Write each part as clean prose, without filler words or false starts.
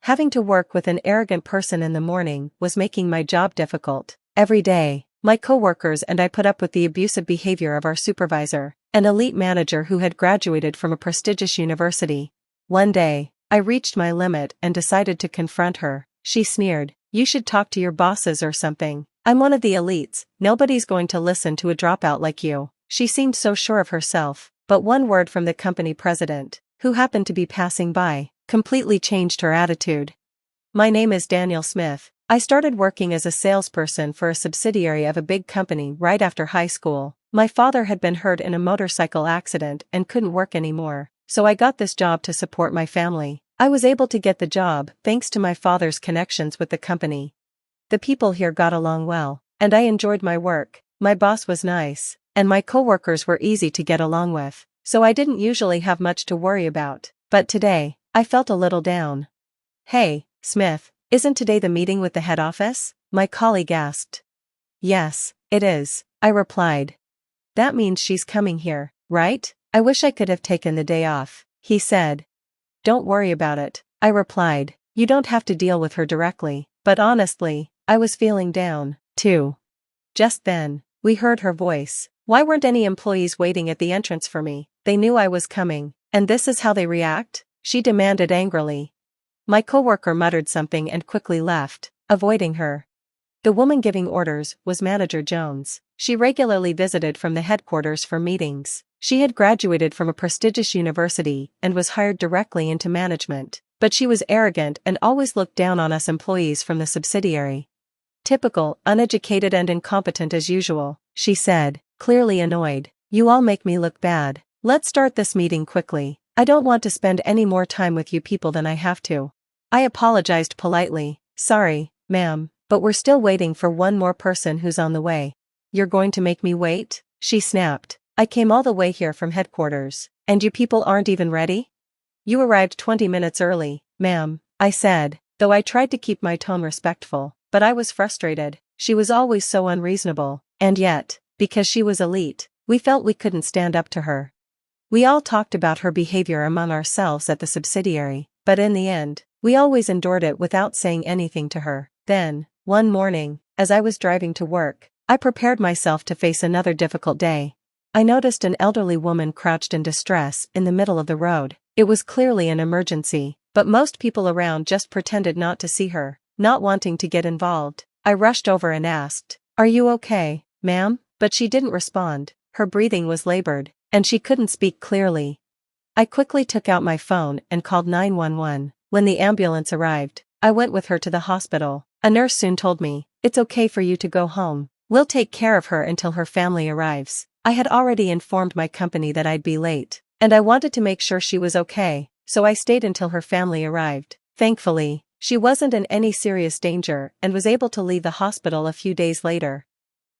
Having to work with an arrogant person in the morning was making my job difficult. Every day, my coworkers and I put up with the abusive behavior of our supervisor, an elite manager who had graduated from a prestigious university. One day, I reached my limit and decided to confront her. She sneered, "You should talk to your bosses or something. I'm one of the elites, nobody's going to listen to a dropout like you." She seemed so sure of herself, but one word from the company president, who happened to be passing by, completely changed her attitude. "My name is Daniel Smith. I started working as a salesperson for a subsidiary of a big company right after high school. My father had been hurt in a motorcycle accident and couldn't work anymore, so I got this job to support my family. I was able to get the job thanks to my father's connections with the company. The people here got along well, and I enjoyed my work. My boss was nice, and my coworkers were easy to get along with, so I didn't usually have much to worry about. But today, I felt a little down." "Hey, Smith, isn't today the meeting with the head office?" my colleague asked. "Yes, it is," I replied. "That means she's coming here, right? I wish I could have taken the day off," he said. "Don't worry about it," I replied. "You don't have to deal with her directly." But honestly, I was feeling down, too. Just then, we heard her voice. Why weren't any employees waiting at the entrance for me? They knew I was coming, and this is how they react? She demanded angrily. My coworker muttered something and quickly left, avoiding her. The woman giving orders was Manager Jones. She regularly visited from the headquarters for meetings. She had graduated from a prestigious university and was hired directly into management, but she was arrogant and always looked down on us employees from the subsidiary. "Typical, uneducated and incompetent as usual," she said, clearly annoyed. "You all make me look bad. Let's start this meeting quickly. I don't want to spend any more time with you people than I have to." I apologized politely. "Sorry, ma'am, but we're still waiting for one more person who's on the way." "You're going to make me wait?" she snapped. "I came all the way here from headquarters, and you people aren't even ready?" "You arrived 20 minutes early, ma'am," I said, though I tried to keep my tone respectful, but I was frustrated. She was always so unreasonable, and yet, because she was elite, we felt we couldn't stand up to her. We all talked about her behavior among ourselves at the subsidiary, but in the end, we always endured it without saying anything to her. Then, one morning, as I was driving to work, I prepared myself to face another difficult day. I noticed an elderly woman crouched in distress in the middle of the road. It was clearly an emergency, but most people around just pretended not to see her, not wanting to get involved. I rushed over and asked, "Are you okay, ma'am?" But she didn't respond. Her breathing was labored, and she couldn't speak clearly. I quickly took out my phone and called 911. When the ambulance arrived, I went with her to the hospital. A nurse soon told me, "It's okay for you to go home. We'll take care of her until her family arrives." I had already informed my company that I'd be late, and I wanted to make sure she was okay, so I stayed until her family arrived. Thankfully, she wasn't in any serious danger and was able to leave the hospital a few days later.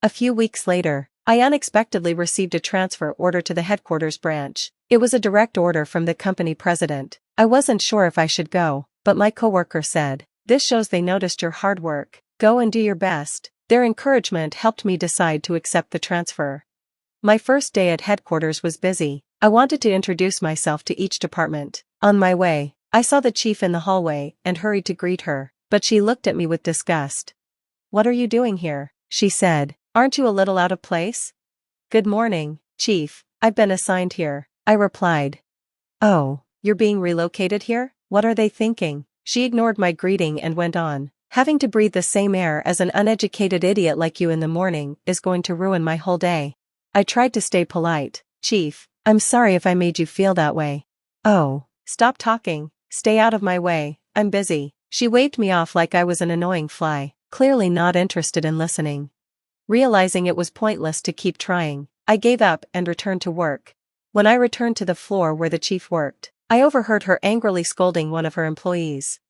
A few weeks later, I unexpectedly received a transfer order to the headquarters branch. It was a direct order from the company president. I wasn't sure if I should go, but my coworker said, "This shows they noticed your hard work. Go and do your best." Their encouragement helped me decide to accept the transfer. My first day at headquarters was busy. I wanted to introduce myself to each department. On my way, I saw the chief in the hallway and hurried to greet her, but she looked at me with disgust. "What are you doing here?" she said. "Aren't you a little out of place?" "Good morning, Chief. I've been assigned here," I replied. "Oh, you're being relocated here? What are they thinking?" She ignored my greeting and went on. "Having to breathe the same air as an uneducated idiot like you in the morning is going to ruin my whole day." I tried to stay polite. "Chief, I'm sorry if I made you feel that way." "Oh, stop talking. Stay out of my way. I'm busy." She waved me off like I was an annoying fly, clearly not interested in listening. Realizing it was pointless to keep trying, I gave up and returned to work. When I returned to the floor where the chief worked, I overheard her angrily scolding one of her employees.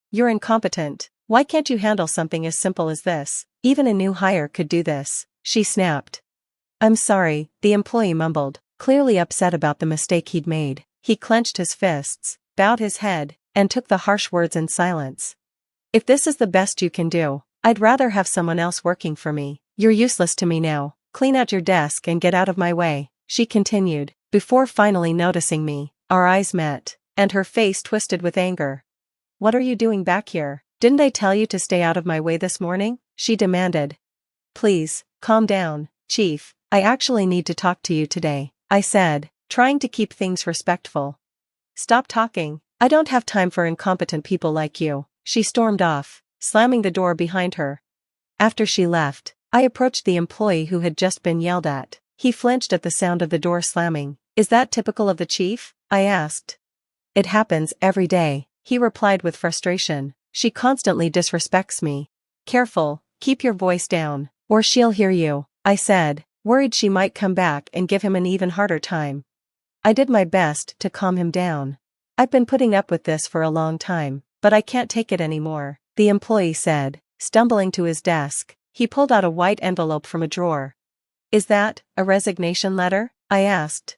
"You're incompetent. Why can't you handle something as simple as this? Even a new hire could do this," she snapped. "I'm sorry," the employee mumbled, clearly upset about the mistake he'd made. He clenched his fists, bowed his head, and took the harsh words in silence. "If this is the best you can do, I'd rather have someone else working for me. You're useless to me now. Clean out your desk and get out of my way," she continued, before finally noticing me. Our eyes met, and her face twisted with anger. what are you doing back here? Didn't I tell you to stay out of my way this morning? She demanded. Please, calm down, Chief, I actually need to talk to you today, I said, trying to keep things respectful. Stop talking, I don't have time for incompetent people like you, she stormed off, slamming the door behind her. After she left, I approached the employee who had just been yelled at. He flinched at the sound of the door slamming. Is that typical of the chief? I asked. It happens every day, he replied with frustration. She constantly disrespects me. Careful, keep your voice down, or she'll hear you, I said, worried she might come back and give him an even harder time. I did my best to calm him down. I've been putting up with this for a long time, but I can't take it anymore, the employee said, stumbling to his desk. He pulled out a white envelope from a drawer. Is that a resignation letter? I asked.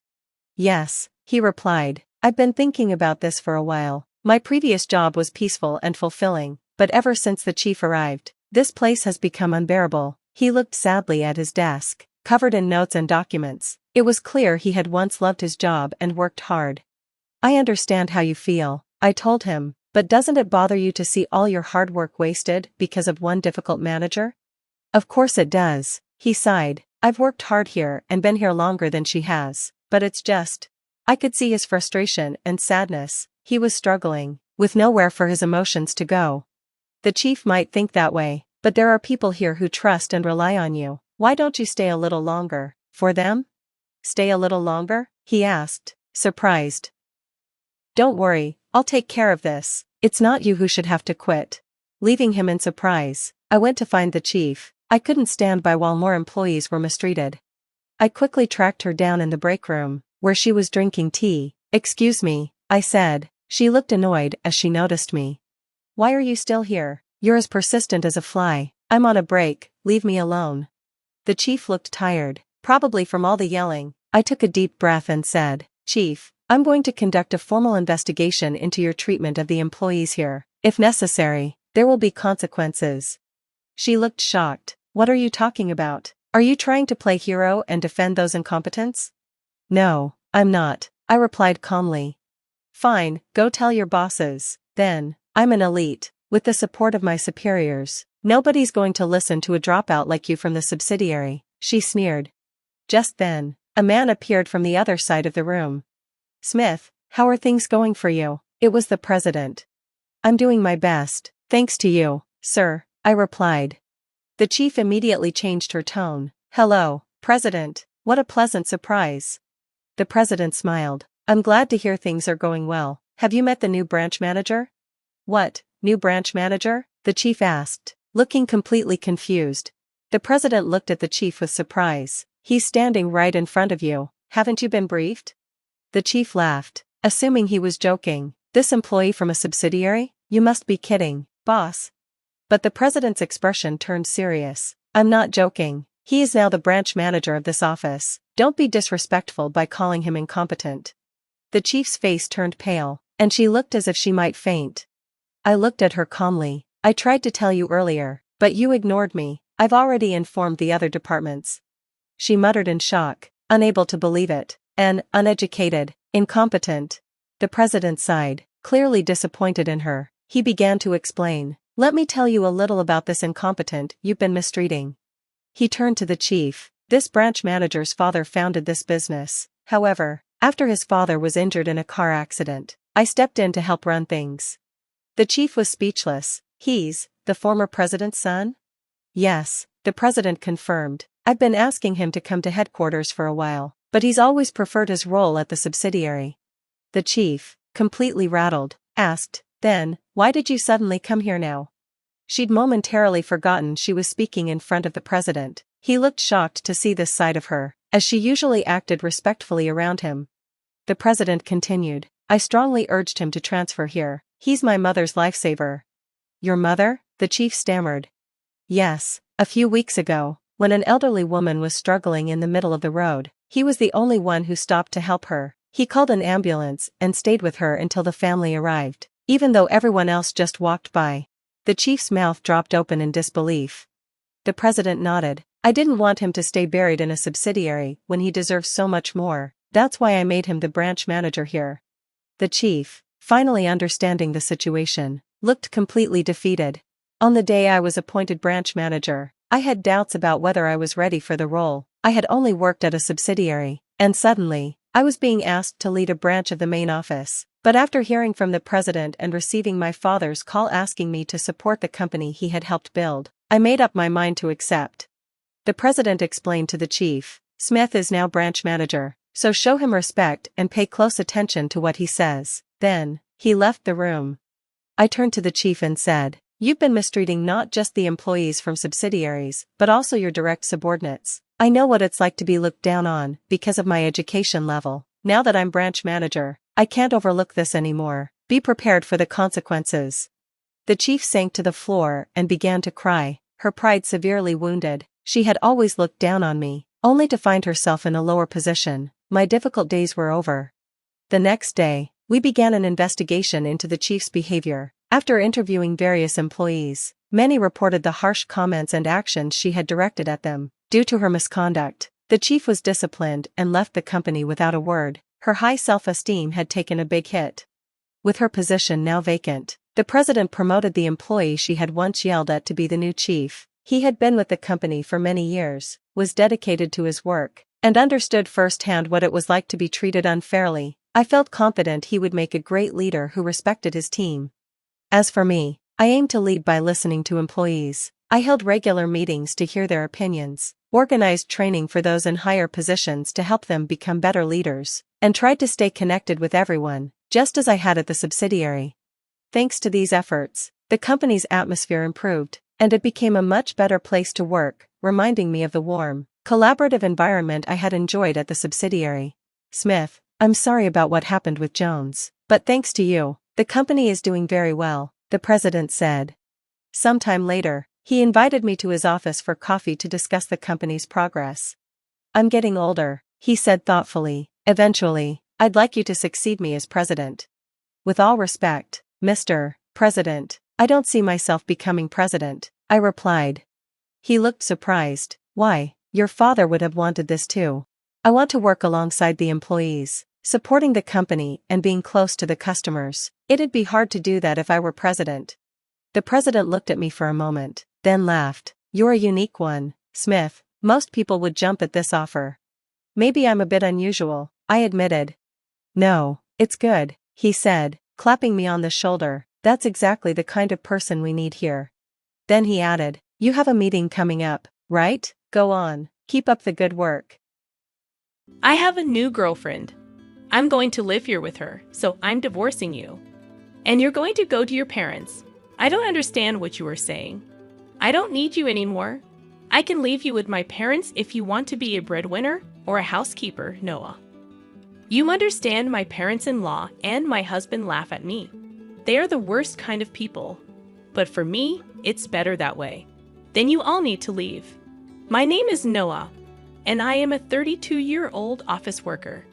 Yes, he replied. I've been thinking about this for a while. My previous job was peaceful and fulfilling, but ever since the chief arrived, this place has become unbearable. He looked sadly at his desk, covered in notes and documents. It was clear he had once loved his job and worked hard. I understand how you feel, I told him, but doesn't it bother you to see all your hard work wasted because of one difficult manager? Of course it does, he sighed. I've worked hard here and been here longer than she has, but it's just. I could see his frustration and sadness. He was struggling, with nowhere for his emotions to go. The chief might think that way, but there are people here who trust and rely on you. Why don't you stay a little longer, for them? Stay a little longer? He asked, surprised. Don't worry, I'll take care of this. It's not you who should have to quit. Leaving him in surprise, I went to find the chief. I couldn't stand by while more employees were mistreated. I quickly tracked her down in the break room, where she was drinking tea. Excuse me, I said. She looked annoyed as she noticed me. Why are you still here? You're as persistent as a fly. I'm on a break, leave me alone. The chief looked tired, probably from all the yelling. I took a deep breath and said, Chief, I'm going to conduct a formal investigation into your treatment of the employees here. If necessary, there will be consequences. She looked shocked. What are you talking about? Are you trying to play hero and defend those incompetents? No, I'm not, I replied calmly. Fine, go tell your bosses. Then, I'm an elite, with the support of my superiors. Nobody's going to listen to a dropout like you from the subsidiary, she sneered. Just then, a man appeared from the other side of the room. Smith, how are things going for you? It was the president. I'm doing my best, thanks to you, sir, I replied. The chief immediately changed her tone. Hello, President, what a pleasant surprise. The president smiled. I'm glad to hear things are going well. Have you met the new branch manager? What, new branch manager? The chief asked, looking completely confused. The president looked at the chief with surprise. He's standing right in front of you. Haven't you been briefed? The chief laughed, assuming he was joking. This employee from a subsidiary? You must be kidding, boss. But the president's expression turned serious. I'm not joking. He is now the branch manager of this office. Don't be disrespectful by calling him incompetent. The chief's face turned pale, and she looked as if she might faint. I looked at her calmly. I tried to tell you earlier, but you ignored me. I've already informed the other departments. She muttered in shock, unable to believe it. An uneducated, incompetent. The president sighed, clearly disappointed in her. He began to explain. Let me tell you a little about this incompetent you've been mistreating. He turned to the chief. This branch manager's father founded this business. However, after his father was injured in a car accident, I stepped in to help run things. The chief was speechless. He's the former president's son? Yes, the president confirmed. I've been asking him to come to headquarters for a while, but he's always preferred his role at the subsidiary. The chief, completely rattled, asked, Then, why did you suddenly come here now? She'd momentarily forgotten she was speaking in front of the president. He looked shocked to see this side of her, as she usually acted respectfully around him. The president continued, I strongly urged him to transfer here. He's my mother's lifesaver. Your mother? The chief stammered. Yes, a few weeks ago, when an elderly woman was struggling in the middle of the road, he was the only one who stopped to help her. He called an ambulance and stayed with her until the family arrived, even though everyone else just walked by. The chief's mouth dropped open in disbelief. The president nodded. I didn't want him to stay buried in a subsidiary when he deserves so much more. That's why I made him the branch manager here. The chief, finally understanding the situation, looked completely defeated. On the day I was appointed branch manager, I had doubts about whether I was ready for the role. I had only worked at a subsidiary, and suddenly, I was being asked to lead a branch of the main office. But after hearing from the president and receiving my father's call asking me to support the company he had helped build, I made up my mind to accept. The president explained to the chief, "Smith is now branch manager, so show him respect and pay close attention to what he says." Then, he left the room. I turned to the chief and said, "You've been mistreating not just the employees from subsidiaries, but also your direct subordinates. I know what it's like to be looked down on because of my education level. Now that I'm branch manager, I can't overlook this anymore. Be prepared for the consequences." The chief sank to the floor and began to cry, her pride severely wounded. She had always looked down on me, only to find herself in a lower position. My difficult days were over. The next day, we began an investigation into the chief's behavior. After interviewing various employees, many reported the harsh comments and actions she had directed at them. Due to her misconduct, the chief was disciplined and left the company without a word. Her high self-esteem had taken a big hit. With her position now vacant, the president promoted the employee she had once yelled at to be the new chief. He had been with the company for many years, was dedicated to his work, and understood firsthand what it was like to be treated unfairly. I felt confident he would make a great leader who respected his team. As for me, I aimed to lead by listening to employees. I held regular meetings to hear their opinions, organized training for those in higher positions to help them become better leaders, and tried to stay connected with everyone, just as I had at the subsidiary. Thanks to these efforts, the company's atmosphere improved, and it became a much better place to work, reminding me of the warm, collaborative environment I had enjoyed at the subsidiary. "Smith, I'm sorry about what happened with Jones, but thanks to you, the company is doing very well," the president said. Sometime later, he invited me to his office for coffee to discuss the company's progress. "I'm getting older," he said thoughtfully. "Eventually, I'd like you to succeed me as president." "With all respect, Mr. President, I don't see myself becoming president," I replied. He looked surprised. "Why, your father would have wanted this too. I want to work alongside the employees, supporting the company and being close to the customers. It'd be hard to do that if I were president." The president looked at me for a moment, then laughed. "You're a unique one, Smith. Most people would jump at this offer." "Maybe I'm a bit unusual," I admitted. "No, it's good," he said, clapping me on the shoulder. "That's exactly the kind of person we need here." Then he added, "You have a meeting coming up, right? Go on, keep up the good work." I have a new girlfriend. I'm going to live here with her, so I'm divorcing you. And you're going to go to your parents. I don't understand what you are saying. I don't need you anymore. I can leave you with my parents if you want to be a breadwinner or a housekeeper, Noah. You understand, my parents-in-law and my husband laugh at me. They are the worst kind of people. But for me, it's better that way. Then you all need to leave. My name is Noah, and I am a 32-year-old office worker.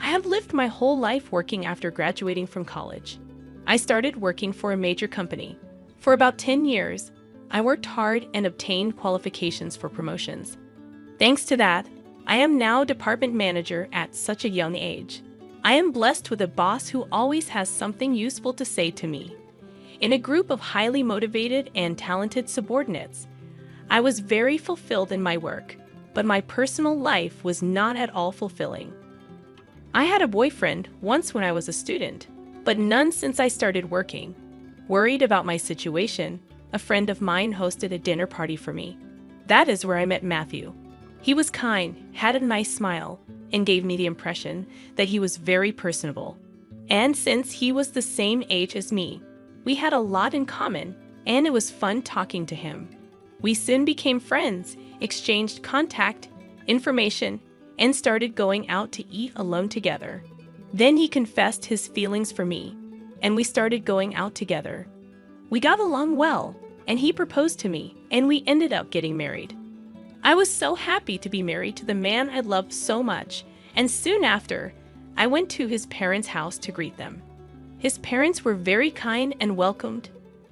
I have lived my whole life working after graduating from college. I started working for a major company. For about 10 years, I worked hard and obtained qualifications for promotions. Thanks to that, I am now department manager at such a young age. I am blessed with a boss who always has something useful to say to me. In a group of highly motivated and talented subordinates, I was very fulfilled in my work, but my personal life was not at all fulfilling. I had a boyfriend once when I was a student, but none since I started working. Worried about my situation, a friend of mine hosted a dinner party for me. That is where I met Matthew. He was kind, had a nice smile, and gave me the impression that he was very personable. And since he was the same age as me, we had a lot in common, and it was fun talking to him. We soon became friends, exchanged contact, information, and started going out to eat alone together. Then he confessed his feelings for me, and we started going out together. We got along well, and he proposed to me, and we ended up getting married. I was so happy to be married to the man I loved so much, and soon after, I went to his parents' house to greet them. His parents were very kind and welcomed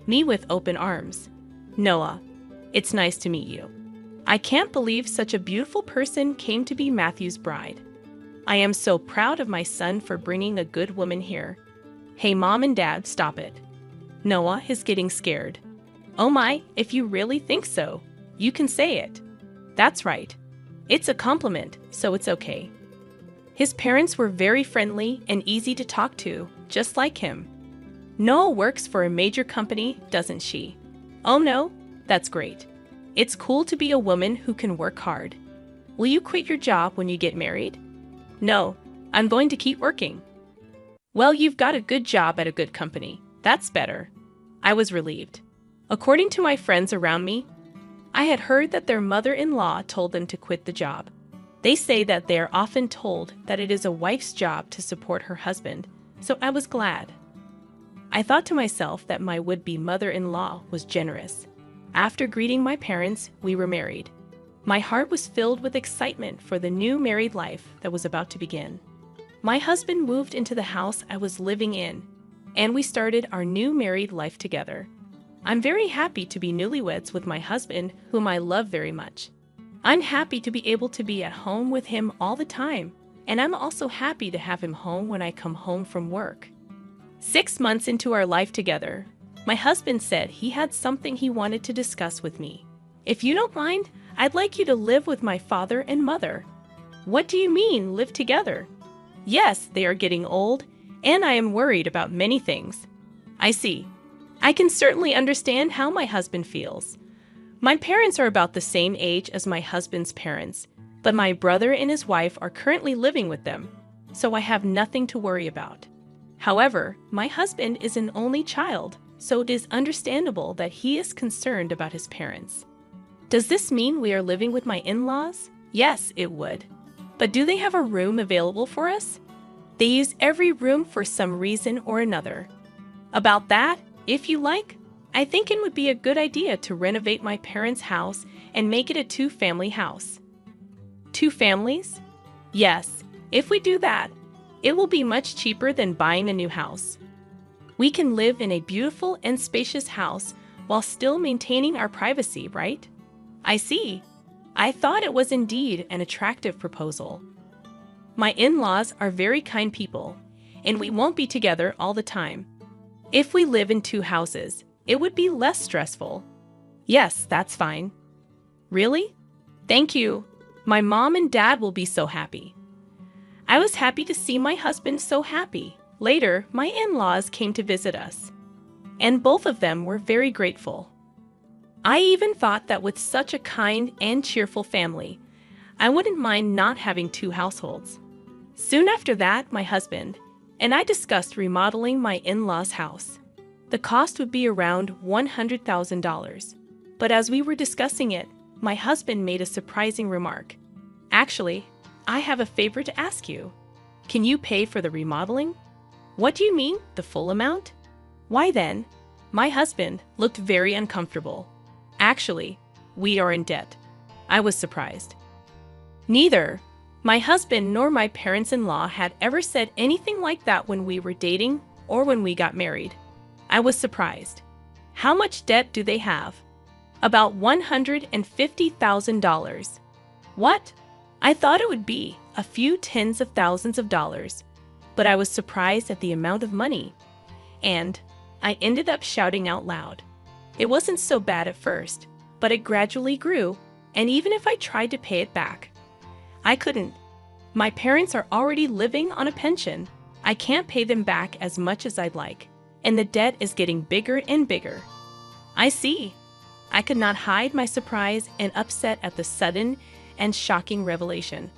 me with open arms. "Noah, it's nice to meet you. I can't believe such a beautiful person came to be Matthew's bride. I am so proud of my son for bringing a good woman here. Hey, Mom and Dad, stop it. Noah is getting scared. Oh my, if you really think so, you can say it. That's right. It's a compliment, so it's okay. His parents were very friendly and easy to talk to, just like him. Noah works for a major company, doesn't she? Oh no, that's great. It's cool to be a woman who can work hard. Will you quit your job when you get married? No, I'm going to keep working. Well, you've got a good job at a good company. That's better. I was relieved. According to my friends around me, I had heard that their mother-in-law told them to quit the job. They say that they are often told that it is a wife's job to support her husband, so I was glad. I thought to myself that my would-be mother-in-law was generous. After greeting my parents, we were married. My heart was filled with excitement for the new married life that was about to begin. My husband moved into the house I was living in, and we started our new married life together. I'm very happy to be newlyweds with my husband, whom I love very much. I'm happy to be able to be at home with him all the time, and I'm also happy to have him home when I come home from work. 6 months into our life together, my husband said he had something he wanted to discuss with me. If you don't mind, I'd like you to live with my father and mother. What do you mean, live together? Yes, they are getting old, and I am worried about many things. I see. I can certainly understand how my husband feels. My parents are about the same age as my husband's parents, but my brother and his wife are currently living with them, so I have nothing to worry about. However, my husband is an only child, so it is understandable that he is concerned about his parents. Does this mean we are living with my in-laws? Yes, it would. But do they have a room available for us? They use every room for some reason or another. About that, if you like, I think it would be a good idea to renovate my parents' house and make it a 2-family house. 2 families? Yes, if we do that, it will be much cheaper than buying a new house. We can live in a beautiful and spacious house while still maintaining our privacy, right? I see. I thought it was indeed an attractive proposal. My in-laws are very kind people, and we won't be together all the time. If we live in 2 houses, it would be less stressful. Yes, that's fine. Really? Thank you. My mom and dad will be so happy. I was happy to see my husband so happy. Later, my in-laws came to visit us, and both of them were very grateful. I even thought that with such a kind and cheerful family, I wouldn't mind not having 2 households. Soon after that, my husband and I discussed remodeling my in-laws' house. The cost would be around $100,000. But as we were discussing it, my husband made a surprising remark. Actually, I have a favor to ask you. Can you pay for the remodeling? What do you mean, the full amount? Why then? My husband looked very uncomfortable. Actually, we are in debt. I was surprised. Neither my husband nor my parents-in-law had ever said anything like that when we were dating or when we got married. I was surprised. How much debt do they have? About $150,000. What? I thought it would be a few tens of thousands of dollars, but I was surprised at the amount of money. And I ended up shouting out loud. It wasn't so bad at first, but it gradually grew, and even if I tried to pay it back, I couldn't. My parents are already living on a pension. I can't pay them back as much as I'd like, and the debt is getting bigger and bigger. I see. I could not hide my surprise and upset at the sudden and shocking revelation.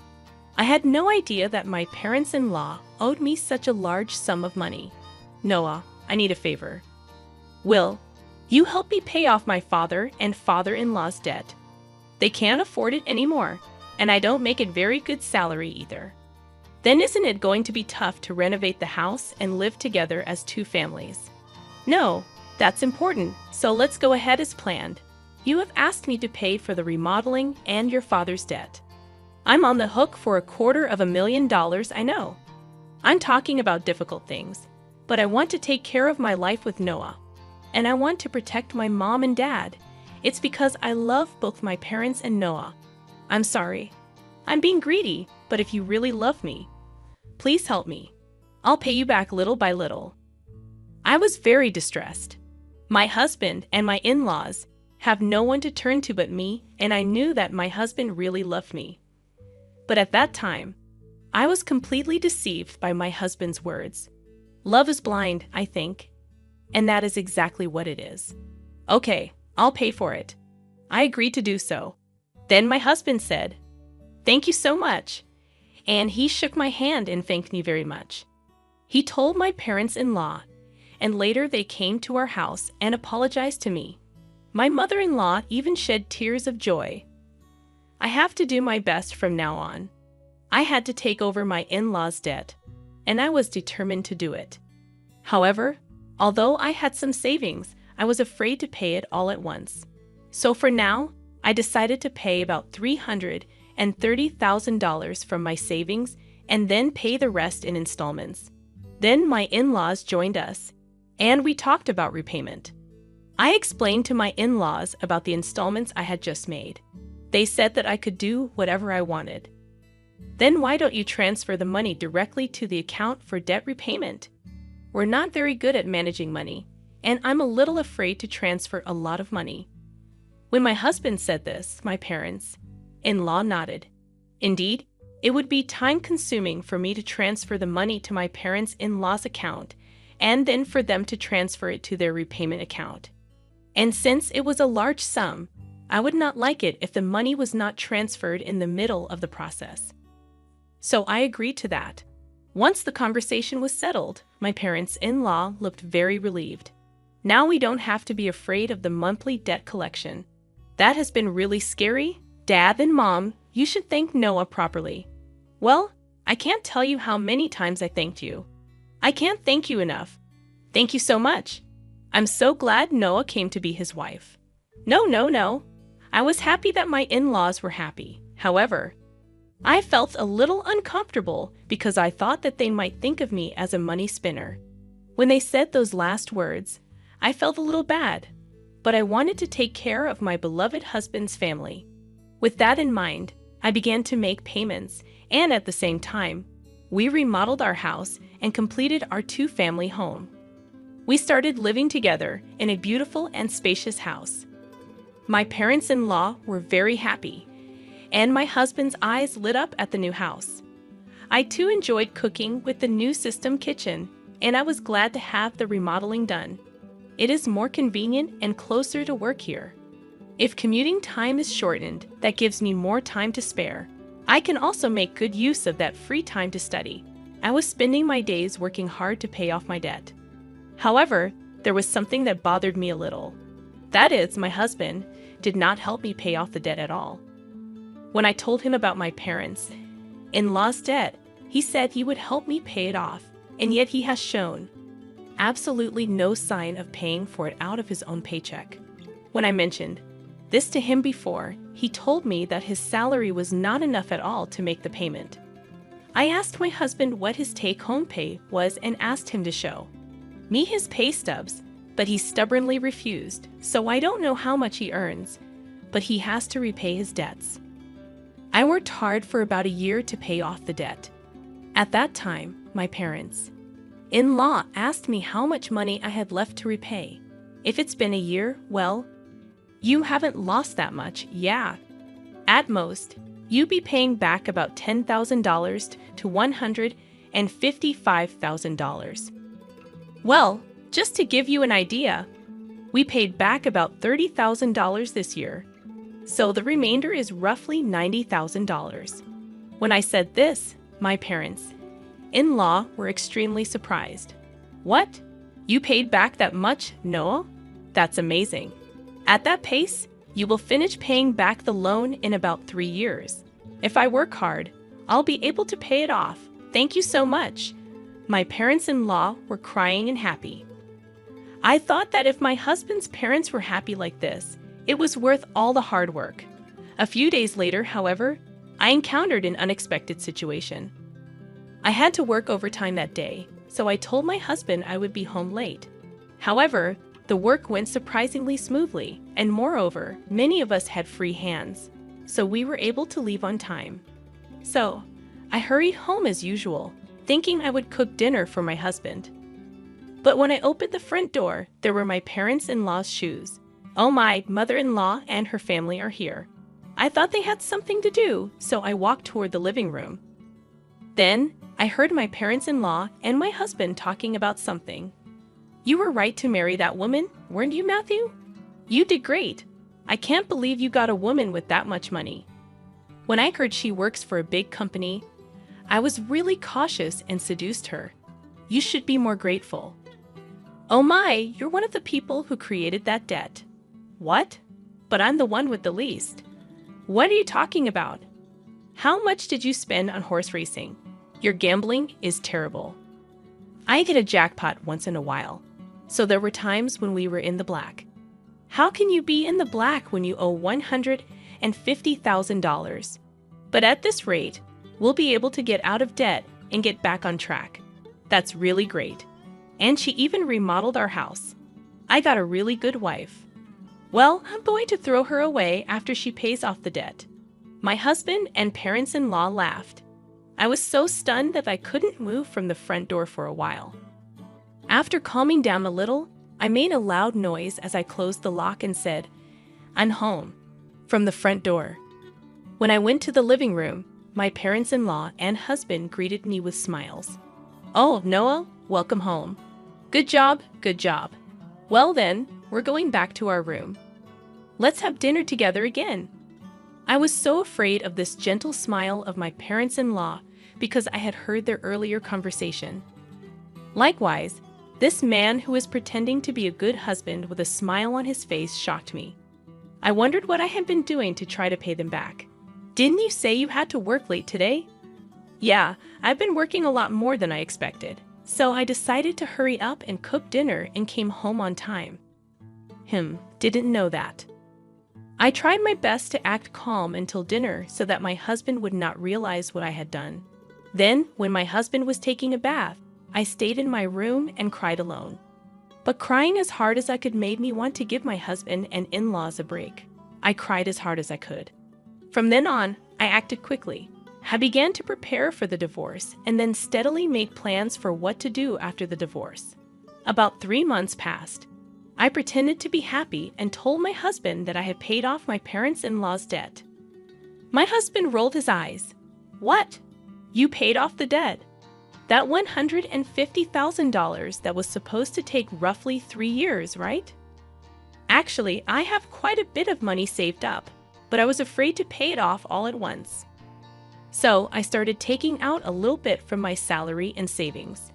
I had no idea that my parents-in-law owed me such a large sum of money. Noah, I need a favor. Will you help me pay off my father and father-in-law's debt? They can't afford it anymore, and I don't make a very good salary either. Then isn't it going to be tough to renovate the house and live together as 2 families? No, that's important, so let's go ahead as planned. You have asked me to pay for the remodeling and your father's debt. I'm on the hook for $250,000, I know. I'm talking about difficult things, but I want to take care of my life with Noah. And I want to protect my mom and dad. It's because I love both my parents and Noah. I'm sorry. I'm being greedy, but if you really love me, please help me. I'll pay you back little by little. I was very distressed. My husband and my in-laws have no one to turn to but me, and I knew that my husband really loved me. But at that time, I was completely deceived by my husband's words. Love is blind, I think. And that is exactly what it is. Okay, I'll pay for it. I agreed to do so. Then my husband said, "Thank you so much." And he shook my hand and thanked me very much. He told my parents-in-law, and later they came to our house and apologized to me. My mother-in-law even shed tears of joy. I have to do my best from now on. I had to take over my in-laws' debt, and I was determined to do it. However, although I had some savings, I was afraid to pay it all at once. So for now, I decided to pay about $330,000 from my savings and then pay the rest in installments. Then my in-laws joined us, and we talked about repayment. I explained to my in-laws about the installments I had just made. They said that I could do whatever I wanted. Then why don't you transfer the money directly to the account for debt repayment? We're not very good at managing money, and I'm a little afraid to transfer a lot of money. When my husband said this, my parents-in-law nodded. Indeed, it would be time-consuming for me to transfer the money to my parents-in-law's account, and then for them to transfer it to their repayment account. And since it was a large sum, I would not like it if the money was not transferred in the middle of the process. So I agreed to that. Once the conversation was settled, my parents-in-law looked very relieved. Now we don't have to be afraid of the monthly debt collection. That has been really scary. Dad and Mom, you should thank Noah properly. Well, I can't tell you how many times I thanked you. I can't thank you enough. Thank you so much. I'm so glad Noah came to be his wife. No. I was happy that my in-laws were happy. However, I felt a little uncomfortable because I thought that they might think of me as a money spinner. When they said those last words, I felt a little bad, but I wanted to take care of my beloved husband's family. With that in mind, I began to make payments, and at the same time, we remodeled our house and completed our two-family home. We started living together in a beautiful and spacious house. My parents-in-law were very happy, and my husband's eyes lit up at the new house. I too enjoyed cooking with the new system kitchen, and I was glad to have the remodeling done. It is more convenient and closer to work here. If commuting time is shortened, that gives me more time to spare. I can also make good use of that free time to study. I was spending my days working hard to pay off my debt. However, there was something that bothered me a little. That is, my husband did not help me pay off the debt at all. When I told him about my parents-in-law's debt, he said he would help me pay it off, and yet he has shown absolutely no sign of paying for it out of his own paycheck. When I mentioned this to him before, he told me that his salary was not enough at all to make the payment. I asked my husband what his take-home pay was and asked him to show me his pay stubs, but he stubbornly refused, so I don't know how much he earns, but he has to repay his debts. I worked hard for about a year to pay off the debt. At that time, my parents-in-law asked me how much money I had left to repay. If it's been a year, well, you haven't lost that much, yeah. At most, you'd be paying back about $10,000 to $155,000. Well, just to give you an idea, we paid back about $30,000 this year, so the remainder is roughly $90,000. When I said this, my parents-in-law were extremely surprised. What? You paid back that much, Noah? That's amazing. At that pace, you will finish paying back the loan in about 3 years. If I work hard, I'll be able to pay it off. Thank you so much. My parents-in-law were crying and happy. I thought that if my husband's parents were happy like this, it was worth all the hard work. A few days later, however, I encountered an unexpected situation. I had to work overtime that day, so I told my husband I would be home late. However, the work went surprisingly smoothly, and moreover, many of us had free hands, so we were able to leave on time. So, I hurried home as usual, thinking I would cook dinner for my husband. But when I opened the front door, there were my parents-in-law's shoes. Oh, my mother-in-law and her family are here. I thought they had something to do, so I walked toward the living room. Then, I heard my parents-in-law and my husband talking about something. You were right to marry that woman, weren't you, Matthew? You did great. I can't believe you got a woman with that much money. When I heard she works for a big company, I was really cautious and seduced her. You should be more grateful. Oh my, you're one of the people who created that debt. What? But I'm the one with the least. What are you talking about? How much did you spend on horse racing? Your gambling is terrible. I get a jackpot once in a while, so there were times when we were in the black. How can you be in the black when you owe $150,000? But at this rate, we'll be able to get out of debt and get back on track. That's really great. And she even remodeled our house. I got a really good wife. Well, I'm going to throw her away after she pays off the debt. My husband and parents-in-law laughed. I was so stunned that I couldn't move from the front door for a while. After calming down a little, I made a loud noise as I closed the lock and said, "I'm home," from the front door. When I went to the living room, my parents-in-law and husband greeted me with smiles. "Oh, Noah, welcome home. Good job, good job. Well then, we're going back to our room. Let's have dinner together again." I was so afraid of this gentle smile of my parents-in-law because I had heard their earlier conversation. Likewise, this man who was pretending to be a good husband with a smile on his face shocked me. I wondered what I had been doing to try to pay them back. "Didn't you say you had to work late today?" "Yeah, I've been working a lot more than I expected, so I decided to hurry up and cook dinner and came home on time." Didn't know that. I tried my best to act calm until dinner so that my husband would not realize what I had done. Then, when my husband was taking a bath, I stayed in my room and cried alone. But crying as hard as I could made me want to give my husband and in-laws a break. I cried as hard as I could. From then on, I acted quickly. I began to prepare for the divorce and then steadily make plans for what to do after the divorce. About 3 months passed. I pretended to be happy and told my husband that I had paid off my parents-in-law's debt. My husband rolled his eyes. "What? You paid off the debt? That $150,000 that was supposed to take roughly 3 years, right?" "Actually, I have quite a bit of money saved up, but I was afraid to pay it off all at once. So I started taking out a little bit from my salary and savings.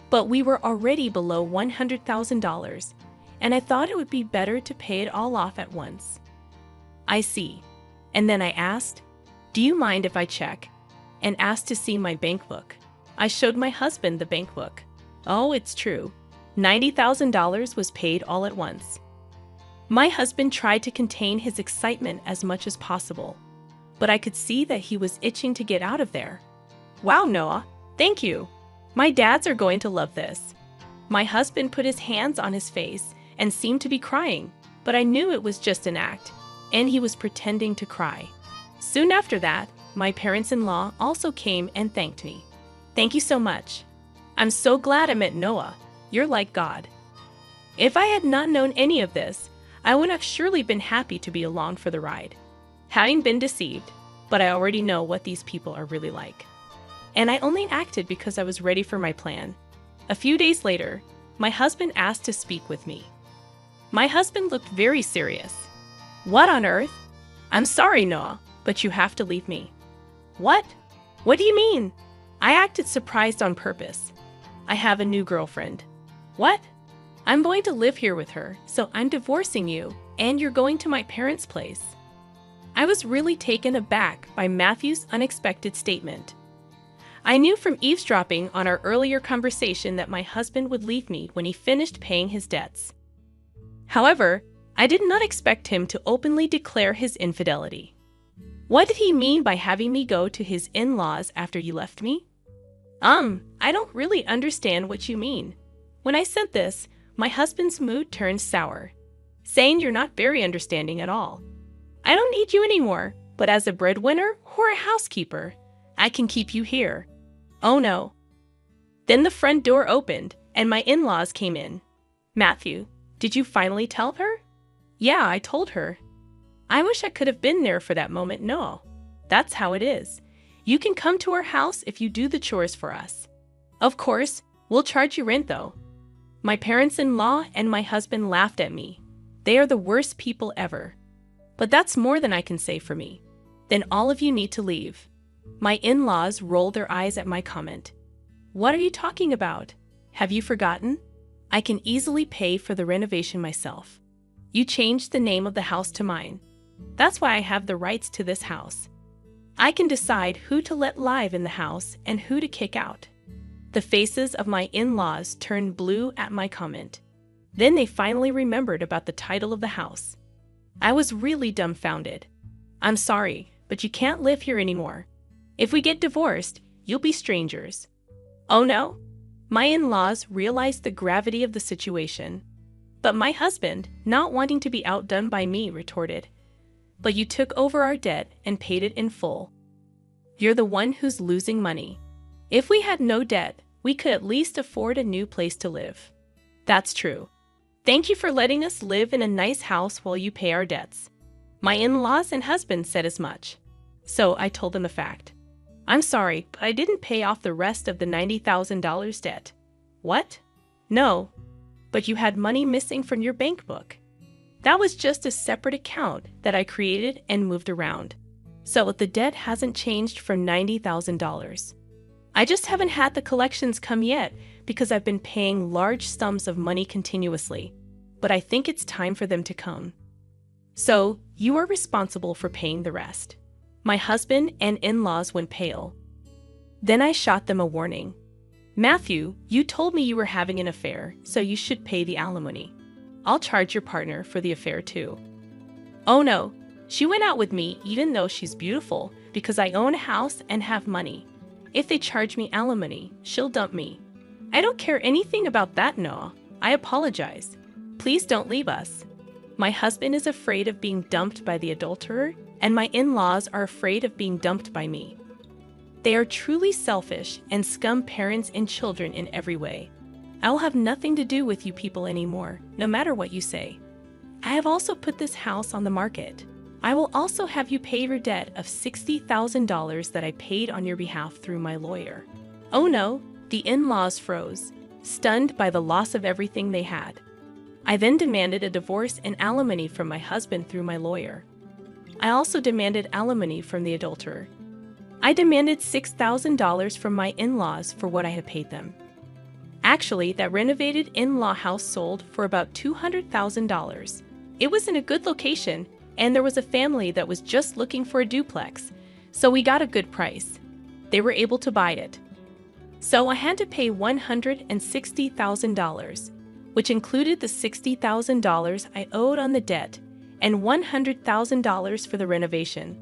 But we were already below $100,000, and I thought it would be better to pay it all off at once." "I see." And then I asked, "Do you mind if I check?" and asked to see my bank book. I showed my husband the bank book. Oh, it's true. $90,000 was paid all at once. My husband tried to contain his excitement as much as possible, but I could see that he was itching to get out of there. "Wow, Noah, thank you. My dads are going to love this." My husband put his hands on his face and seemed to be crying, but I knew it was just an act, and he was pretending to cry. Soon after that, my parents-in-law also came and thanked me. "Thank you so much. I'm so glad I met Noah. You're like God." If I had not known any of this, I would have surely been happy to be along for the ride. Having been deceived, but I already know what these people are really like. And I only acted because I was ready for my plan. A few days later, my husband asked to speak with me. My husband looked very serious. "What on earth?" "I'm sorry, Noah, but you have to leave me." "What? What do you mean?" I acted surprised on purpose. "I have a new girlfriend." "What?" "I'm going to live here with her, so I'm divorcing you, and you're going to my parents' place." I was really taken aback by Matthew's unexpected statement. I knew from eavesdropping on our earlier conversation that my husband would leave me when he finished paying his debts. However, I did not expect him to openly declare his infidelity. What did he mean by having me go to his in-laws after you left me? I don't really understand what you mean." When I said this, my husband's mood turned sour, saying you're not very understanding at all. "I don't need you anymore, but as a breadwinner or a housekeeper, I can keep you here." "Oh no." Then the front door opened, and my in-laws came in. Matthew, did you finally tell her? Yeah, I told her. I wish I could have been there for that moment. No, that's how it is. You can come to our house if you do the chores for us. Of course, we'll charge you rent though. My parents-in-law and my husband laughed at me. They are the worst people ever. But that's more than I can say for me. Then all of you need to leave. My in-laws rolled their eyes at my comment. What are you talking about? Have you forgotten? I can easily pay for the renovation myself. You changed the name of the house to mine. That's why I have the rights to this house. I can decide who to let live in the house and who to kick out. The faces of my in-laws turned blue at my comment. Then they finally remembered about the title of the house. I was really dumbfounded. I'm sorry, but you can't live here anymore. If we get divorced, you'll be strangers. Oh no? My in-laws realized the gravity of the situation. But my husband, not wanting to be outdone by me, retorted, "But you took over our debt and paid it in full. You're the one who's losing money. If we had no debt, we could at least afford a new place to live." That's true. Thank you for letting us live in a nice house while you pay our debts. My in-laws and husband said as much. So I told them the fact. I'm sorry, but I didn't pay off the rest of the $90,000 debt. What? No. But you had money missing from your bank book. That was just a separate account that I created and moved around. So the debt hasn't changed from $90,000. I just haven't had the collections come yet because I've been paying large sums of money continuously. But I think it's time for them to come. So you are responsible for paying the rest. My husband and in-laws went pale. Then I shot them a warning. Matthew, you told me you were having an affair, so you should pay the alimony. I'll charge your partner for the affair too. Oh no, she went out with me even though she's beautiful because I own a house and have money. If they charge me alimony, she'll dump me. I don't care anything about that, Noah. I apologize. Please don't leave us. My husband is afraid of being dumped by the adulterer, and my in-laws are afraid of being dumped by me. They are truly selfish and scum parents and children in every way. I will have nothing to do with you people anymore, no matter what you say. I have also put this house on the market. I will also have you pay your debt of $60,000 that I paid on your behalf through my lawyer. Oh no, the in-laws froze, stunned by the loss of everything they had. I then demanded a divorce and alimony from my husband through my lawyer. I also demanded alimony from the adulterer. I demanded $6,000 from my in-laws for what I had paid them. Actually, that renovated in-law house sold for about $200,000. It was in a good location, and there was a family that was just looking for a duplex, so we got a good price. They were able to buy it. So I had to pay $160,000, which included the $60,000 I owed on the debt and $100,000 for the renovation.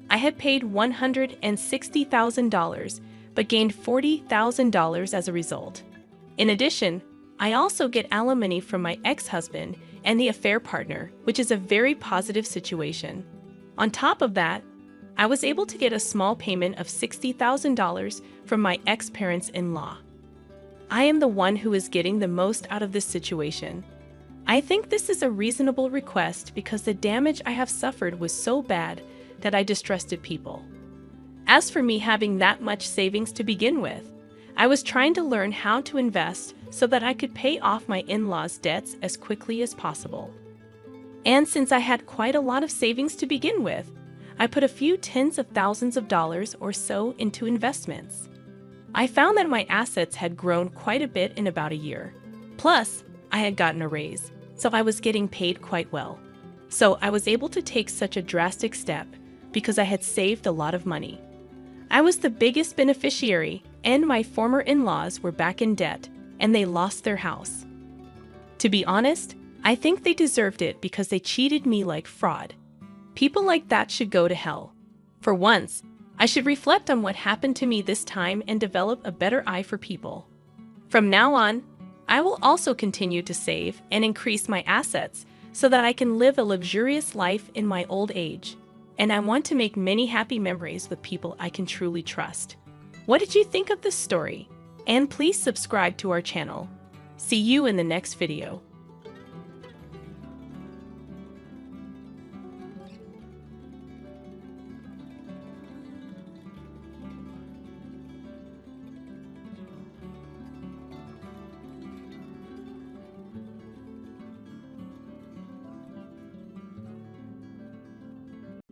I had paid $160,000, but gained $40,000 as a result. In addition, I also get alimony from my ex-husband and the affair partner, which is a very positive situation. On top of that, I was able to get a small payment of $60,000 from my ex-parents-in-law. I am the one who is getting the most out of this situation. I think this is a reasonable request because the damage I have suffered was so bad that I distrusted people. As for me having that much savings to begin with, I was trying to learn how to invest so that I could pay off my in-laws' debts as quickly as possible. And since I had quite a lot of savings to begin with, I put a few tens of thousands of dollars or so into investments. I found that my assets had grown quite a bit in about a year. Plus, I had gotten a raise, so I was getting paid quite well. So I was able to take such a drastic step because I had saved a lot of money. I was the biggest beneficiary, and my former in-laws were back in debt, and they lost their house. To be honest, I think they deserved it because they cheated me like fraud. People like that should go to hell. For once, I should reflect on what happened to me this time and develop a better eye for people. From now on, I will also continue to save and increase my assets so that I can live a luxurious life in my old age. And I want to make many happy memories with people I can truly trust. What did you think of this story? And please subscribe to our channel. See you in the next video.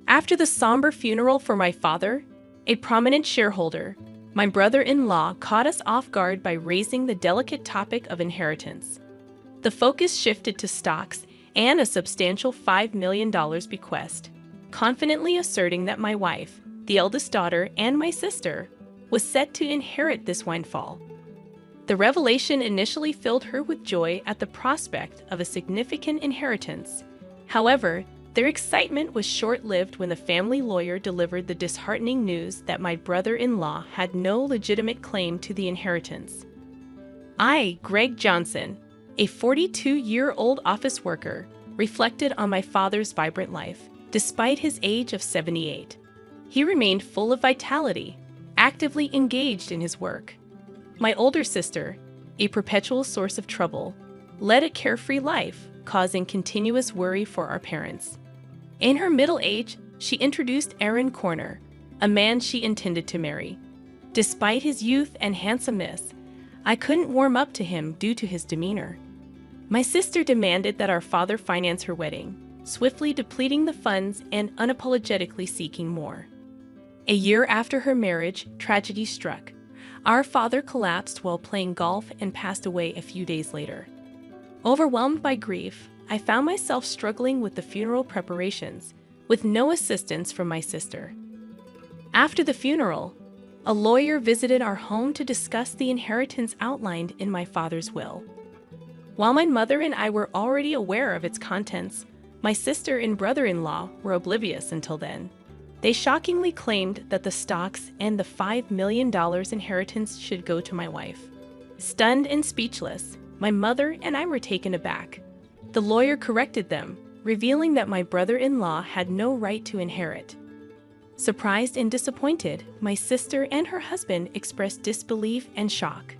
After the somber funeral for my father, a prominent shareholder, my brother-in-law caught us off guard by raising the delicate topic of inheritance. The focus shifted to stocks and a substantial $5 million bequest, confidently asserting that my wife, the eldest daughter, and my sister was set to inherit this windfall. The revelation initially filled her with joy at the prospect of a significant inheritance. However, their excitement was short-lived when the family lawyer delivered the disheartening news that my brother-in-law had no legitimate claim to the inheritance. I, Greg Johnson, a 42-year-old office worker, reflected on my father's vibrant life, despite his age of 78. He remained full of vitality, actively engaged in his work. My older sister, a perpetual source of trouble, led a carefree life, causing continuous worry for our parents. In her middle age, she introduced Aaron Corner, a man she intended to marry. Despite his youth and handsomeness, I couldn't warm up to him due to his demeanor. My sister demanded that our father finance her wedding, swiftly depleting the funds and unapologetically seeking more. A year after her marriage, tragedy struck. Our father collapsed while playing golf and passed away a few days later. Overwhelmed by grief, I found myself struggling with the funeral preparations, with no assistance from my sister. After the funeral, a lawyer visited our home to discuss the inheritance outlined in my father's will. While my mother and I were already aware of its contents, my sister and brother-in-law were oblivious until then. They shockingly claimed that the stocks and the $5 million inheritance should go to my wife. Stunned and speechless, my mother and I were taken aback. The lawyer corrected them, revealing that my brother-in-law had no right to inherit. Surprised and disappointed, my sister and her husband expressed disbelief and shock.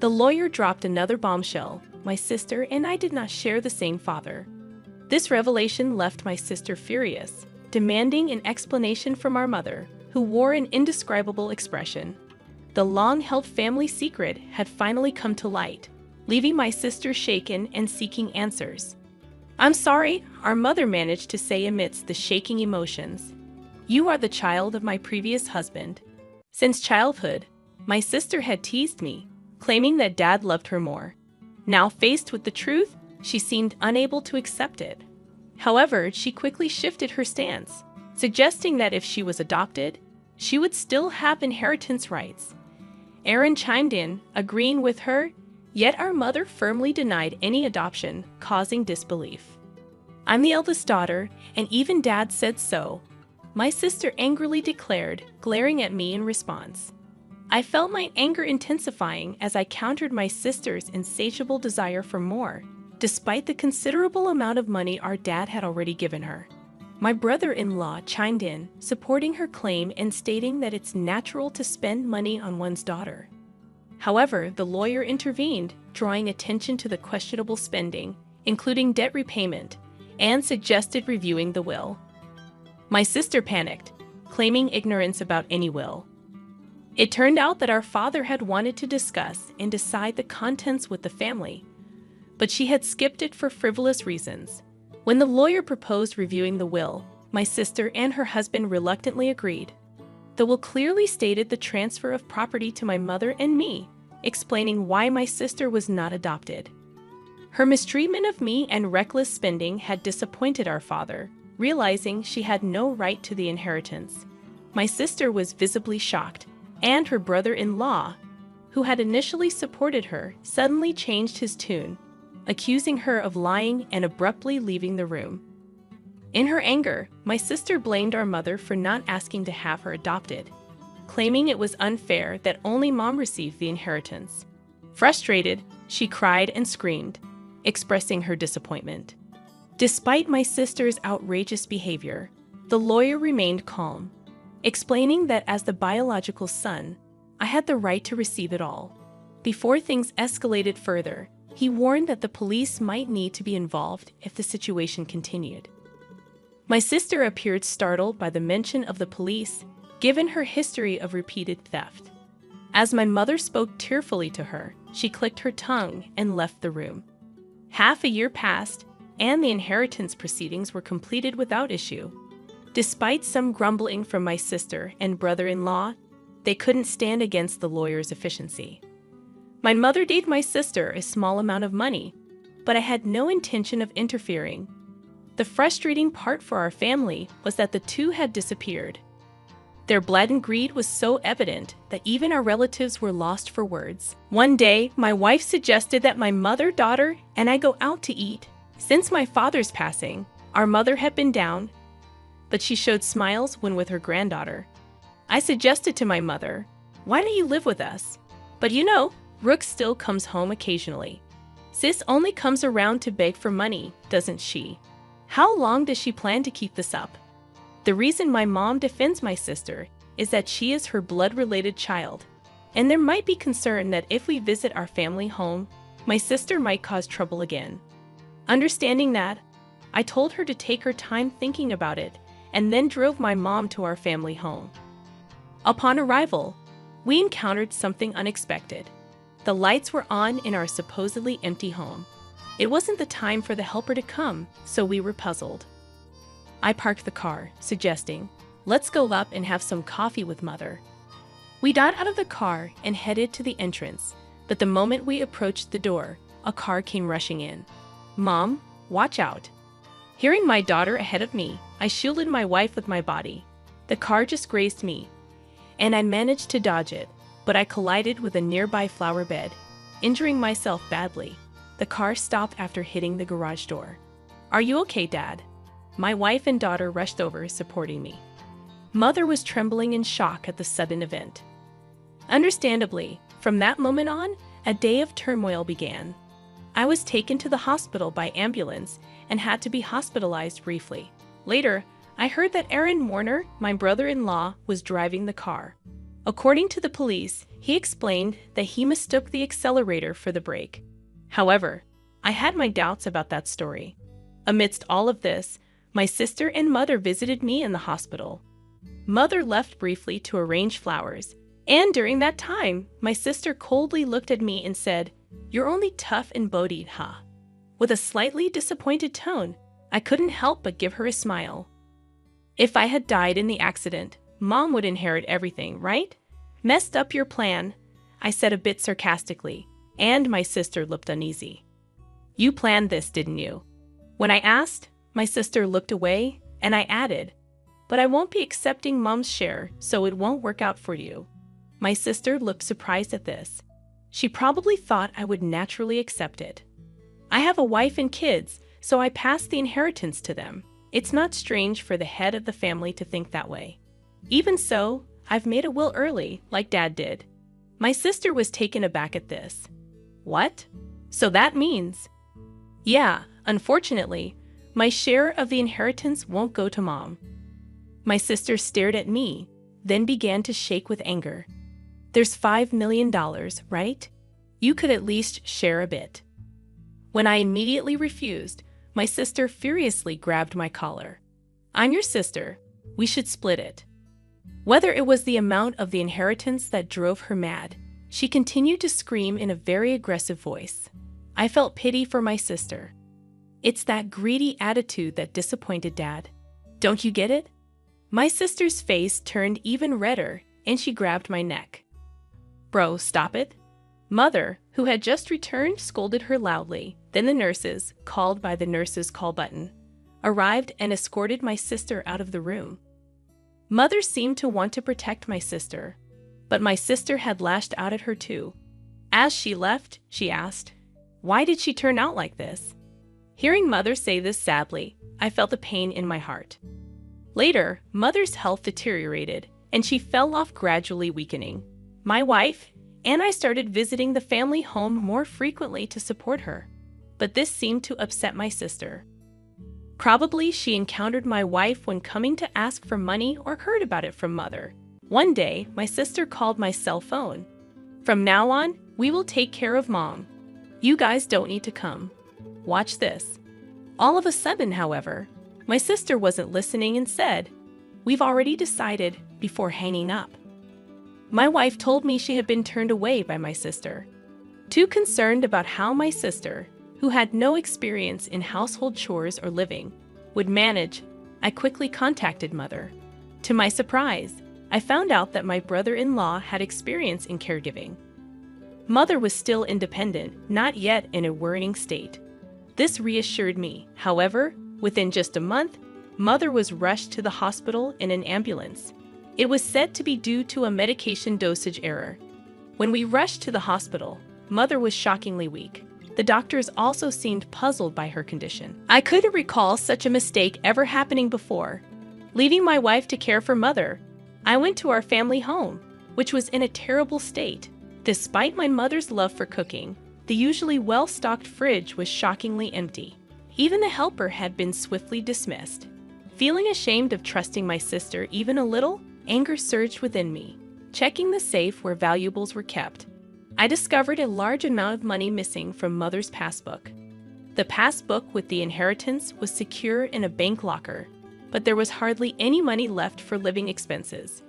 The lawyer dropped another bombshell. My sister and I did not share the same father. This revelation left my sister furious, demanding an explanation from our mother, who wore an indescribable expression. The long-held family secret had finally come to light, leaving my sister shaken and seeking answers. "I'm sorry," our mother managed to say amidst the shaking emotions. "You are the child of my previous husband." Since childhood, my sister had teased me, claiming that Dad loved her more. Now faced with the truth, she seemed unable to accept it. However, she quickly shifted her stance, suggesting that if she was adopted, she would still have inheritance rights. Aaron chimed in, agreeing with her, yet our mother firmly denied any adoption, causing disbelief. "I'm the eldest daughter, and even Dad said so," my sister angrily declared, glaring at me in response. I felt my anger intensifying as I countered my sister's insatiable desire for more, despite the considerable amount of money our dad had already given her. My brother-in-law chimed in, supporting her claim and stating that it's natural to spend money on one's daughter. However, the lawyer intervened, drawing attention to the questionable spending, including debt repayment, and suggested reviewing the will. My sister panicked, claiming ignorance about any will. It turned out that our father had wanted to discuss and decide the contents with the family, but she had skipped it for frivolous reasons. When the lawyer proposed reviewing the will, my sister and her husband reluctantly agreed. The will clearly stated the transfer of property to my mother and me, explaining why my sister was not adopted. Her mistreatment of me and reckless spending had disappointed our father, realizing she had no right to the inheritance. My sister was visibly shocked, and her brother-in-law, who had initially supported her, suddenly changed his tune, accusing her of lying and abruptly leaving the room. In her anger, my sister blamed our mother for not asking to have her adopted, claiming it was unfair that only Mom received the inheritance. Frustrated, she cried and screamed, expressing her disappointment. Despite my sister's outrageous behavior, the lawyer remained calm, explaining that as the biological son, I had the right to receive it all. Before things escalated further, He warned that the police might need to be involved if the situation continued. My sister appeared startled by the mention of the police, given her history of repeated theft. As my mother spoke tearfully to her, she clicked her tongue and left the room. Half a year passed, and the inheritance proceedings were completed without issue. Despite some grumbling from my sister and brother-in-law, they couldn't stand against the lawyer's efficiency. My mother gave my sister a small amount of money, but I had no intention of interfering. The frustrating part for our family was that the two had disappeared. Their blatant greed was so evident that even our relatives were lost for words. One day, my wife suggested that my mother, daughter, and I go out to eat. Since my father's passing, our mother had been down, but she showed smiles when with her granddaughter. I suggested to my mother, "Why don't you live with us?" But you know, Rook still comes home occasionally. Sis only comes around to beg for money, doesn't she? How long does she plan to keep this up? The reason my mom defends my sister is that she is her blood-related child, and there might be concern that if we visit our family home, my sister might cause trouble again. Understanding that, I told her to take her time thinking about it and then drove my mom to our family home. Upon arrival, we encountered something unexpected. The lights were on in our supposedly empty home. It wasn't the time for the helper to come, so we were puzzled. I parked the car, suggesting, "Let's go up and have some coffee with Mother." We got out of the car and headed to the entrance, but the moment we approached the door, a car came rushing in. "Mom, watch out." Hearing my daughter ahead of me, I shielded my wife with my body. The car just grazed me, and I managed to dodge it, but I collided with a nearby flower bed, injuring myself badly. The car stopped after hitting the garage door. "Are you okay, Dad?" My wife and daughter rushed over, supporting me. Mother was trembling in shock at the sudden event. Understandably, from that moment on, a day of turmoil began. I was taken to the hospital by ambulance and had to be hospitalized briefly. Later, I heard that Aaron Warner, my brother-in-law, was driving the car. According to the police, he explained that he mistook the accelerator for the brake. However, I had my doubts about that story. Amidst all of this, my sister and mother visited me in the hospital. Mother left briefly to arrange flowers, and during that time, my sister coldly looked at me and said, "You're only tough and bodied, huh?" With a slightly disappointed tone, I couldn't help but give her a smile. If I had died in the accident, Mom would inherit everything, right? "Messed up your plan," I said a bit sarcastically, and my sister looked uneasy. "You planned this, didn't you?" When I asked, my sister looked away, and I added, "But I won't be accepting Mom's share, so it won't work out for you." My sister looked surprised at this. She probably thought I would naturally accept it. I have a wife and kids, so I passed the inheritance to them. It's not strange for the head of the family to think that way. Even so, I've made a will early, like Dad did. My sister was taken aback at this. "What? So that means—" "Yeah, unfortunately, my share of the inheritance won't go to Mom." My sister stared at me, then began to shake with anger. "There's $5 million, right? You could at least share a bit." When I immediately refused, my sister furiously grabbed my collar. "I'm your sister. We should split it." Whether it was the amount of the inheritance that drove her mad, she continued to scream in a very aggressive voice. I felt pity for my sister. It's that greedy attitude that disappointed Dad. Don't you get it? My sister's face turned even redder, and she grabbed my neck. "Bro, stop it." Mother, who had just returned, scolded her loudly. Then the nurses, called by the nurses' call button, arrived and escorted my sister out of the room. Mother seemed to want to protect my sister, but my sister had lashed out at her too. As she left, she asked, "Why did she turn out like this?" Hearing Mother say this sadly, I felt a pain in my heart. Later, Mother's health deteriorated, and she fell off, gradually weakening. My wife and I started visiting the family home more frequently to support her, but this seemed to upset my sister. Probably she encountered my wife when coming to ask for money or heard about it from Mother. One day, my sister called my cell phone. "From now on, we will take care of Mom." You guys don't need to come. Watch this. All of a sudden, however, my sister wasn't listening and said, "We've already decided," before hanging up. My wife told me she had been turned away by my sister. Too concerned about how my sister, who had no experience in household chores or living, would manage, I quickly contacted Mother. To my surprise, I found out that my brother-in-law had experience in caregiving. Mother was still independent, not yet in a worrying state. This reassured me. However, within just a month, Mother was rushed to the hospital in an ambulance. It was said to be due to a medication dosage error. When we rushed to the hospital, Mother was shockingly weak. The doctors also seemed puzzled by her condition. I couldn't recall such a mistake ever happening before. Leaving my wife to care for Mother, I went to our family home, which was in a terrible state. Despite my mother's love for cooking, the usually well-stocked fridge was shockingly empty. Even the helper had been swiftly dismissed. Feeling ashamed of trusting my sister even a little, anger surged within me. Checking the safe where valuables were kept, I discovered a large amount of money missing from Mother's passbook. The passbook with the inheritance was secure in a bank locker, but there was hardly any money left for living expenses.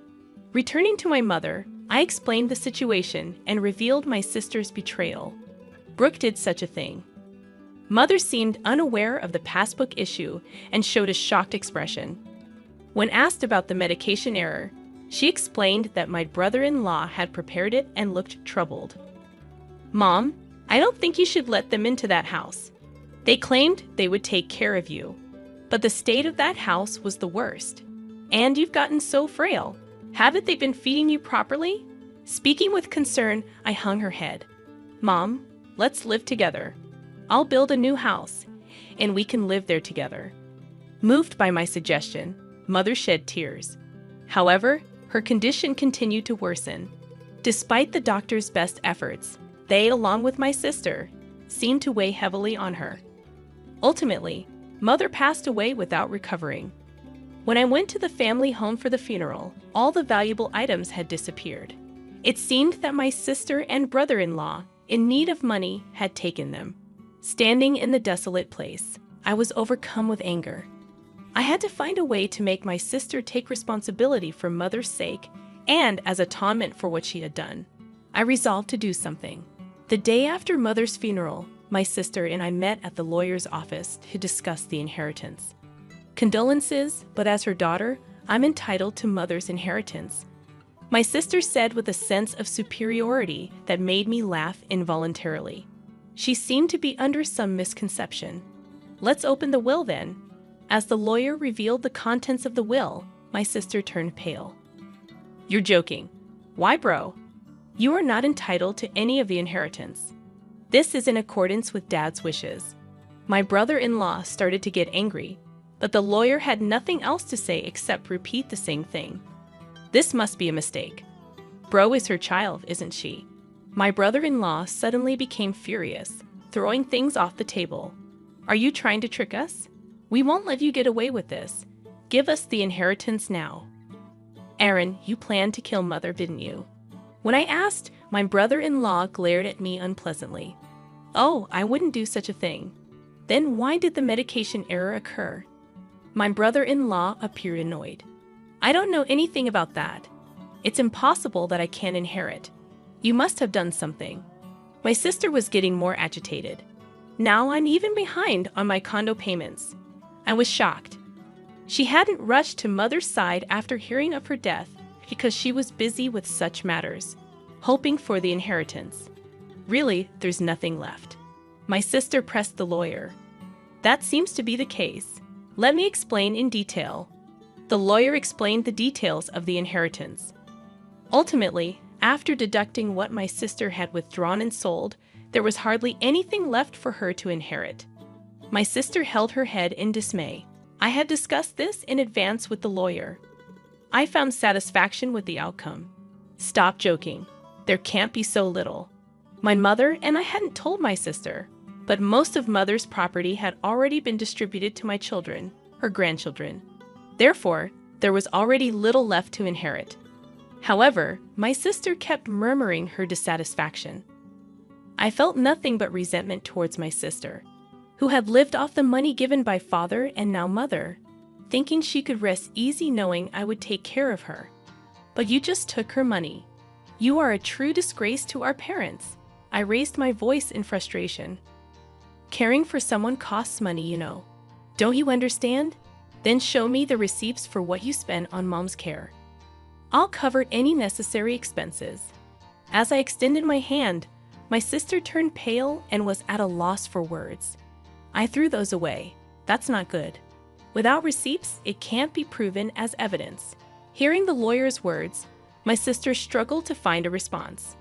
Returning to my mother, I explained the situation and revealed my sister's betrayal. Brooke did such a thing. Mother seemed unaware of the passbook issue and showed a shocked expression. When asked about the medication error, she explained that my brother-in-law had prepared it and looked troubled. "Mom, I don't think you should let them into that house. They claimed they would take care of you, but the state of that house was the worst. And you've gotten so frail. Haven't they been feeding you properly?" Speaking with concern, I hung her head. "Mom, let's live together. I'll build a new house, and we can live there together." Moved by my suggestion, Mother shed tears. However, her condition continued to worsen. Despite the doctor's best efforts, they, along with my sister, seemed to weigh heavily on her. Ultimately, Mother passed away without recovering. When I went to the family home for the funeral, all the valuable items had disappeared. It seemed that my sister and brother-in-law, in need of money, had taken them. Standing in the desolate place, I was overcome with anger. I had to find a way to make my sister take responsibility for Mother's sake and as atonement for what she had done. I resolved to do something. The day after Mother's funeral, my sister and I met at the lawyer's office to discuss the inheritance. Condolences, but as her daughter, I'm entitled to Mother's inheritance. My sister said with a sense of superiority that made me laugh involuntarily. She seemed to be under some misconception. "Let's open the will then." As the lawyer revealed the contents of the will, my sister turned pale. "You're joking. Why, bro? You are not entitled to any of the inheritance. This is in accordance with Dad's wishes." My brother-in-law started to get angry, but the lawyer had nothing else to say except repeat the same thing. "This must be a mistake. Bro is her child, isn't she?" My brother-in-law suddenly became furious, throwing things off the table. "Are you trying to trick us? We won't let you get away with this. Give us the inheritance now." "Aaron, you planned to kill Mother, didn't you?" When I asked, my brother-in-law glared at me unpleasantly. "Oh, I wouldn't do such a thing." "Then why did the medication error occur?" My brother-in-law appeared annoyed. "I don't know anything about that. It's impossible that I can't inherit. You must have done something." My sister was getting more agitated. "Now I'm even behind on my condo payments." I was shocked. She hadn't rushed to Mother's side after hearing of her death because she was busy with such matters, hoping for the inheritance. "Really, there's nothing left." My sister pressed the lawyer. "That seems to be the case. Let me explain in detail." The lawyer explained the details of the inheritance. Ultimately, after deducting what my sister had withdrawn and sold, there was hardly anything left for her to inherit. My sister held her head in dismay. I had discussed this in advance with the lawyer. I found satisfaction with the outcome. "Stop joking. There can't be so little." My mother and I hadn't told my sister, but most of Mother's property had already been distributed to my children, her grandchildren. Therefore, there was already little left to inherit. However, my sister kept murmuring her dissatisfaction. I felt nothing but resentment towards my sister, who had lived off the money given by father and now mother, thinking she could rest easy knowing I would take care of her. But you just took her money. You are a true disgrace to our parents. I raised my voice in frustration. Caring for someone costs money, you know. Don't you understand? Then show me the receipts for what you spent on mom's care. I'll cover any necessary expenses. As I extended my hand, my sister turned pale and was at a loss for words. I threw those away. That's not good. Without receipts, it can't be proven as evidence. Hearing the lawyer's words, my sister struggled to find a response.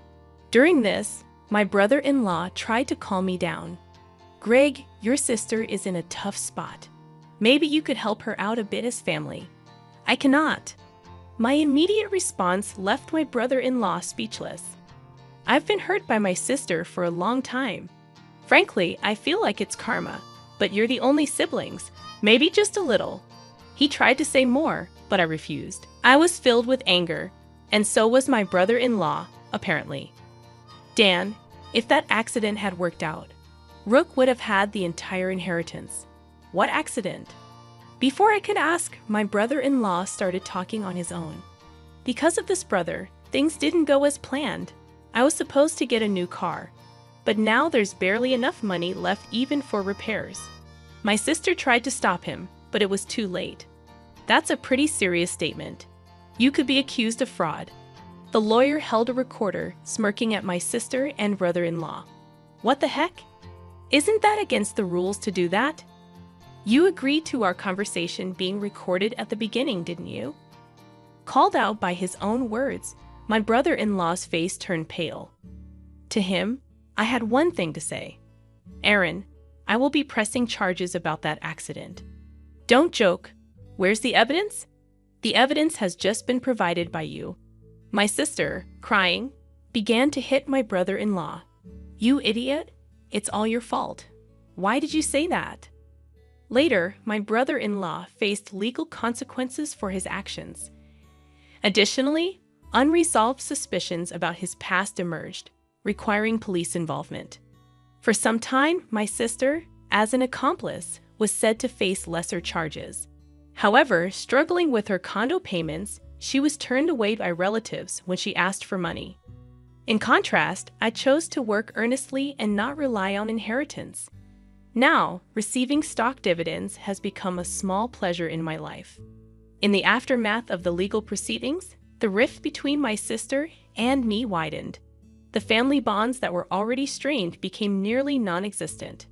During this, my brother-in-law tried to calm me down. Greg, your sister is in a tough spot. Maybe you could help her out a bit as family. I cannot. My immediate response left my brother-in-law speechless. I've been hurt by my sister for a long time. Frankly, I feel like it's karma, but you're the only siblings, maybe just a little. He tried to say more, but I refused. I was filled with anger, and so was my brother-in-law, apparently. Dan, if that accident had worked out, Rook would have had the entire inheritance. What accident? Before I could ask, my brother-in-law started talking on his own. Because of this brother, things didn't go as planned. I was supposed to get a new car, but now there's barely enough money left even for repairs. My sister tried to stop him, but it was too late. That's a pretty serious statement. You could be accused of fraud. The lawyer held a recorder, smirking at my sister and brother-in-law. What the heck? Isn't that against the rules to do that? You agreed to our conversation being recorded at the beginning, didn't you? Called out by his own words, my brother-in-law's face turned pale. To him, I had one thing to say. Aaron, I will be pressing charges about that accident. Don't joke. Where's the evidence? The evidence has just been provided by you. My sister, crying, began to hit my brother-in-law. You idiot! It's all your fault. Why did you say that? Later, my brother-in-law faced legal consequences for his actions. Additionally, unresolved suspicions about his past emerged, requiring police involvement. For some time, my sister, as an accomplice, was said to face lesser charges. However, struggling with her condo payments, she was turned away by relatives when she asked for money. In contrast, I chose to work earnestly and not rely on inheritance. Now, receiving stock dividends has become a small pleasure in my life. In the aftermath of the legal proceedings, the rift between my sister and me widened. The family bonds that were already strained became nearly non-existent.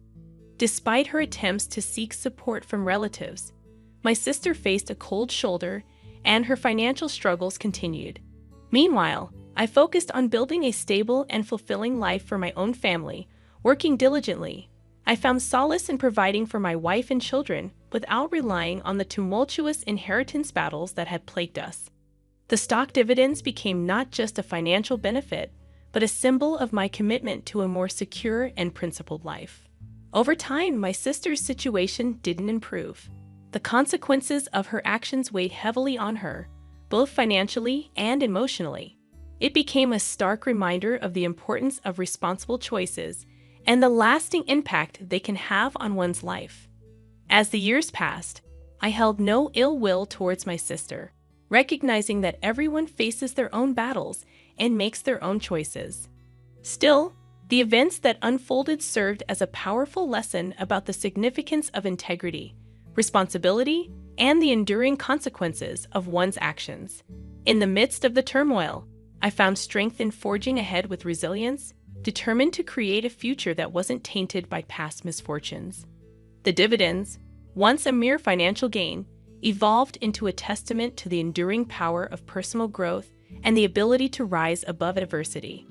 Despite her attempts to seek support from relatives, my sister faced a cold shoulder and her financial struggles continued. Meanwhile, I focused on building a stable and fulfilling life for my own family, working diligently. I found solace in providing for my wife and children without relying on the tumultuous inheritance battles that had plagued us. The stock dividends became not just a financial benefit, but a symbol of my commitment to a more secure and principled life. Over time, my sister's situation didn't improve. The consequences of her actions weighed heavily on her, both financially and emotionally. It became a stark reminder of the importance of responsible choices and the lasting impact they can have on one's life. As the years passed, I held no ill will towards my sister, recognizing that everyone faces their own battles and makes their own choices. Still, the events that unfolded served as a powerful lesson about the significance of integrity, responsibility, and the enduring consequences of one's actions. In the midst of the turmoil, I found strength in forging ahead with resilience, determined to create a future that wasn't tainted by past misfortunes. The dividends, once a mere financial gain, evolved into a testament to the enduring power of personal growth and the ability to rise above adversity.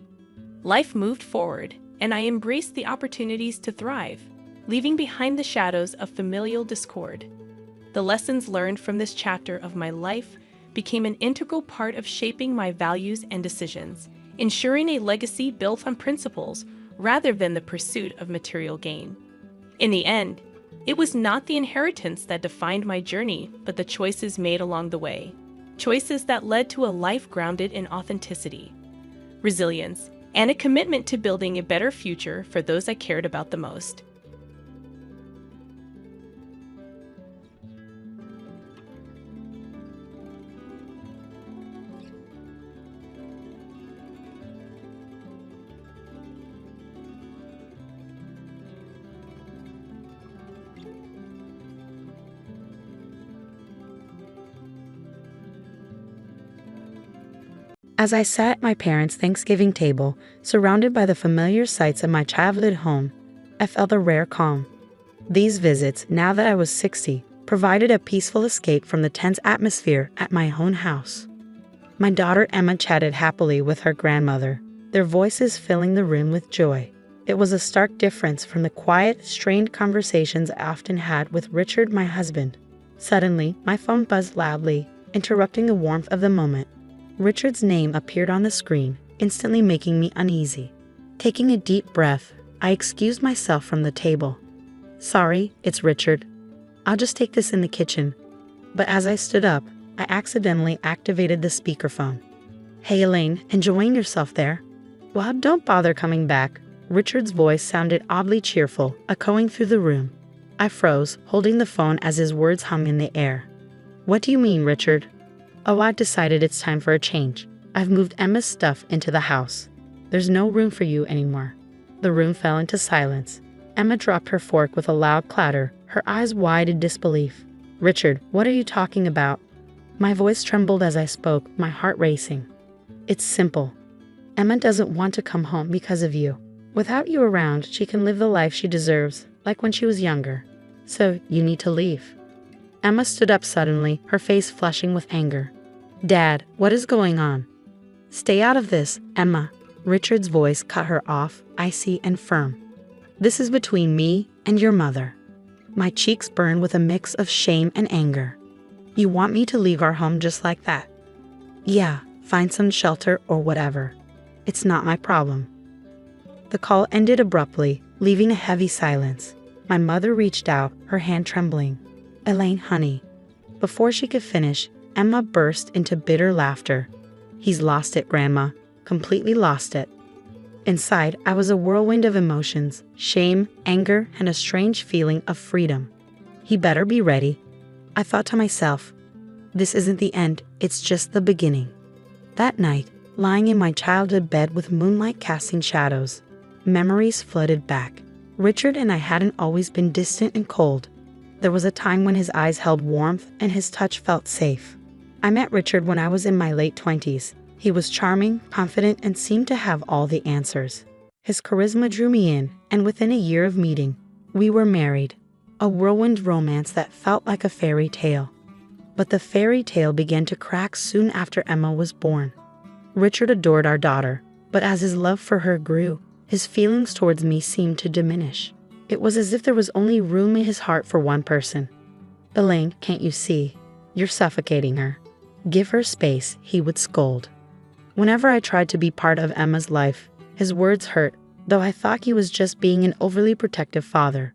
Life moved forward, and I embraced the opportunities to thrive, leaving behind the shadows of familial discord. The lessons learned from this chapter of my life became an integral part of shaping my values and decisions, ensuring a legacy built on principles rather than the pursuit of material gain. In the end, it was not the inheritance that defined my journey, but the choices made along the way. Choices that led to a life grounded in authenticity, resilience, and a commitment to building a better future for those I cared about the most. As I sat at my parents' Thanksgiving table, surrounded by the familiar sights of my childhood home, I felt a rare calm. These visits, now that I was 60, provided a peaceful escape from the tense atmosphere at my own house. My daughter Emma chatted happily with her grandmother, their voices filling the room with joy. It was a stark difference from the quiet, strained conversations I often had with Richard, my husband. Suddenly, my phone buzzed loudly, interrupting the warmth of the moment. Richard's name appeared on the screen, instantly making me uneasy. Taking a deep breath, I excused myself from the table. "Sorry, it's Richard. I'll just take this in the kitchen." But as I stood up, I accidentally activated the speakerphone. "Hey Elaine, enjoying yourself there?" "Well, don't bother coming back." Richard's voice sounded oddly cheerful, echoing through the room. I froze, holding the phone as his words hung in the air. "What do you mean, Richard?" "Oh, I've decided it's time for a change. I've moved Emma's stuff into the house. There's no room for you anymore." The room fell into silence. Emma dropped her fork with a loud clatter, her eyes wide in disbelief. "Richard, what are you talking about?" My voice trembled as I spoke, my heart racing. "It's simple. Emma doesn't want to come home because of you. Without you around, she can live the life she deserves, like when she was younger. So, you need to leave." Emma stood up suddenly, her face flushing with anger. "Dad, what is going on?" "Stay out of this, Emma." Richard's voice cut her off, icy and firm. "This is between me and your mother." My cheeks burned with a mix of shame and anger. "You want me to leave our home just like that?" "Yeah, find some shelter or whatever. It's not my problem." The call ended abruptly, leaving a heavy silence. My mother reached out, her hand trembling. "Elaine, honey." Before she could finish, Emma burst into bitter laughter. "He's lost it, Grandma. Completely lost it." Inside, I was a whirlwind of emotions, shame, anger, and a strange feeling of freedom. He better be ready. I thought to myself, this isn't the end, it's just the beginning. That night, lying in my childhood bed with moonlight casting shadows, memories flooded back. Richard and I hadn't always been distant and cold. There was a time when his eyes held warmth and his touch felt safe. I met Richard when I was in my late 20s. He was charming, confident, and seemed to have all the answers. His charisma drew me in, and within a year of meeting, we were married. A whirlwind romance that felt like a fairy tale. But the fairy tale began to crack soon after Emma was born. Richard adored our daughter, but as his love for her grew, his feelings towards me seemed to diminish. It was as if there was only room in his heart for one person. "Elaine, can't you see? You're suffocating her. Give her space," he would scold. Whenever I tried to be part of Emma's life, his words hurt, though I thought he was just being an overly protective father.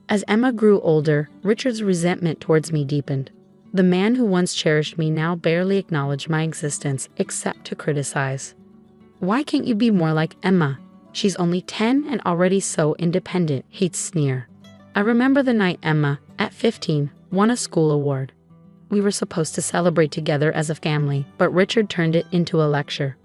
As Emma grew older, Richard's resentment towards me deepened. The man who once cherished me now barely acknowledged my existence except to criticize. "Why can't you be more like Emma? She's only 10 and already so independent," he'd sneer. I remember the night Emma, at 15, won a school award. We were supposed to celebrate together as a family, but Richard turned it into a lecture.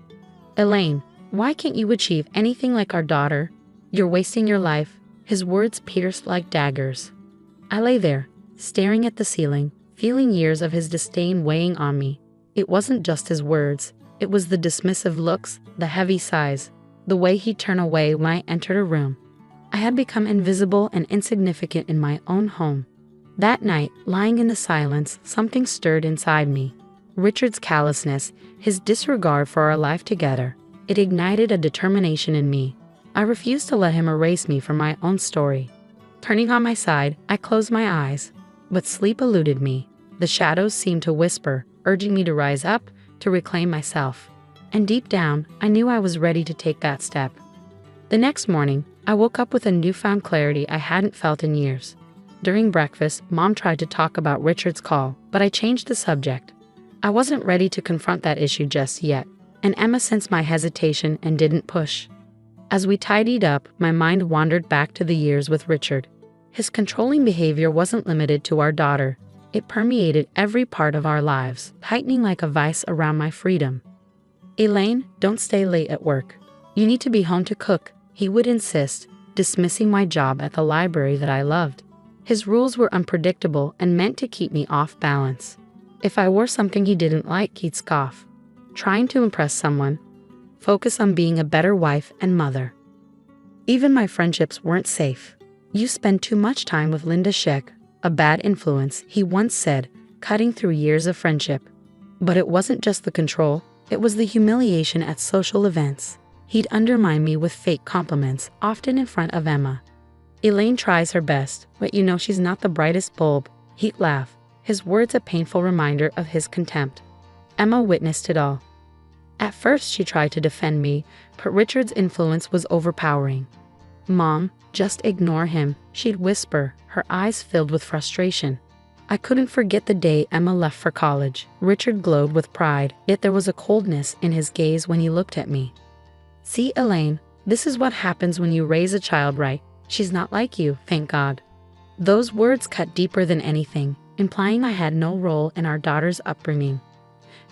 "Elaine, why can't you achieve anything like our daughter? You're wasting your life." His words pierced like daggers. I lay there, staring at the ceiling, feeling years of his disdain weighing on me. It wasn't just his words, it was the dismissive looks, the heavy sighs, the way he'd turn away when I entered a room. I had become invisible and insignificant in my own home. That night, lying in the silence, something stirred inside me. Richard's callousness, his disregard for our life together, it ignited a determination in me. I refused to let him erase me from my own story. Turning on my side, I closed my eyes, but sleep eluded me. The shadows seemed to whisper, urging me to rise up, to reclaim myself. And deep down, I knew I was ready to take that step. The next morning, I woke up with a newfound clarity I hadn't felt in years. During breakfast, Mom tried to talk about Richard's call, but I changed the subject. I wasn't ready to confront that issue just yet. and Emma sensed my hesitation and didn't push. As we tidied up, my mind wandered back to the years with Richard. His controlling behavior wasn't limited to our daughter. It permeated every part of our lives, tightening like a vice around my freedom. "Elaine, don't stay late at work. You need to be home to cook," he would insist, dismissing my job at the library that I loved. His rules were unpredictable and meant to keep me off balance. If I wore something he didn't like, he'd scoff. Trying to impress someone, focus on being a better wife and mother. Even my friendships weren't safe. "You spend too much time with Linda Sheck, a bad influence," he once said, cutting through years of friendship. But it wasn't just the control, it was the humiliation at social events. He'd undermine me with fake compliments, often in front of Emma. "Elaine tries her best, but you know she's not the brightest bulb," he'd laugh, his words a painful reminder of his contempt. Emma witnessed it all. At first she tried to defend me, but Richard's influence was overpowering. "Mom, just ignore him," she'd whisper, her eyes filled with frustration. I couldn't forget the day Emma left for college. Richard glowed with pride, yet there was a coldness in his gaze when he looked at me. "See, Elaine, this is what happens when you raise a child right. She's not like you, thank God." Those words cut deeper than anything, implying I had no role in our daughter's upbringing.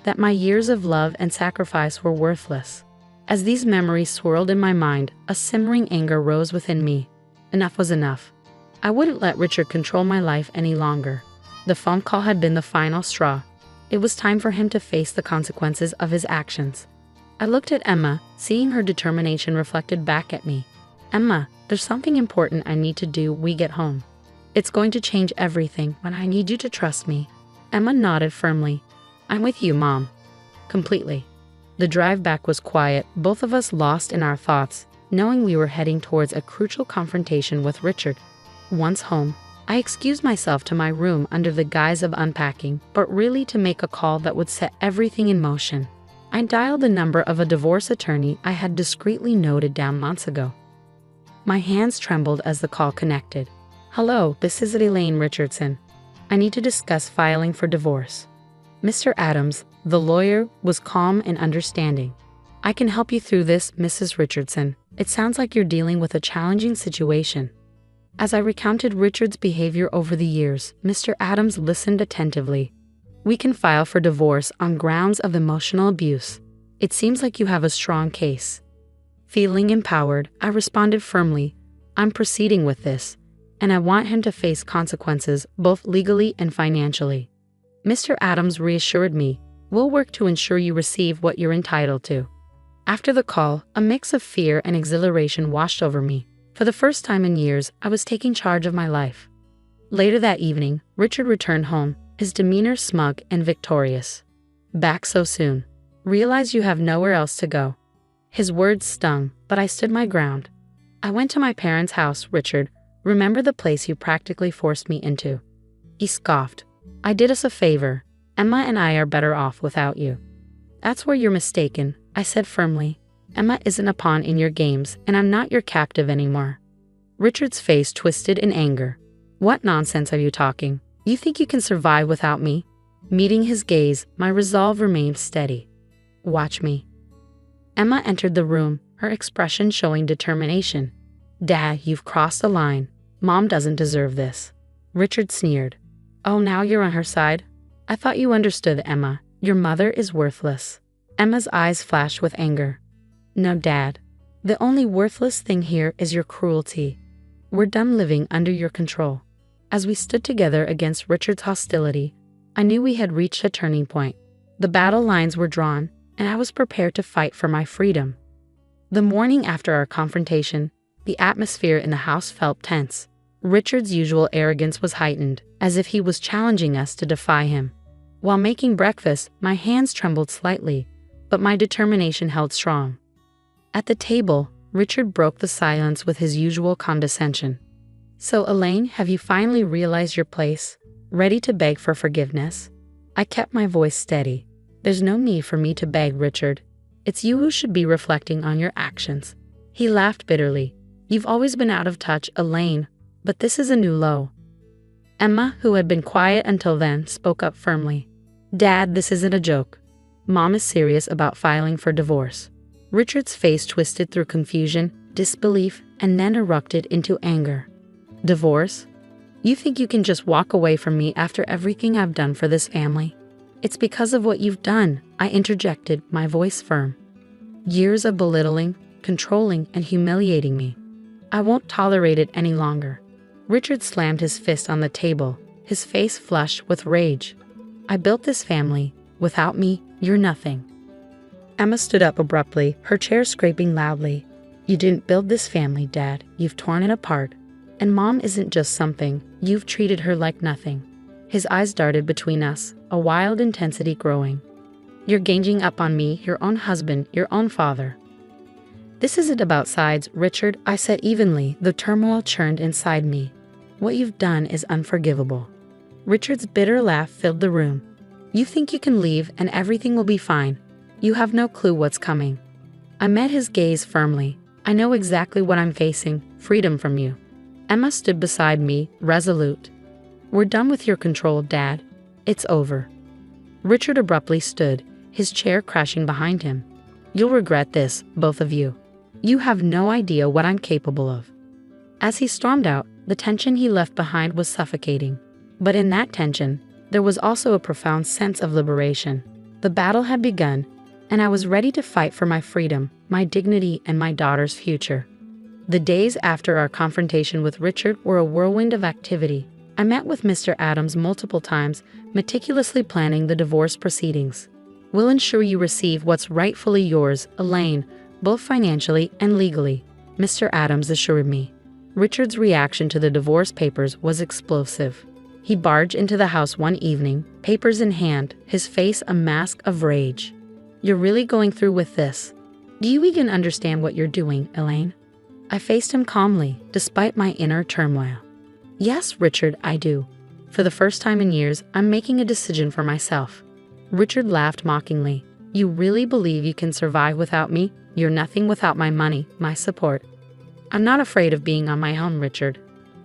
That my years of love and sacrifice were worthless. As these memories swirled in my mind, a simmering anger rose within me. Enough was enough. I wouldn't let Richard control my life any longer. The phone call had been the final straw. It was time for him to face the consequences of his actions. I looked at Emma, seeing her determination reflected back at me. "Emma, there's something important I need to do when we get home. It's going to change everything, but I need you to trust me." Emma nodded firmly. "I'm with you, Mom." Completely. The drive back was quiet, both of us lost in our thoughts, knowing we were heading towards a crucial confrontation with Richard. Once home, I excused myself to my room under the guise of unpacking, but really to make a call that would set everything in motion. I dialed the number of a divorce attorney I had discreetly noted down months ago. My hands trembled as the call connected. "Hello, this is Elaine Richardson. I need to discuss filing for divorce." Mr. Adams, the lawyer, was calm and understanding. "I can help you through this, Mrs. Richardson. It sounds like you're dealing with a challenging situation." As I recounted Richard's behavior over the years, Mr. Adams listened attentively. "We can file for divorce on grounds of emotional abuse. It seems like you have a strong case." Feeling empowered, I responded firmly, "I'm proceeding with this, and I want him to face consequences both legally and financially." Mr. Adams reassured me, "We'll work to ensure you receive what you're entitled to." After the call, a mix of fear and exhilaration washed over me. For the first time in years, I was taking charge of my life. Later that evening, Richard returned home, his demeanor smug and victorious. "Back so soon. Realize you have nowhere else to go." His words stung, but I stood my ground. "I went to my parents' house, Richard. Remember the place you practically forced me into?" He scoffed. "I did us a favor. Emma and I are better off without you." "That's where you're mistaken," I said firmly. "Emma isn't a pawn in your games, and I'm not your captive anymore." Richard's face twisted in anger. "What nonsense are you talking? You think you can survive without me?" Meeting his gaze, my resolve remained steady. "Watch me." Emma entered the room, her expression showing determination. "Dad, you've crossed the line. Mom doesn't deserve this." Richard sneered. "Oh, now you're on her side? I thought you understood, Emma. Your mother is worthless." Emma's eyes flashed with anger. "No, Dad. The only worthless thing here is your cruelty. We're done living under your control." As we stood together against Richard's hostility, I knew we had reached a turning point. The battle lines were drawn, and I was prepared to fight for my freedom. The morning after our confrontation, the atmosphere in the house felt tense. Richard's usual arrogance was heightened, as if he was challenging us to defy him. While making breakfast, my hands trembled slightly, but my determination held strong. At the table, Richard broke the silence with his usual condescension. "So, Elaine, have you finally realized your place? Ready to beg for forgiveness?" I kept my voice steady. "There's no need for me to beg, Richard. It's you who should be reflecting on your actions." He laughed bitterly. "You've always been out of touch, Elaine, but this is a new low." Emma, who had been quiet until then, spoke up firmly. "Dad, this isn't a joke. Mom is serious about filing for divorce." Richard's face twisted through confusion, disbelief, and then erupted into anger. "Divorce? You think you can just walk away from me after everything I've done for this family?" "It's because of what you've done," I interjected, my voice firm. "Years of belittling, controlling, and humiliating me. I won't tolerate it any longer." Richard slammed his fist on the table, his face flushed with rage. "I built this family. Without me, you're nothing." Emma stood up abruptly, her chair scraping loudly. "You didn't build this family, Dad. You've torn it apart. And Mom isn't just something. You've treated her like nothing." His eyes darted between us, a wild intensity growing. "You're ganging up on me, your own husband, your own father." "This isn't about sides, Richard," I said evenly, the turmoil churned inside me. "What you've done is unforgivable." Richard's bitter laugh filled the room. "You think you can leave and everything will be fine. You have no clue what's coming." I met his gaze firmly. "I know exactly what I'm facing, freedom from you." Emma stood beside me, resolute. "We're done with your control, Dad. It's over." Richard abruptly stood, his chair crashing behind him. "You'll regret this, both of you. You have no idea what I'm capable of." As he stormed out, the tension he left behind was suffocating. But in that tension, there was also a profound sense of liberation. The battle had begun, and I was ready to fight for my freedom, my dignity, and my daughter's future. The days after our confrontation with Richard were a whirlwind of activity. I met with Mr. Adams multiple times, meticulously planning the divorce proceedings. "We'll ensure you receive what's rightfully yours, Elaine, both financially and legally," Mr. Adams assured me. Richard's reaction to the divorce papers was explosive. He barged into the house one evening, papers in hand, his face a mask of rage. "You're really going through with this? Do you even understand what you're doing, Elaine?" I faced him calmly, despite my inner turmoil. "Yes, Richard, I do. For the first time in years, I'm making a decision for myself." Richard laughed mockingly. "You really believe you can survive without me? You're nothing without my money, my support." "I'm not afraid of being on my own, Richard.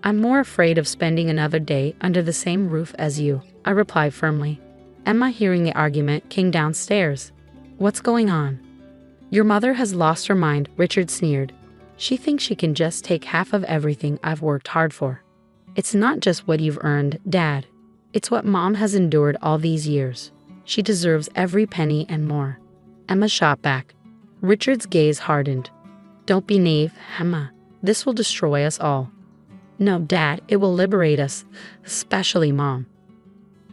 I'm more afraid of spending another day under the same roof as you," I replied firmly. Emma, hearing the argument, came downstairs. "What's going on?" "Your mother has lost her mind," Richard sneered. "She thinks she can just take half of everything I've worked hard for." "It's not just what you've earned, Dad. It's what Mom has endured all these years. She deserves every penny and more." Emma shot back. Richard's gaze hardened. "Don't be naive, Emma. This will destroy us all." "No, Dad, it will liberate us, especially Mom."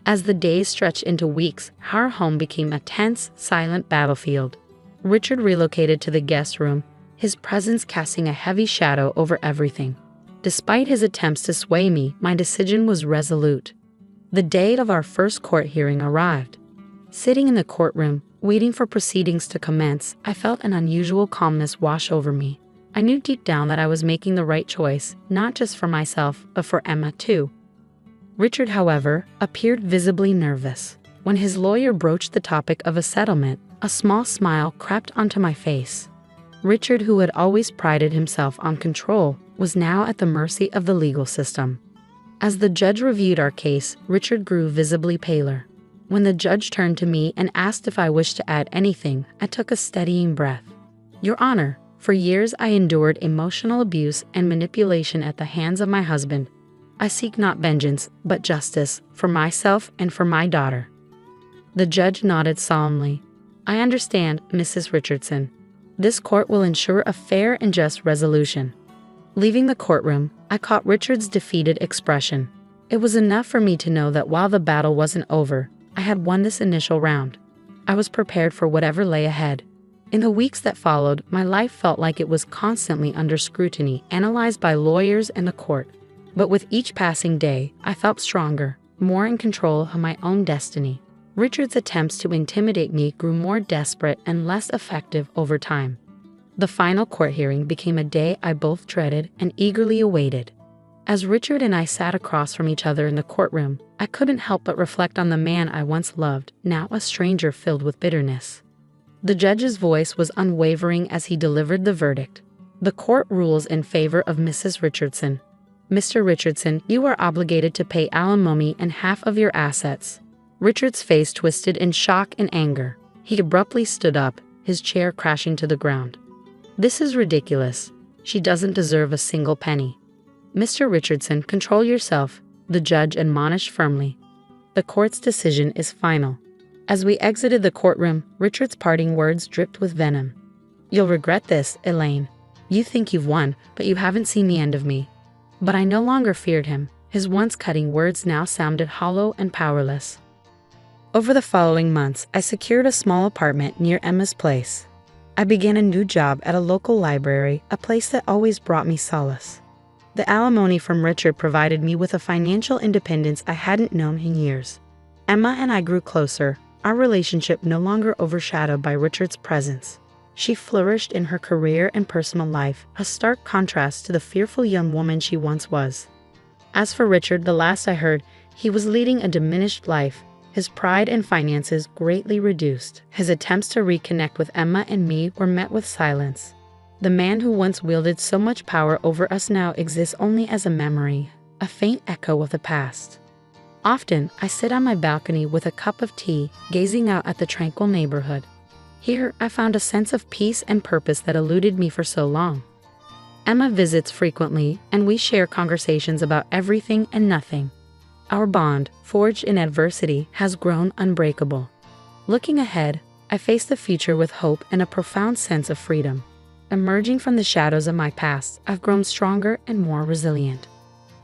As the days stretched into weeks, our home became a tense, silent battlefield. Richard relocated to the guest room, his presence casting a heavy shadow over everything. Despite his attempts to sway me, my decision was resolute. The day of our first court hearing arrived. Sitting in the courtroom, waiting for proceedings to commence, I felt an unusual calmness wash over me. I knew deep down that I was making the right choice, not just for myself, but for Emma too. Richard, however, appeared visibly nervous. When his lawyer broached the topic of a settlement, a small smile crept onto my face. Richard, who had always prided himself on control, was now at the mercy of the legal system. As the judge reviewed our case, Richard grew visibly paler. When the judge turned to me and asked if I wished to add anything, I took a steadying breath. "Your Honor, for years I endured emotional abuse and manipulation at the hands of my husband. I seek not vengeance, but justice, for myself and for my daughter." The judge nodded solemnly. "I understand, Mrs. Richardson. This court will ensure a fair and just resolution." Leaving the courtroom, I caught Richard's defeated expression. It was enough for me to know that while the battle wasn't over, I had won this initial round. I was prepared for whatever lay ahead. In the weeks that followed, my life felt like it was constantly under scrutiny, analyzed by lawyers and the court. But with each passing day, I felt stronger, more in control of my own destiny. Richard's attempts to intimidate me grew more desperate and less effective over time. The final court hearing became a day I both dreaded and eagerly awaited. As Richard and I sat across from each other in the courtroom, I couldn't help but reflect on the man I once loved, now a stranger filled with bitterness. The judge's voice was unwavering as he delivered the verdict. "The court rules in favor of Mrs. Richardson. Mr. Richardson, you are obligated to pay alimony and half of your assets." Richard's face twisted in shock and anger. He abruptly stood up, his chair crashing to the ground. "This is ridiculous. She doesn't deserve a single penny." "Mr. Richardson, control yourself," the judge admonished firmly. "The court's decision is final." As we exited the courtroom, Richard's parting words dripped with venom. "You'll regret this, Elaine. You think you've won, but you haven't seen the end of me." But I no longer feared him. His once cutting words now sounded hollow and powerless. Over the following months, I secured a small apartment near Emma's place. I began a new job at a local library, a place that always brought me solace. The alimony from Richard provided me with a financial independence I hadn't known in years. Emma and I grew closer, our relationship no longer overshadowed by Richard's presence. She flourished in her career and personal life, a stark contrast to the fearful young woman she once was. As for Richard, the last I heard, he was leading a diminished life, his pride and finances greatly reduced. His attempts to reconnect with Emma and me were met with silence. The man who once wielded so much power over us now exists only as a memory, a faint echo of the past. Often, I sit on my balcony with a cup of tea, gazing out at the tranquil neighborhood. Here, I found a sense of peace and purpose that eluded me for so long. Emma visits frequently, and we share conversations about everything and nothing. Our bond, forged in adversity, has grown unbreakable. Looking ahead, I face the future with hope and a profound sense of freedom. Emerging from the shadows of my past, I've grown stronger and more resilient.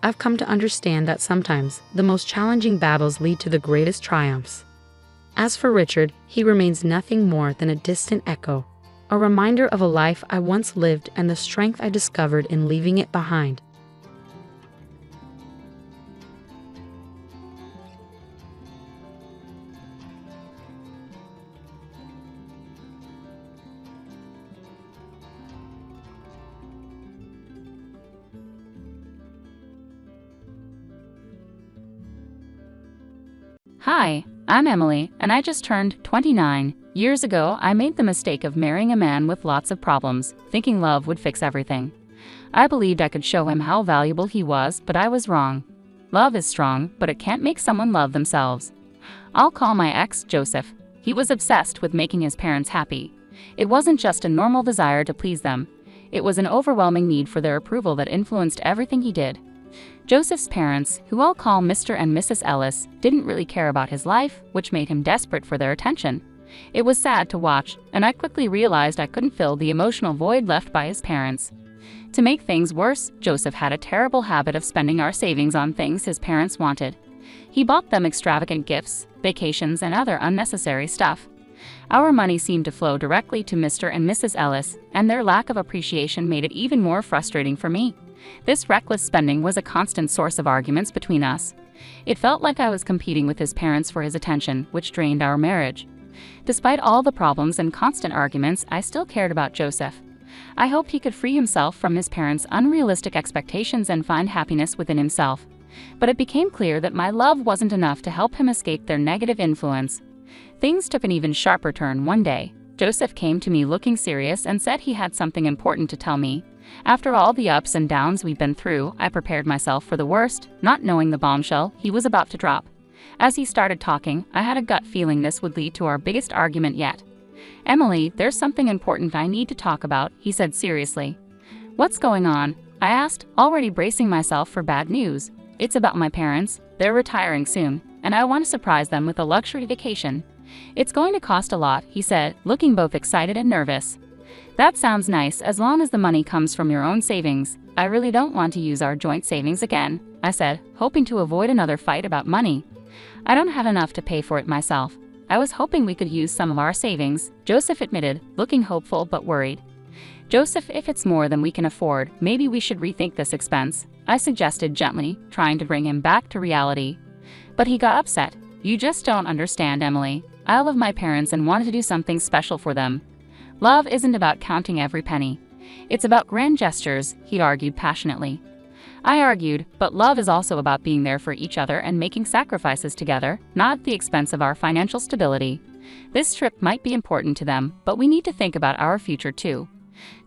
I've come to understand that sometimes the most challenging battles lead to the greatest triumphs. As for Richard, he remains nothing more than a distant echo, a reminder of a life I once lived and the strength I discovered in leaving it behind. Hi, I'm Emily, and I just turned 29. Years ago, I made the mistake of marrying a man with lots of problems, thinking love would fix everything. I believed I could show him how valuable he was, but I was wrong. Love is strong, but it can't make someone love themselves. I'll call my ex Joseph. He was obsessed with making his parents happy. It wasn't just a normal desire to please them. It was an overwhelming need for their approval that influenced everything he did. Joseph's parents, who I'll call Mr. and Mrs. Ellis, didn't really care about his life, which made him desperate for their attention. It was sad to watch, and I quickly realized I couldn't fill the emotional void left by his parents. To make things worse, Joseph had a terrible habit of spending our savings on things his parents wanted. He bought them extravagant gifts, vacations, and other unnecessary stuff. Our money seemed to flow directly to Mr. and Mrs. Ellis, and their lack of appreciation made it even more frustrating for me. This reckless spending was a constant source of arguments between us. It felt like I was competing with his parents for his attention, which drained our marriage. Despite all the problems and constant arguments, I still cared about Joseph. I hoped he could free himself from his parents' unrealistic expectations and find happiness within himself. But it became clear that my love wasn't enough to help him escape their negative influence. Things took an even sharper turn one day. Joseph came to me looking serious and said he had something important to tell me. After all the ups and downs we'd been through, I prepared myself for the worst, not knowing the bombshell he was about to drop. As he started talking, I had a gut feeling this would lead to our biggest argument yet. "Emily, there's something important I need to talk about," he said seriously. "What's going on?" I asked, already bracing myself for bad news. "It's about my parents. They're retiring soon, and I want to surprise them with a luxury vacation. It's going to cost a lot," he said, looking both excited and nervous. "That sounds nice as long as the money comes from your own savings. I really don't want to use our joint savings again," I said, hoping to avoid another fight about money. "I don't have enough to pay for it myself. I was hoping we could use some of our savings," Joseph admitted, looking hopeful but worried. "Joseph, if it's more than we can afford, maybe we should rethink this expense," I suggested gently, trying to bring him back to reality. But he got upset. "You just don't understand, Emily. I love my parents and wanted to do something special for them. Love isn't about counting every penny. It's about grand gestures," he argued passionately. I argued, but love is also about being there for each other and making sacrifices together, not at the expense of our financial stability. This trip might be important to them, but we need to think about our future too.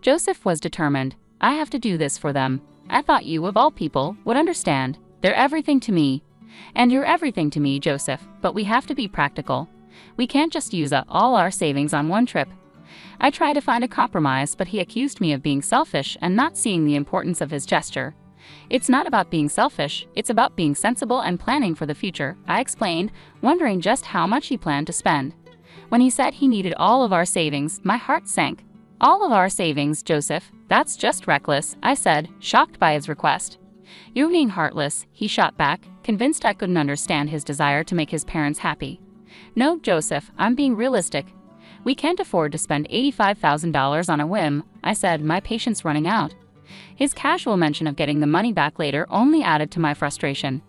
Joseph was determined. "I have to do this for them. I thought you, of all people, would understand. They're everything to me." "And you're everything to me, Joseph, but we have to be practical. We can't just use up all our savings on one trip. I tried to find a compromise, but he accused me of being selfish and not seeing the importance of his gesture. It's not about being selfish, it's about being sensible and planning for the future, I explained, wondering just how much he planned to spend. When he said he needed all of our savings, my heart sank. All of our savings, Joseph? That's just reckless, I said, shocked by his request. You're being heartless, he shot back, convinced I couldn't understand his desire to make his parents happy. No, Joseph, I'm being realistic. We can't afford to spend $85,000 on a whim, I said, my patience running out. His casual mention of getting the money back later only added to my frustration.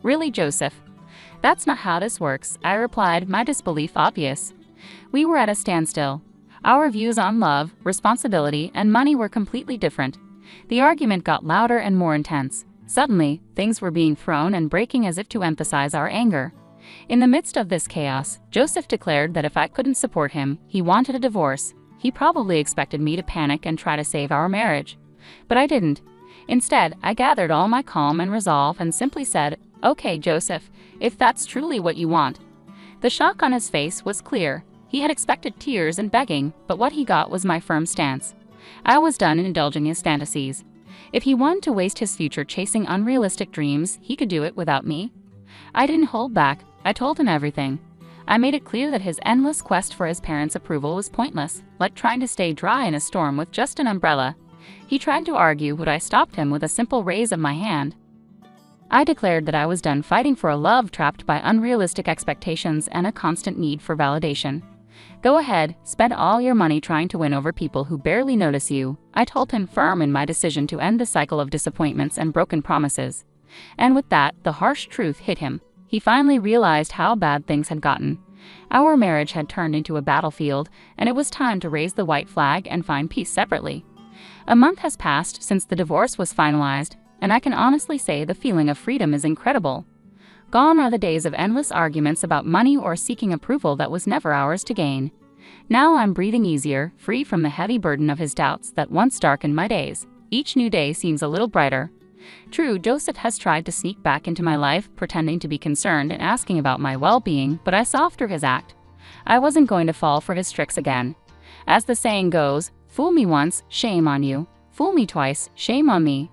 Really, Joseph? That's not how this works, I replied, my disbelief obvious. We were at a standstill. Our views on love, responsibility, and money were completely different. The argument got louder and more intense. Suddenly, things were being thrown and breaking as if to emphasize our anger. In the midst of this chaos, Joseph declared that if I couldn't support him, he wanted a divorce. He probably expected me to panic and try to save our marriage. But I didn't. Instead, I gathered all my calm and resolve and simply said, "Okay, Joseph, if that's truly what you want." The shock on his face was clear. He had expected tears and begging, but what he got was my firm stance. I was done indulging his fantasies. If he wanted to waste his future chasing unrealistic dreams, he could do it without me. I didn't hold back. I told him everything. I made it clear that his endless quest for his parents' approval was pointless, like trying to stay dry in a storm with just an umbrella. He tried to argue, but I stopped him with a simple raise of my hand. I declared that I was done fighting for a love trapped by unrealistic expectations and a constant need for validation. Go ahead, spend all your money trying to win over people who barely notice you, I told him, firm in my decision to end the cycle of disappointments and broken promises. And with that, the harsh truth hit him. He finally realized how bad things had gotten. Our marriage had turned into a battlefield, and it was time to raise the white flag and find peace separately. A month has passed since the divorce was finalized, and I can honestly say the feeling of freedom is incredible. Gone are the days of endless arguments about money or seeking approval that was never ours to gain. Now I'm breathing easier, free from the heavy burden of his doubts that once darkened my days. Each new day seems a little brighter. True, Joseph has tried to sneak back into my life, pretending to be concerned and asking about my well-being, but I saw through his act. I wasn't going to fall for his tricks again. As the saying goes, fool me once, shame on you. Fool me twice, shame on me.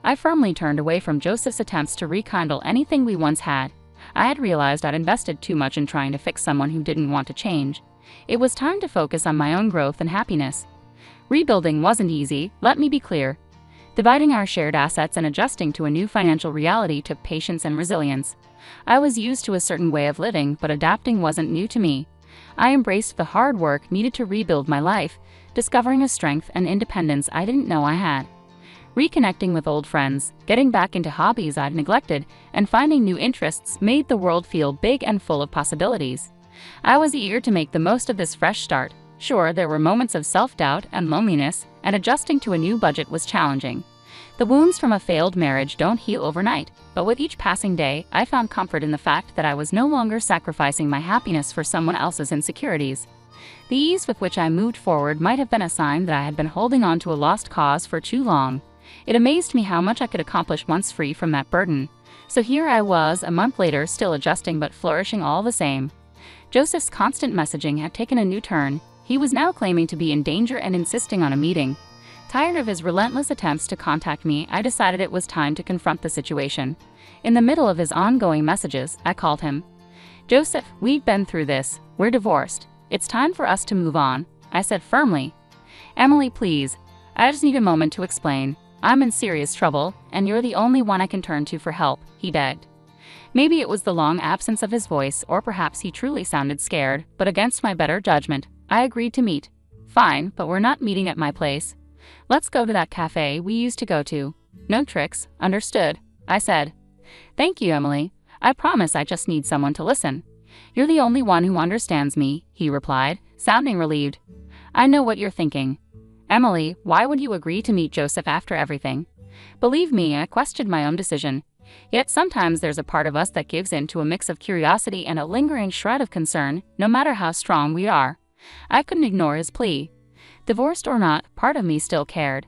I firmly turned away from Joseph's attempts to rekindle anything we once had. I had realized I'd invested too much in trying to fix someone who didn't want to change. It was time to focus on my own growth and happiness. Rebuilding wasn't easy, let me be clear. Dividing our shared assets and adjusting to a new financial reality took patience and resilience. I was used to a certain way of living, but adapting wasn't new to me. I embraced the hard work needed to rebuild my life, discovering a strength and independence I didn't know I had. Reconnecting with old friends, getting back into hobbies I'd neglected, and finding new interests made the world feel big and full of possibilities. I was eager to make the most of this fresh start. Sure, there were moments of self-doubt and loneliness, and adjusting to a new budget was challenging. The wounds from a failed marriage don't heal overnight, but with each passing day, I found comfort in the fact that I was no longer sacrificing my happiness for someone else's insecurities. The ease with which I moved forward might have been a sign that I had been holding on to a lost cause for too long. It amazed me how much I could accomplish once free from that burden. So here I was, a month later, still adjusting but flourishing all the same. Joseph's constant messaging had taken a new turn. He was now claiming to be in danger and insisting on a meeting. Tired of his relentless attempts to contact me, I decided it was time to confront the situation. In the middle of his ongoing messages, I called him. "Joseph, we've been through this. We're divorced. It's time for us to move on," I said firmly. "Emily, please. I just need a moment to explain. I'm in serious trouble, and you're the only one I can turn to for help," he begged. Maybe it was the long absence of his voice, or perhaps he truly sounded scared, but against my better judgment, I agreed to meet. "Fine, but we're not meeting at my place. Let's go to that cafe we used to go to. No tricks, understood," I said. "Thank you, Emily. I promise I just need someone to listen." "You're the only one who understands me," he replied, sounding relieved. "I know what you're thinking. Emily, why would you agree to meet Joseph after everything?" Believe me, I questioned my own decision. Yet sometimes there's a part of us that gives in to a mix of curiosity and a lingering shred of concern, no matter how strong we are. I couldn't ignore his plea. Divorced or not, part of me still cared.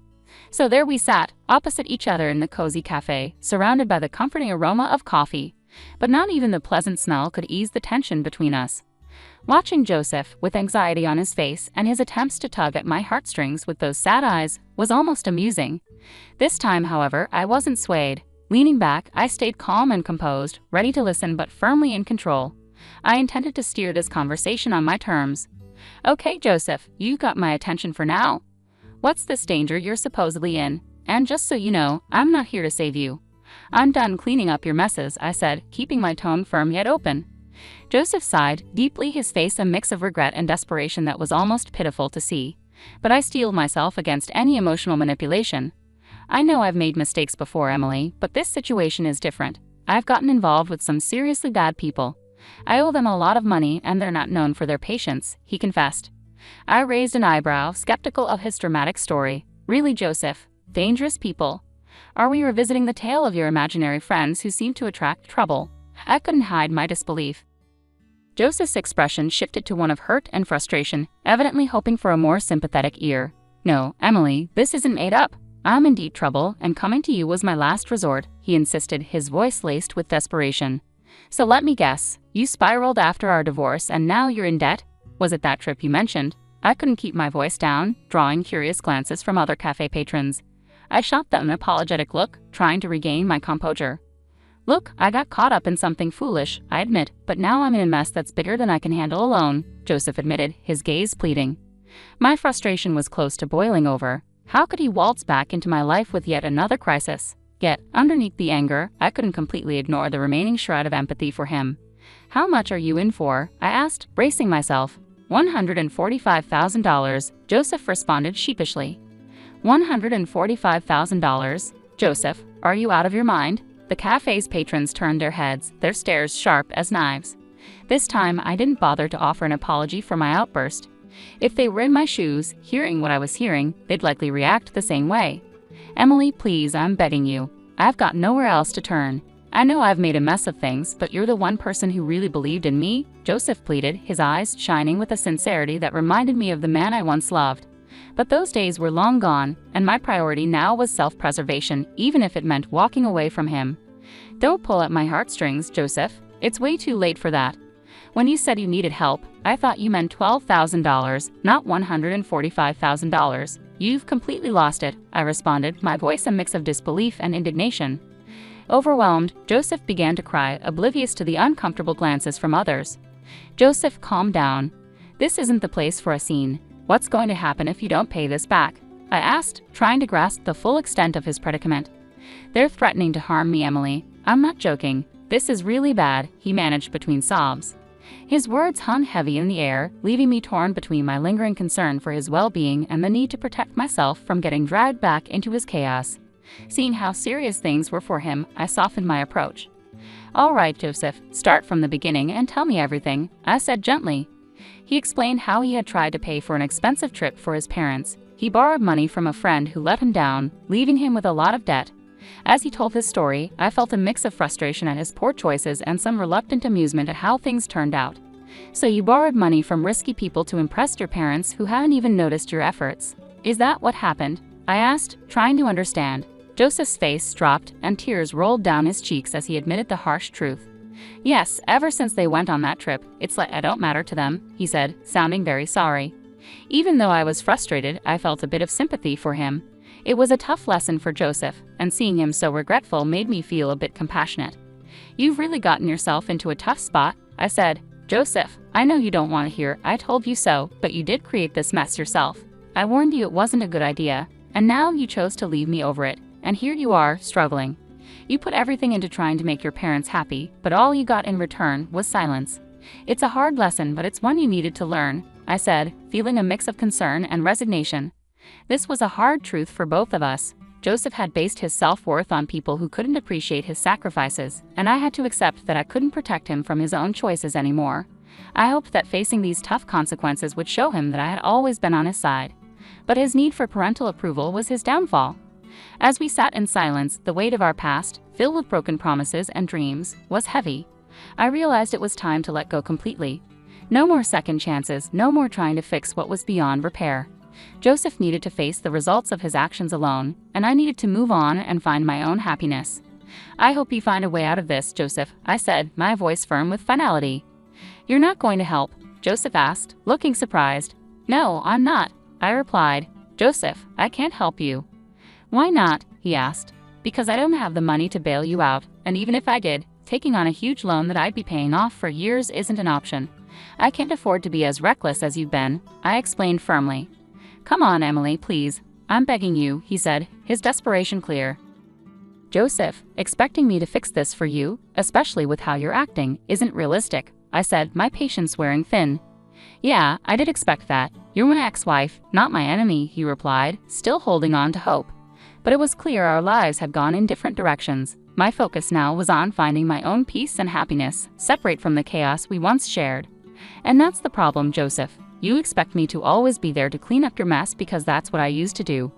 So there we sat, opposite each other in the cozy cafe, surrounded by the comforting aroma of coffee. But not even the pleasant smell could ease the tension between us. Watching Joseph, with anxiety on his face and his attempts to tug at my heartstrings with those sad eyes, was almost amusing. This time, however, I wasn't swayed. Leaning back, I stayed calm and composed, ready to listen but firmly in control. I intended to steer this conversation on my terms. "Okay, Joseph, you got my attention for now. What's this danger you're supposedly in? And just so you know, I'm not here to save you. I'm done cleaning up your messes," I said, keeping my tone firm yet open. Joseph sighed, deeply, his face a mix of regret and desperation that was almost pitiful to see. But I steeled myself against any emotional manipulation. "I know I've made mistakes before, Emily, but this situation is different. I've gotten involved with some seriously bad people. I owe them a lot of money and they're not known for their patience," he confessed. I raised an eyebrow, skeptical of his dramatic story. "Really, Joseph? Dangerous people? Are we revisiting the tale of your imaginary friends who seem to attract trouble?" I couldn't hide my disbelief. Joseph's expression shifted to one of hurt and frustration, evidently hoping for a more sympathetic ear. "No, Emily, this isn't made up. I'm in deep trouble, and coming to you was my last resort," he insisted, his voice laced with desperation. "So let me guess, you spiraled after our divorce and now you're in debt? Was it that trip you mentioned?" I couldn't keep my voice down, drawing curious glances from other cafe patrons. I shot them an apologetic look, trying to regain my composure. "Look, I got caught up in something foolish, I admit, but now I'm in a mess that's bigger than I can handle alone," Joseph admitted, his gaze pleading. My frustration was close to boiling over. How could he waltz back into my life with yet another crisis? Yet, underneath the anger, I couldn't completely ignore the remaining shred of empathy for him. "How much are you in for?" I asked, bracing myself. $145,000, Joseph responded sheepishly. $145,000? Joseph, are you out of your mind? The cafe's patrons turned their heads, their stares sharp as knives. This time, I didn't bother to offer an apology for my outburst. If they were in my shoes, hearing what I was hearing, they'd likely react the same way. "Emily, please, I'm begging you. I've got nowhere else to turn. I know I've made a mess of things, but you're the one person who really believed in me," Joseph pleaded, his eyes shining with a sincerity that reminded me of the man I once loved. But those days were long gone, and my priority now was self-preservation, even if it meant walking away from him. "Don't pull at my heartstrings, Joseph. It's way too late for that. When you said you needed help, I thought you meant $12,000, not $145,000. You've completely lost it," I responded, my voice a mix of disbelief and indignation. Overwhelmed, Joseph began to cry, oblivious to the uncomfortable glances from others. "Joseph, calm down. This isn't the place for a scene. What's going to happen if you don't pay this back?" I asked, trying to grasp the full extent of his predicament. "They're threatening to harm me, Emily. I'm not joking. This is really bad," he managed between sobs. His words hung heavy in the air, leaving me torn between my lingering concern for his well-being and the need to protect myself from getting dragged back into his chaos. Seeing how serious things were for him, I softened my approach. "All right, Joseph, start from the beginning and tell me everything," I said gently. He explained how he had tried to pay for an expensive trip for his parents. He borrowed money from a friend who let him down, leaving him with a lot of debt. As he told his story, I felt a mix of frustration at his poor choices and some reluctant amusement at how things turned out. "So you borrowed money from risky people to impress your parents who haven't even noticed your efforts. Is that what happened?" I asked, trying to understand. Joseph's face dropped and tears rolled down his cheeks as he admitted the harsh truth. "Yes, ever since they went on that trip, it's like I don't matter to them," he said, sounding very sorry. Even though I was frustrated, I felt a bit of sympathy for him. It was a tough lesson for Joseph, and seeing him so regretful made me feel a bit compassionate. "You've really gotten yourself into a tough spot," I said. "Joseph, I know you don't want to hear 'I told you so,' but you did create this mess yourself. I warned you it wasn't a good idea, and now you chose to leave me over it, and here you are, struggling. You put everything into trying to make your parents happy, but all you got in return was silence. It's a hard lesson, but it's one you needed to learn," I said, feeling a mix of concern and resignation. This was a hard truth for both of us. Joseph had based his self-worth on people who couldn't appreciate his sacrifices, and I had to accept that I couldn't protect him from his own choices anymore. I hoped that facing these tough consequences would show him that I had always been on his side. But his need for parental approval was his downfall. As we sat in silence, the weight of our past, filled with broken promises and dreams, was heavy. I realized it was time to let go completely. No more second chances, no more trying to fix what was beyond repair. Joseph needed to face the results of his actions alone, and I needed to move on and find my own happiness. "I hope you find a way out of this, Joseph," I said, my voice firm with finality. "You're not going to help. Joseph asked, looking surprised. No, I'm not, I replied. Joseph, I can't help you. Why not? He asked. Because I don't have the money to bail you out, and even if I did, taking on a huge loan that I'd be paying off for years isn't an option. I can't afford to be as reckless as you've been, I explained firmly. Come on, Emily, please. I'm begging you, he said, his desperation clear. Joseph, expecting me to fix this for you, especially with how you're acting, isn't realistic, I said, my patience wearing thin. Yeah, I did expect that. You're my ex-wife, not my enemy, he replied, still holding on to hope. But it was clear our lives had gone in different directions. My focus now was on finding my own peace and happiness, separate from the chaos we once shared. And that's the problem, Joseph. You expect me to always be there to clean up your mess because that's what I used to do.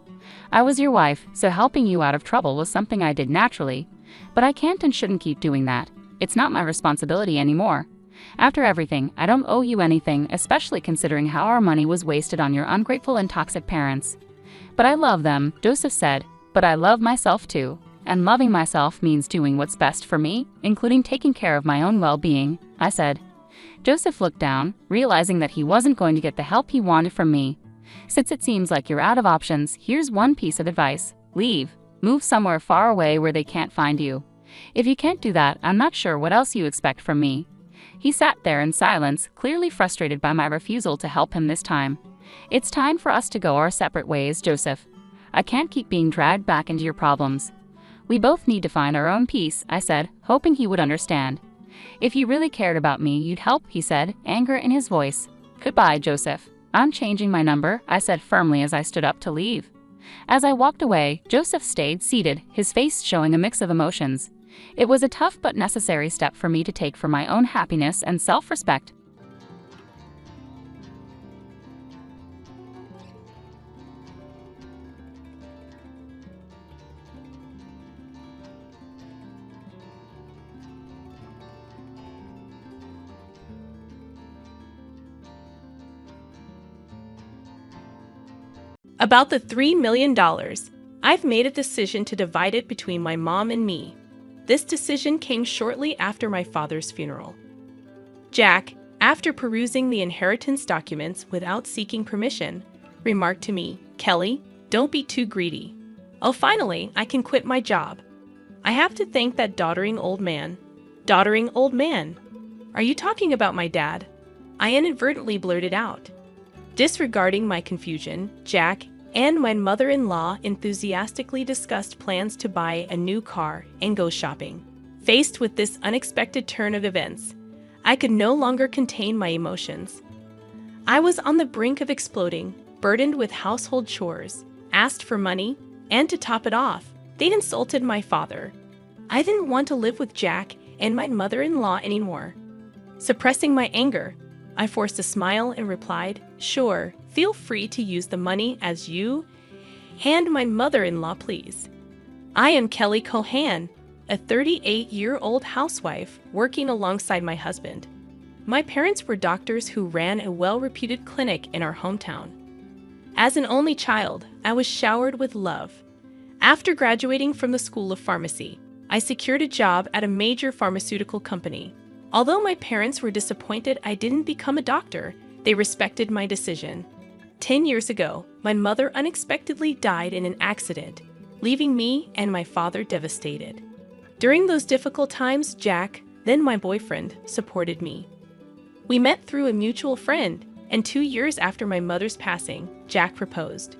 I was your wife, so helping you out of trouble was something I did naturally. But I can't and shouldn't keep doing that. It's not my responsibility anymore. After everything, I don't owe you anything, especially considering how our money was wasted on your ungrateful and toxic parents. But I love them, Joseph said, but I love myself too. And loving myself means doing what's best for me, including taking care of my own well-being, I said. Joseph looked down, realizing that he wasn't going to get the help he wanted from me. Since it seems like you're out of options, here's one piece of advice. Leave. Move somewhere far away where they can't find you. If you can't do that, I'm not sure what else you expect from me. He sat there in silence, clearly frustrated by my refusal to help him this time. It's time for us to go our separate ways, Joseph. I can't keep being dragged back into your problems. We both need to find our own peace, I said, hoping he would understand. If you really cared about me, you'd help, he said, anger in his voice. Goodbye, Joseph. I'm changing my number, I said firmly as I stood up to leave. As I walked away, Joseph stayed seated, his face showing a mix of emotions. It was a tough but necessary step for me to take for my own happiness and self-respect. About the $3 million, I've made a decision to divide it between my mom and me. This decision came shortly after my father's funeral. Jack, after perusing the inheritance documents without seeking permission, remarked to me, Kelly, don't be too greedy. Oh, finally, I can quit my job. I have to thank that doddering old man. Doddering old man? Are you talking about my dad? I inadvertently blurted out. Disregarding my confusion, Jack and my mother-in-law enthusiastically discussed plans to buy a new car and go shopping. Faced with this unexpected turn of events, I could no longer contain my emotions. I was on the brink of exploding, burdened with household chores, asked for money, and to top it off, they'd insulted my father. I didn't want to live with Jack and my mother-in-law anymore. Suppressing my anger, I forced a smile and replied, Sure, feel free to use the money as you and my mother-in-law please. I am Kelly Cohan, a 38-year-old housewife working alongside my husband. My parents were doctors who ran a well-reputed clinic in our hometown. As an only child, I was showered with love. After graduating from the School of Pharmacy, I secured a job at a major pharmaceutical company. Although my parents were disappointed I didn't become a doctor, they respected my decision. 10 years ago, my mother unexpectedly died in an accident, leaving me and my father devastated. During those difficult times, Jack, then my boyfriend, supported me. We met through a mutual friend, and 2 years after my mother's passing, Jack proposed.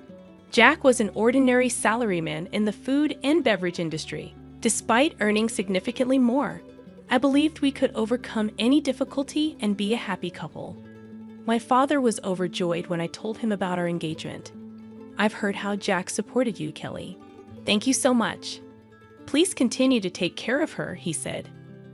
Jack was an ordinary salaryman in the food and beverage industry. Despite earning significantly more, I believed we could overcome any difficulty and be a happy couple. My father was overjoyed when I told him about our engagement. I've heard how Jack supported you, Kelly. Thank you so much. Please continue to take care of her, he said.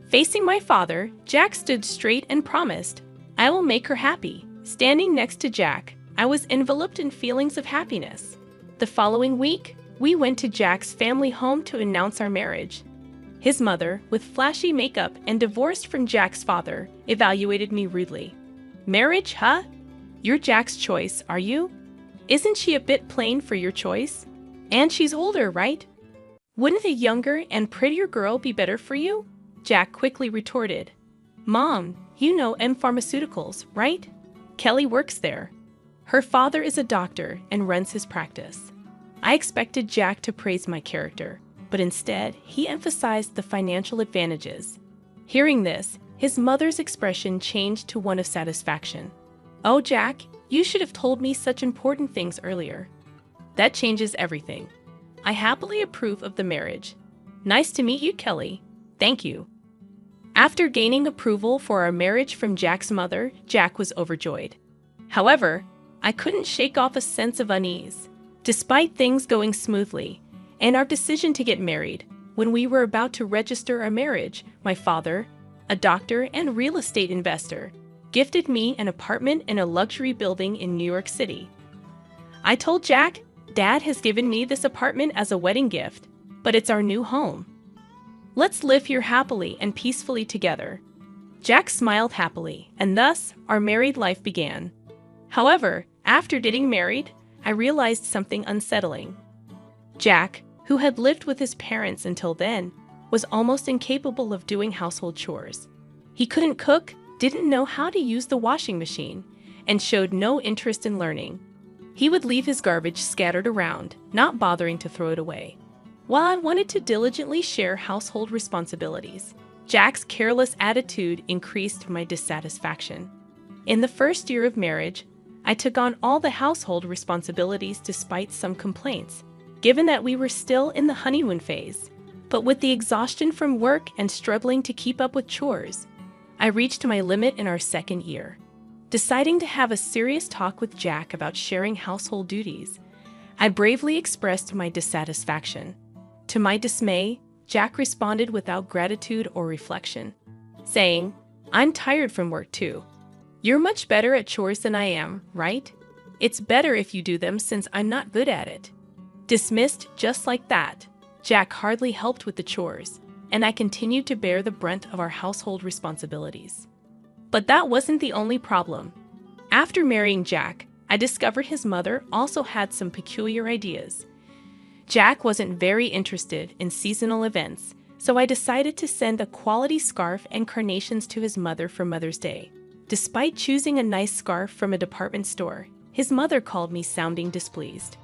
Facing my father, Jack stood straight and promised, I will make her happy. Standing next to Jack, I was enveloped in feelings of happiness. The following week, we went to Jack's family home to announce our marriage. His mother, with flashy makeup and divorced from Jack's father, evaluated me rudely. Marriage, huh? You're Jack's choice, are you? Isn't she a bit plain for your choice? And she's older, right? Wouldn't a younger and prettier girl be better for you? Jack quickly retorted. Mom, you know M Pharmaceuticals, right? Kelly works there. Her father is a doctor and runs his practice. I expected Jack to praise my character, but instead, he emphasized the financial advantages. Hearing this, his mother's expression changed to one of satisfaction. "Oh, Jack, you should have told me such important things earlier." That changes everything. I happily approve of the marriage. "Nice to meet you, Kelly." "Thank you." After gaining approval for our marriage from Jack's mother, Jack was overjoyed. However, I couldn't shake off a sense of unease. Despite things going smoothly, and our decision to get married, when we were about to register our marriage, my father, a doctor and real estate investor, gifted me an apartment in a luxury building in New York City. I told Jack, "Dad has given me this apartment as a wedding gift, but it's our new home. Let's live here happily and peacefully together." Jack smiled happily, and thus our married life began. However, after getting married, I realized something unsettling. Jack, who had lived with his parents until then, was almost incapable of doing household chores. He couldn't cook, didn't know how to use the washing machine, and showed no interest in learning. He would leave his garbage scattered around, not bothering to throw it away. While I wanted to diligently share household responsibilities, Jack's careless attitude increased my dissatisfaction. In the first year of marriage, I took on all the household responsibilities despite some complaints, given that we were still in the honeymoon phase. But with the exhaustion from work and struggling to keep up with chores, I reached my limit in our second year. Deciding to have a serious talk with Jack about sharing household duties, I bravely expressed my dissatisfaction. To my dismay, Jack responded without gratitude or reflection, saying, "I'm tired from work too. You're much better at chores than I am, right? It's better if you do them since I'm not good at it." Dismissed just like that, Jack hardly helped with the chores, and I continued to bear the brunt of our household responsibilities. But that wasn't the only problem. After marrying Jack, I discovered his mother also had some peculiar ideas. Jack wasn't very interested in seasonal events, so I decided to send a quality scarf and carnations to his mother for Mother's Day. Despite choosing a nice scarf from a department store, his mother called me sounding displeased.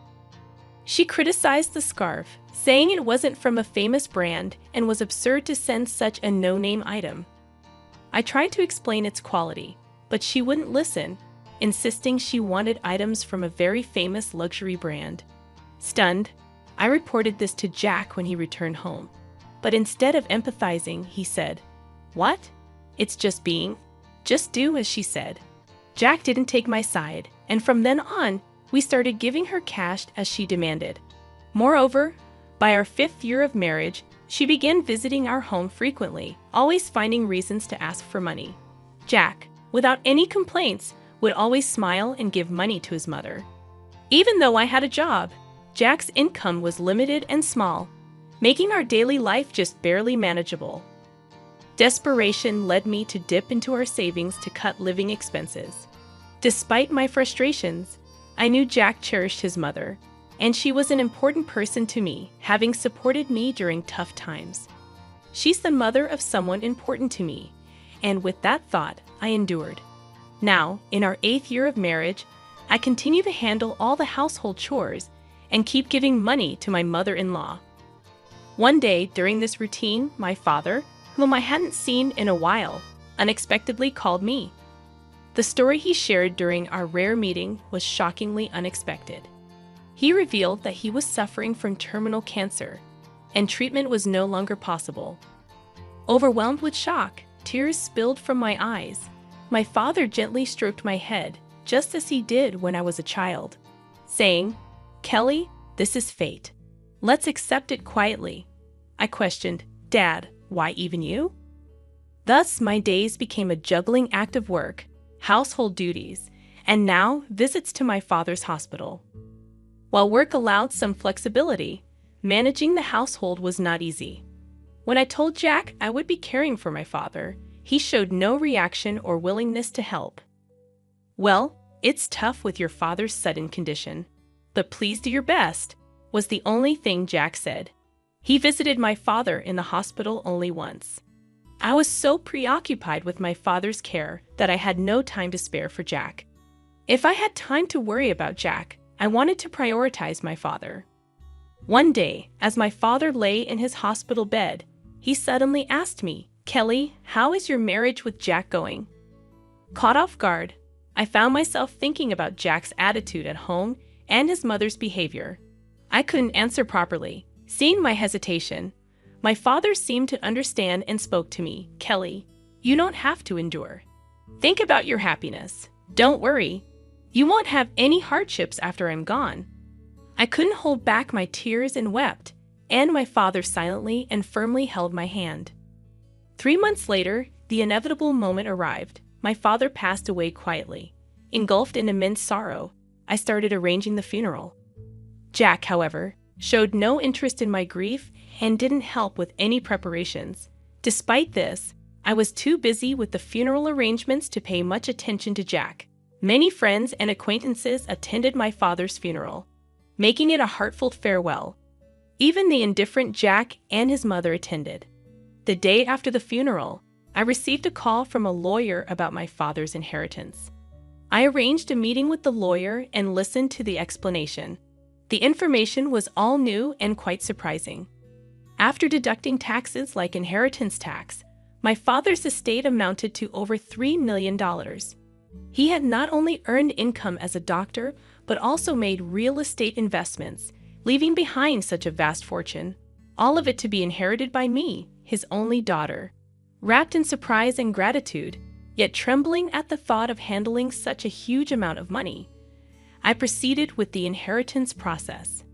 She criticized the scarf, saying it wasn't from a famous brand and was absurd to send such a no-name item. I tried to explain its quality, but she wouldn't listen, insisting she wanted items from a very famous luxury brand. Stunned, I reported this to Jack when he returned home. But instead of empathizing, he said, "What? It's just do as she said." Jack didn't take my side, and from then on, we started giving her cash as she demanded. Moreover, by our 5th year of marriage, she began visiting our home frequently, always finding reasons to ask for money. Jack, without any complaints, would always smile and give money to his mother. Even though I had a job, Jack's income was limited and small, making our daily life just barely manageable. Desperation led me to dip into our savings to cut living expenses. Despite my frustrations, I knew Jack cherished his mother, and she was an important person to me, having supported me during tough times. She's the mother of someone important to me, and with that thought, I endured. Now, in our 8th year of marriage, I continue to handle all the household chores and keep giving money to my mother-in-law. One day during this routine, my father, whom I hadn't seen in a while, unexpectedly called me. The story he shared during our rare meeting was shockingly unexpected. He revealed that he was suffering from terminal cancer, and treatment was no longer possible. Overwhelmed with shock, tears spilled from my eyes. My father gently stroked my head, just as he did when I was a child, saying, "Kelly, this is fate. Let's accept it quietly." I questioned, "Dad, why even you?" Thus, my days became a juggling act of work, household duties, and now visits to my father's hospital. While work allowed some flexibility, managing the household was not easy. When I told Jack I would be caring for my father, he showed no reaction or willingness to help. "Well, it's tough with your father's sudden condition, but please do your best," was the only thing Jack said. He visited my father in the hospital only once. I was so preoccupied with my father's care that I had no time to spare for Jack. If I had time to worry about Jack, I wanted to prioritize my father. One day, as my father lay in his hospital bed, he suddenly asked me, "Kelly, how is your marriage with Jack going?" Caught off guard, I found myself thinking about Jack's attitude at home and his mother's behavior. I couldn't answer properly. Seeing my hesitation, my father seemed to understand and spoke to me, "Kelly, you don't have to endure. Think about your happiness. Don't worry. You won't have any hardships after I'm gone." I couldn't hold back my tears and wept, and my father silently and firmly held my hand. 3 months later, the inevitable moment arrived. My father passed away quietly. Engulfed in immense sorrow, I started arranging the funeral. Jack, however, showed no interest in my grief and didn't help with any preparations. Despite this, I was too busy with the funeral arrangements to pay much attention to Jack. Many friends and acquaintances attended my father's funeral, making it a heartfelt farewell. Even the indifferent Jack and his mother attended. The day after the funeral, I received a call from a lawyer about my father's inheritance. I arranged a meeting with the lawyer and listened to the explanation. The information was all new and quite surprising. After deducting taxes like inheritance tax, my father's estate amounted to over $3 million. He had not only earned income as a doctor, but also made real estate investments, leaving behind such a vast fortune, all of it to be inherited by me, his only daughter. Wrapped in surprise and gratitude, yet trembling at the thought of handling such a huge amount of money, I proceeded with the inheritance process.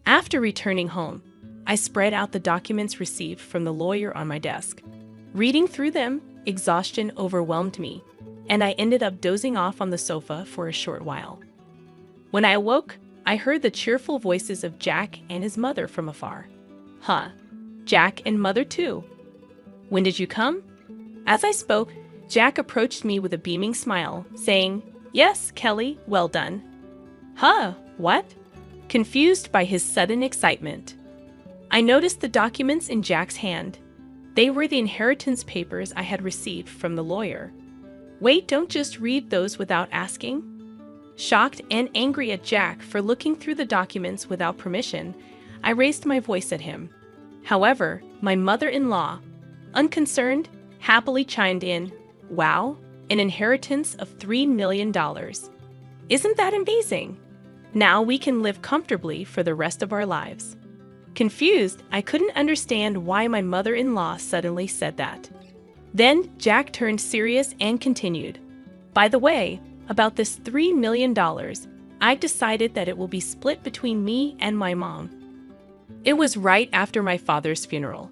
After returning home, I spread out the documents received from the lawyer on my desk. Reading through them, exhaustion overwhelmed me, and I ended up dozing off on the sofa for a short while. When I awoke, I heard the cheerful voices of Jack and his mother from afar. "Huh, Jack and mother too. When did you come?" As I spoke, Jack approached me with a beaming smile, saying, "Yes, Kelly, well done." "Huh, what?" Confused by his sudden excitement, I noticed the documents in Jack's hand. They were the inheritance papers I had received from the lawyer. "Wait, don't just read those without asking." Shocked and angry at Jack for looking through the documents without permission, I raised my voice at him. However, my mother-in-law, unconcerned, happily chimed in, "Wow, an inheritance of $3 million. Isn't that amazing? Now we can live comfortably for the rest of our lives." Confused, I couldn't understand why my mother-in-law suddenly said that. Then Jack turned serious and continued, "By the way, about this $3 million, I've decided that it will be split between me and my mom." It was right after my father's funeral.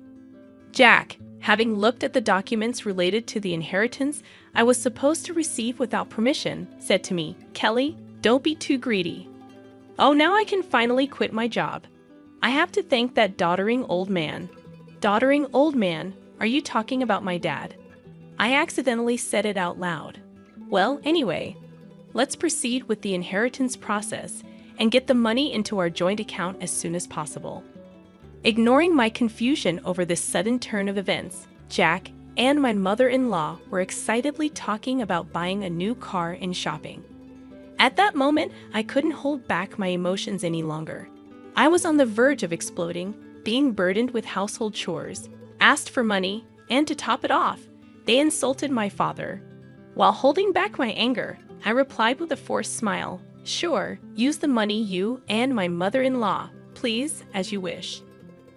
Jack, having looked at the documents related to the inheritance I was supposed to receive without permission, said to me, "Kelly, don't be too greedy." Oh, now I can finally quit my job. I have to thank that doddering old man. Doddering old man, are you talking about my dad? I accidentally said it out loud. Well, anyway, let's proceed with the inheritance process and get the money into our joint account as soon as possible. Ignoring my confusion over this sudden turn of events, Jack and my mother-in-law were excitedly talking about buying a new car and shopping. At that moment, I couldn't hold back my emotions any longer. I was on the verge of exploding, being burdened with household chores, asked for money, and to top it off, they insulted my father. While holding back my anger, I replied with a forced smile, "Sure, use the money you and my mother-in-law, please, as you wish."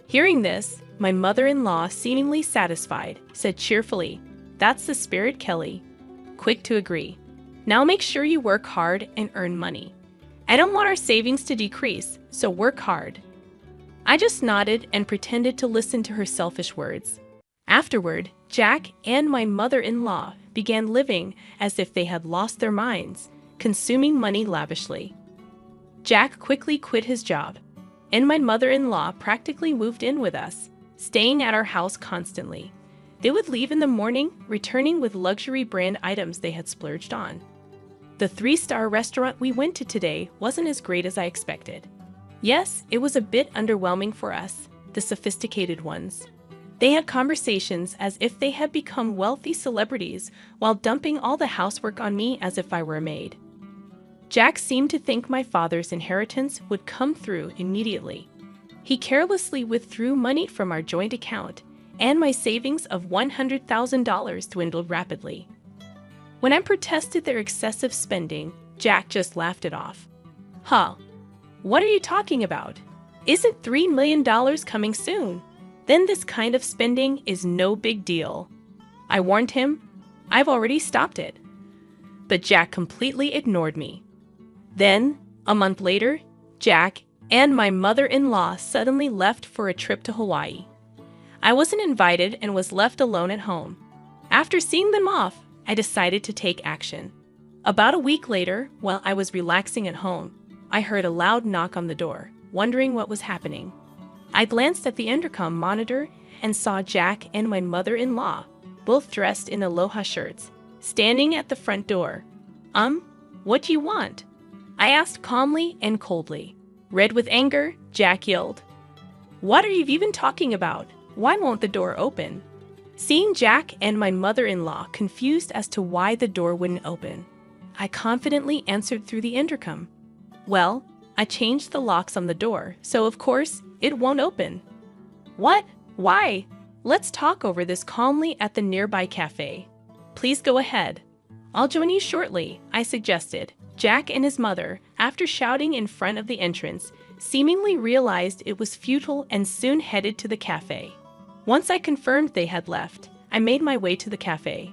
Hearing this, my mother-in-law, seemingly satisfied, said cheerfully, "That's the spirit, Kelly." Quick to agree. "Now make sure you work hard and earn money. I don't want our savings to decrease, so work hard." I just nodded and pretended to listen to her selfish words. Afterward, Jack and my mother-in-law began living as if they had lost their minds, consuming money lavishly. Jack quickly quit his job, and my mother-in-law practically moved in with us, staying at our house constantly. They would leave in the morning, returning with luxury brand items they had splurged on. The 3-star restaurant we went to today wasn't as great as I expected. Yes, it was a bit underwhelming for us, the sophisticated ones. They had conversations as if they had become wealthy celebrities while dumping all the housework on me as if I were a maid. Jack seemed to think my father's inheritance would come through immediately. He carelessly withdrew money from our joint account, and my savings of $100,000 dwindled rapidly. When I protested their excessive spending, Jack just laughed it off. Huh? What are you talking about? Isn't $3 million coming soon? Then this kind of spending is no big deal. I warned him. I've already stopped it. But Jack completely ignored me. Then, a month later, Jack and my mother-in-law suddenly left for a trip to Hawaii. I wasn't invited and was left alone at home. After seeing them off, I decided to take action. About a week later, while I was relaxing at home, I heard a loud knock on the door, wondering what was happening. I glanced at the intercom monitor and saw Jack and my mother-in-law, both dressed in aloha shirts, standing at the front door. What do you want?" I asked calmly and coldly. Red with anger, Jack yelled, "What are you even talking about? Why won't the door open?" Seeing Jack and my mother-in-law confused as to why the door wouldn't open, I confidently answered through the intercom. "Well, I changed the locks on the door, so of course, it won't open." "What? Why? Let's talk over this calmly at the nearby cafe." "Please go ahead. I'll join you shortly," I suggested. Jack and his mother, after shouting in front of the entrance, seemingly realized it was futile and soon headed to the cafe. Once I confirmed they had left, I made my way to the cafe.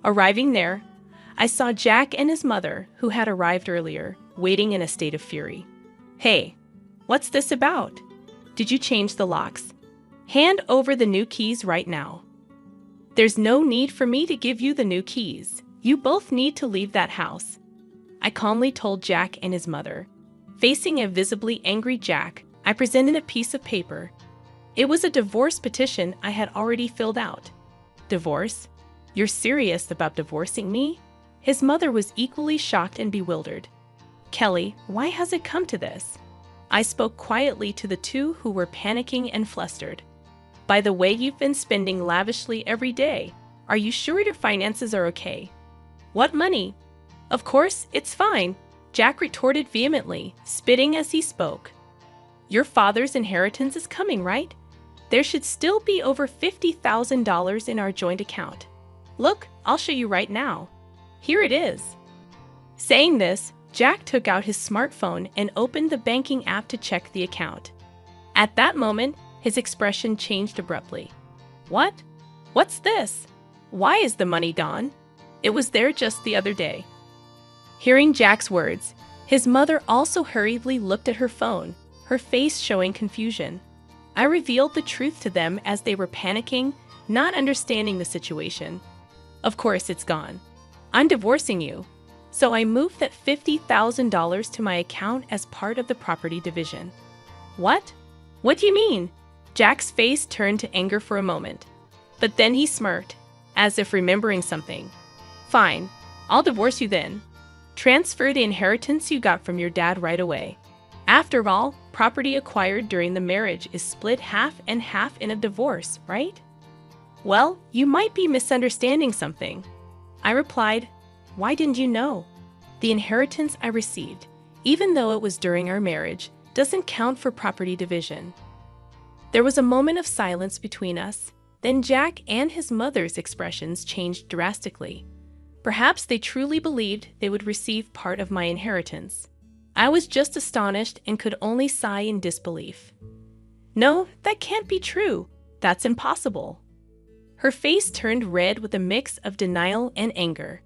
Arriving there, I saw Jack and his mother, who had arrived earlier, waiting in a state of fury. "Hey, what's this about? Did you change the locks? Hand over the new keys right now." "There's no need for me to give you the new keys. You both need to leave that house," I calmly told Jack and his mother. Facing a visibly angry Jack, I presented a piece of paper. It was a divorce petition I had already filled out. "Divorce? You're serious about divorcing me?" His mother was equally shocked and bewildered. "Kelly, why has it come to this?" I spoke quietly to the two who were panicking and flustered. "By the way, you've been spending lavishly every day. Are you sure your finances are okay?" "What money?" "Of course, it's fine," Jack retorted vehemently, spitting as he spoke. "Your father's inheritance is coming, right? There should still be over $50,000 in our joint account. Look, I'll show you right now. Here it is." Saying this, Jack took out his smartphone and opened the banking app to check the account. At that moment, his expression changed abruptly. "What? What's this? Why is the money gone? It was there just the other day." Hearing Jack's words, his mother also hurriedly looked at her phone, her face showing confusion. I revealed the truth to them as they were panicking, not understanding the situation. "Of course it's gone. I'm divorcing you." So I moved that $50,000 to my account as part of the property division. "What? What do you mean?" Jack's face turned to anger for a moment. But then he smirked, as if remembering something. "Fine, I'll divorce you then. Transfer the inheritance you got from your dad right away. After all, property acquired during the marriage is split half and half in a divorce, right?" "Well, you might be misunderstanding something," I replied. "Why didn't you know? The inheritance I received, even though it was during our marriage, doesn't count for property division." There was a moment of silence between us. Then Jack and his mother's expressions changed drastically. Perhaps they truly believed they would receive part of my inheritance. I was just astonished and could only sigh in disbelief. "No, that can't be true. That's impossible." Her face turned red with a mix of denial and anger.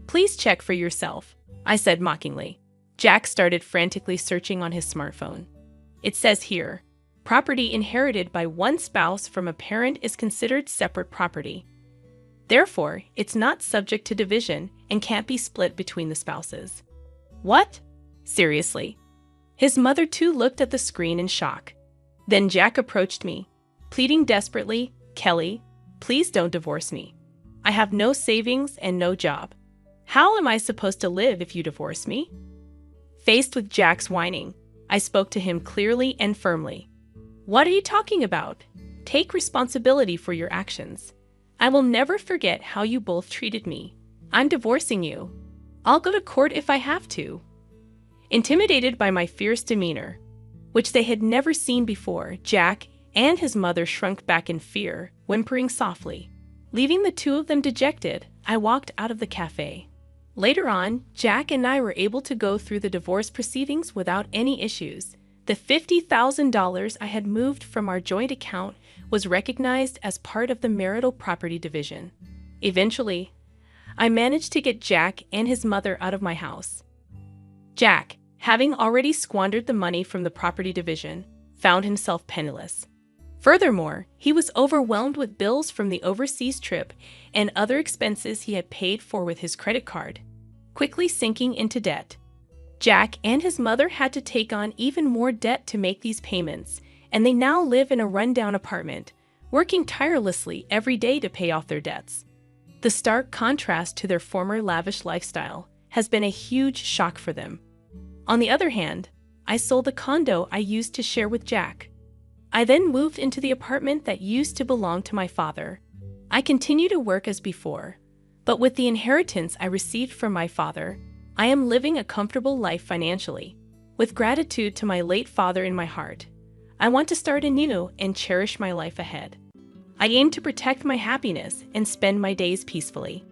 "Please check for yourself," I said mockingly. Jack started frantically searching on his smartphone. "It says here, property inherited by one spouse from a parent is considered separate property. Therefore, it's not subject to division and can't be split between the spouses." "What? Seriously?" His mother too looked at the screen in shock. Then Jack approached me, pleading desperately, "Kelly, please don't divorce me. I have no savings and no job. How am I supposed to live if you divorce me?" Faced with Jack's whining, I spoke to him clearly and firmly. "What are you talking about? Take responsibility for your actions. I will never forget how you both treated me. I'm divorcing you. I'll go to court if I have to." Intimidated by my fierce demeanor, which they had never seen before, Jack and his mother shrunk back in fear, whimpering softly. Leaving the two of them dejected, I walked out of the cafe. Later on, Jack and I were able to go through the divorce proceedings without any issues. The $50,000 I had moved from our joint account was recognized as part of the marital property division. Eventually, I managed to get Jack and his mother out of my house. Jack, having already squandered the money from the property division, found himself penniless. Furthermore, he was overwhelmed with bills from the overseas trip and other expenses he had paid for with his credit card, quickly sinking into debt. Jack and his mother had to take on even more debt to make these payments, and they now live in a rundown apartment, working tirelessly every day to pay off their debts. The stark contrast to their former lavish lifestyle has been a huge shock for them. On the other hand, I sold the condo I used to share with Jack. I then moved into the apartment that used to belong to my father. I continue to work as before, but with the inheritance I received from my father, I am living a comfortable life financially. With gratitude to my late father in my heart, I want to start anew and cherish my life ahead. I aim to protect my happiness and spend my days peacefully.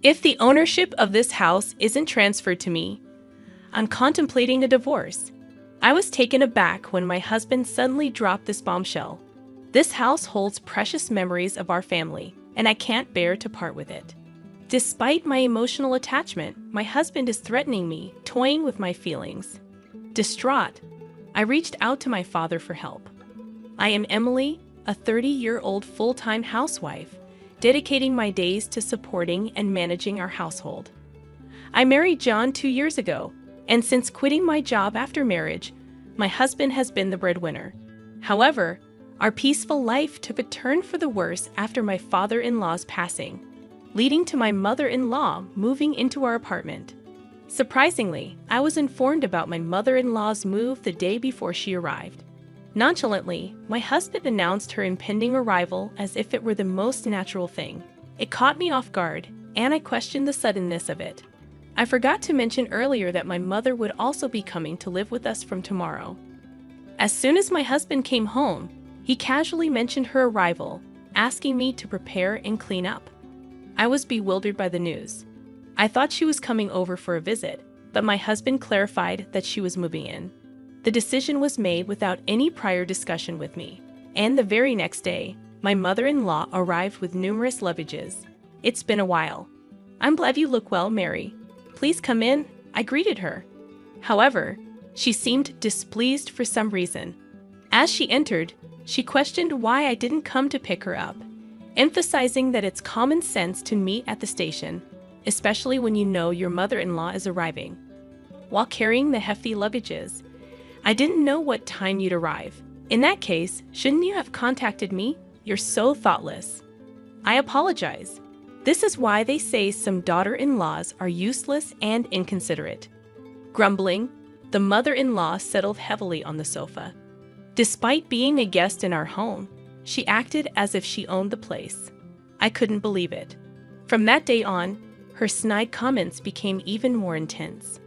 If the ownership of this house isn't transferred to me, I'm contemplating a divorce. I was taken aback when my husband suddenly dropped this bombshell. This house holds precious memories of our family, and I can't bear to part with it. Despite my emotional attachment, my husband is threatening me, toying with my feelings. Distraught, I reached out to my father for help. I am Emily, a 30-year-old full-time housewife, dedicating my days to supporting and managing our household. I married John 2 years ago, and since quitting my job after marriage, my husband has been the breadwinner. However, our peaceful life took a turn for the worse after my father-in-law's passing, leading to my mother-in-law moving into our apartment. Surprisingly, I was informed about my mother-in-law's move the day before she arrived. Nonchalantly, my husband announced her impending arrival as if it were the most natural thing. It caught me off guard, and I questioned the suddenness of it. I forgot to mention earlier that my mother would also be coming to live with us from tomorrow. As soon as my husband came home, he casually mentioned her arrival, asking me to prepare and clean up. I was bewildered by the news. I thought she was coming over for a visit, but my husband clarified that she was moving in. The decision was made without any prior discussion with me, and the very next day, my mother-in-law arrived with numerous luggages. It's been a while. I'm glad you look well, Mary. Please come in, I greeted her. However, she seemed displeased for some reason. As she entered, she questioned why I didn't come to pick her up, emphasizing that it's common sense to meet at the station, especially when you know your mother-in-law is arriving. While carrying the hefty luggages, I didn't know what time you'd arrive. In that case, shouldn't you have contacted me? You're so thoughtless. I apologize. This is why they say some daughter-in-laws are useless and inconsiderate. Grumbling, the mother-in-law settled heavily on the sofa. Despite being a guest in our home, she acted as if she owned the place. I couldn't believe it. From that day on, her snide comments became even more intense.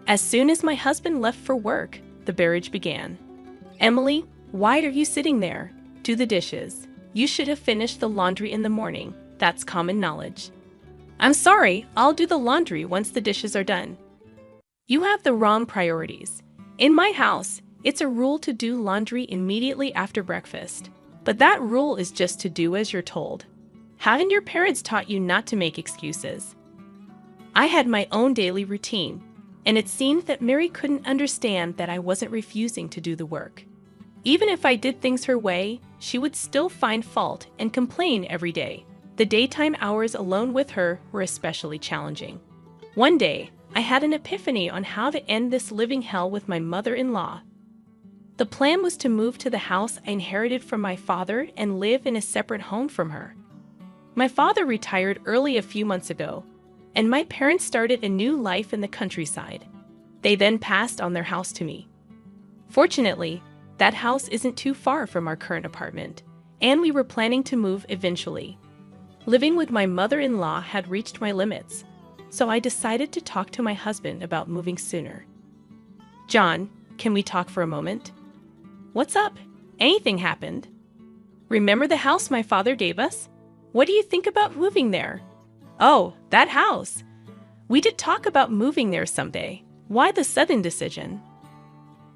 As soon as my husband left for work, the barrage began. Emily, why are you sitting there? Do the dishes. You should have finished the laundry in the morning. That's common knowledge. I'm sorry, I'll do the laundry once the dishes are done. You have the wrong priorities. In my house, it's a rule to do laundry immediately after breakfast. But that rule is just to do as you're told. Haven't your parents taught you not to make excuses? I had my own daily routine, and it seemed that Mary couldn't understand that I wasn't refusing to do the work. Even if I did things her way, she would still find fault and complain every day. The daytime hours alone with her were especially challenging. One day, I had an epiphany on how to end this living hell with my mother-in-law. The plan was to move to the house I inherited from my father and live in a separate home from her. My father retired early a few months ago, and my parents started a new life in the countryside. They then passed on their house to me. Fortunately, that house isn't too far from our current apartment, and we were planning to move eventually. Living with my mother-in-law had reached my limits, so I decided to talk to my husband about moving sooner. John, can we talk for a moment? What's up? Anything happened? Remember the house my father gave us? What do you think about moving there? Oh, that house. We did talk about moving there someday. Why the sudden decision?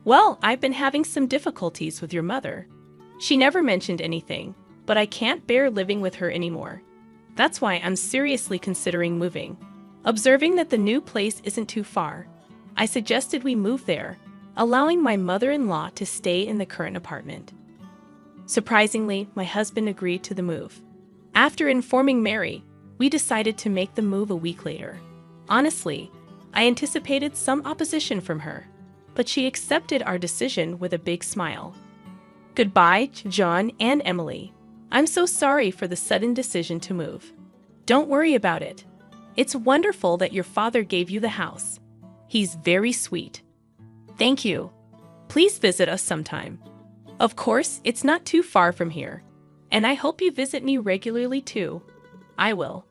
Well, I've been having some difficulties with your mother. She never mentioned anything, but I can't bear living with her anymore. That's why I'm seriously considering moving. Observing that the new place isn't too far, I suggested we move there, allowing my mother-in-law to stay in the current apartment. Surprisingly, my husband agreed to the move. After informing Mary, we decided to make the move a week later. Honestly, I anticipated some opposition from her, but she accepted our decision with a big smile. Goodbye, John and Emily. I'm so sorry for the sudden decision to move. Don't worry about it. It's wonderful that your father gave you the house. He's very sweet. Thank you. Please visit us sometime. Of course, it's not too far from here, and I hope you visit me regularly too. I will.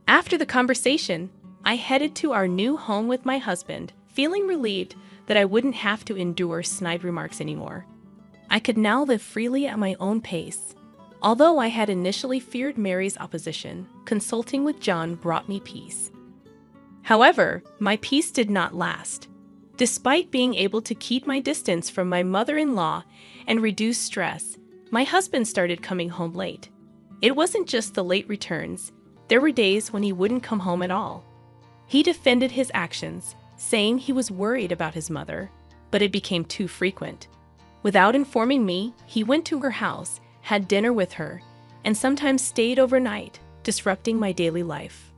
After the conversation, I headed to our new home with my husband, feeling relieved that I wouldn't have to endure snide remarks anymore. I could now live freely at my own pace. Although I had initially feared Mary's opposition, consulting with John brought me peace. However, my peace did not last. Despite being able to keep my distance from my mother-in-law and reduce stress, my husband started coming home late. It wasn't just the late returns. There were days when he wouldn't come home at all. He defended his actions, saying he was worried about his mother, but it became too frequent. Without informing me, he went to her house, had dinner with her, and sometimes stayed overnight, disrupting my daily life.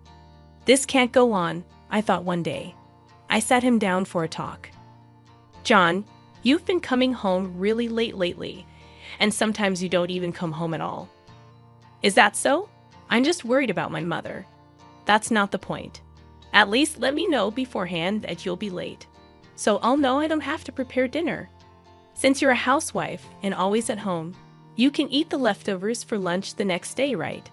This can't go on, I thought one day. I sat him down for a talk. John, you've been coming home really late lately, and sometimes you don't even come home at all. Is that so? I'm just worried about my mother. That's not the point. At least let me know beforehand that you'll be late, so I'll know I don't have to prepare dinner. Since you're a housewife and always at home, you can eat the leftovers for lunch the next day, right?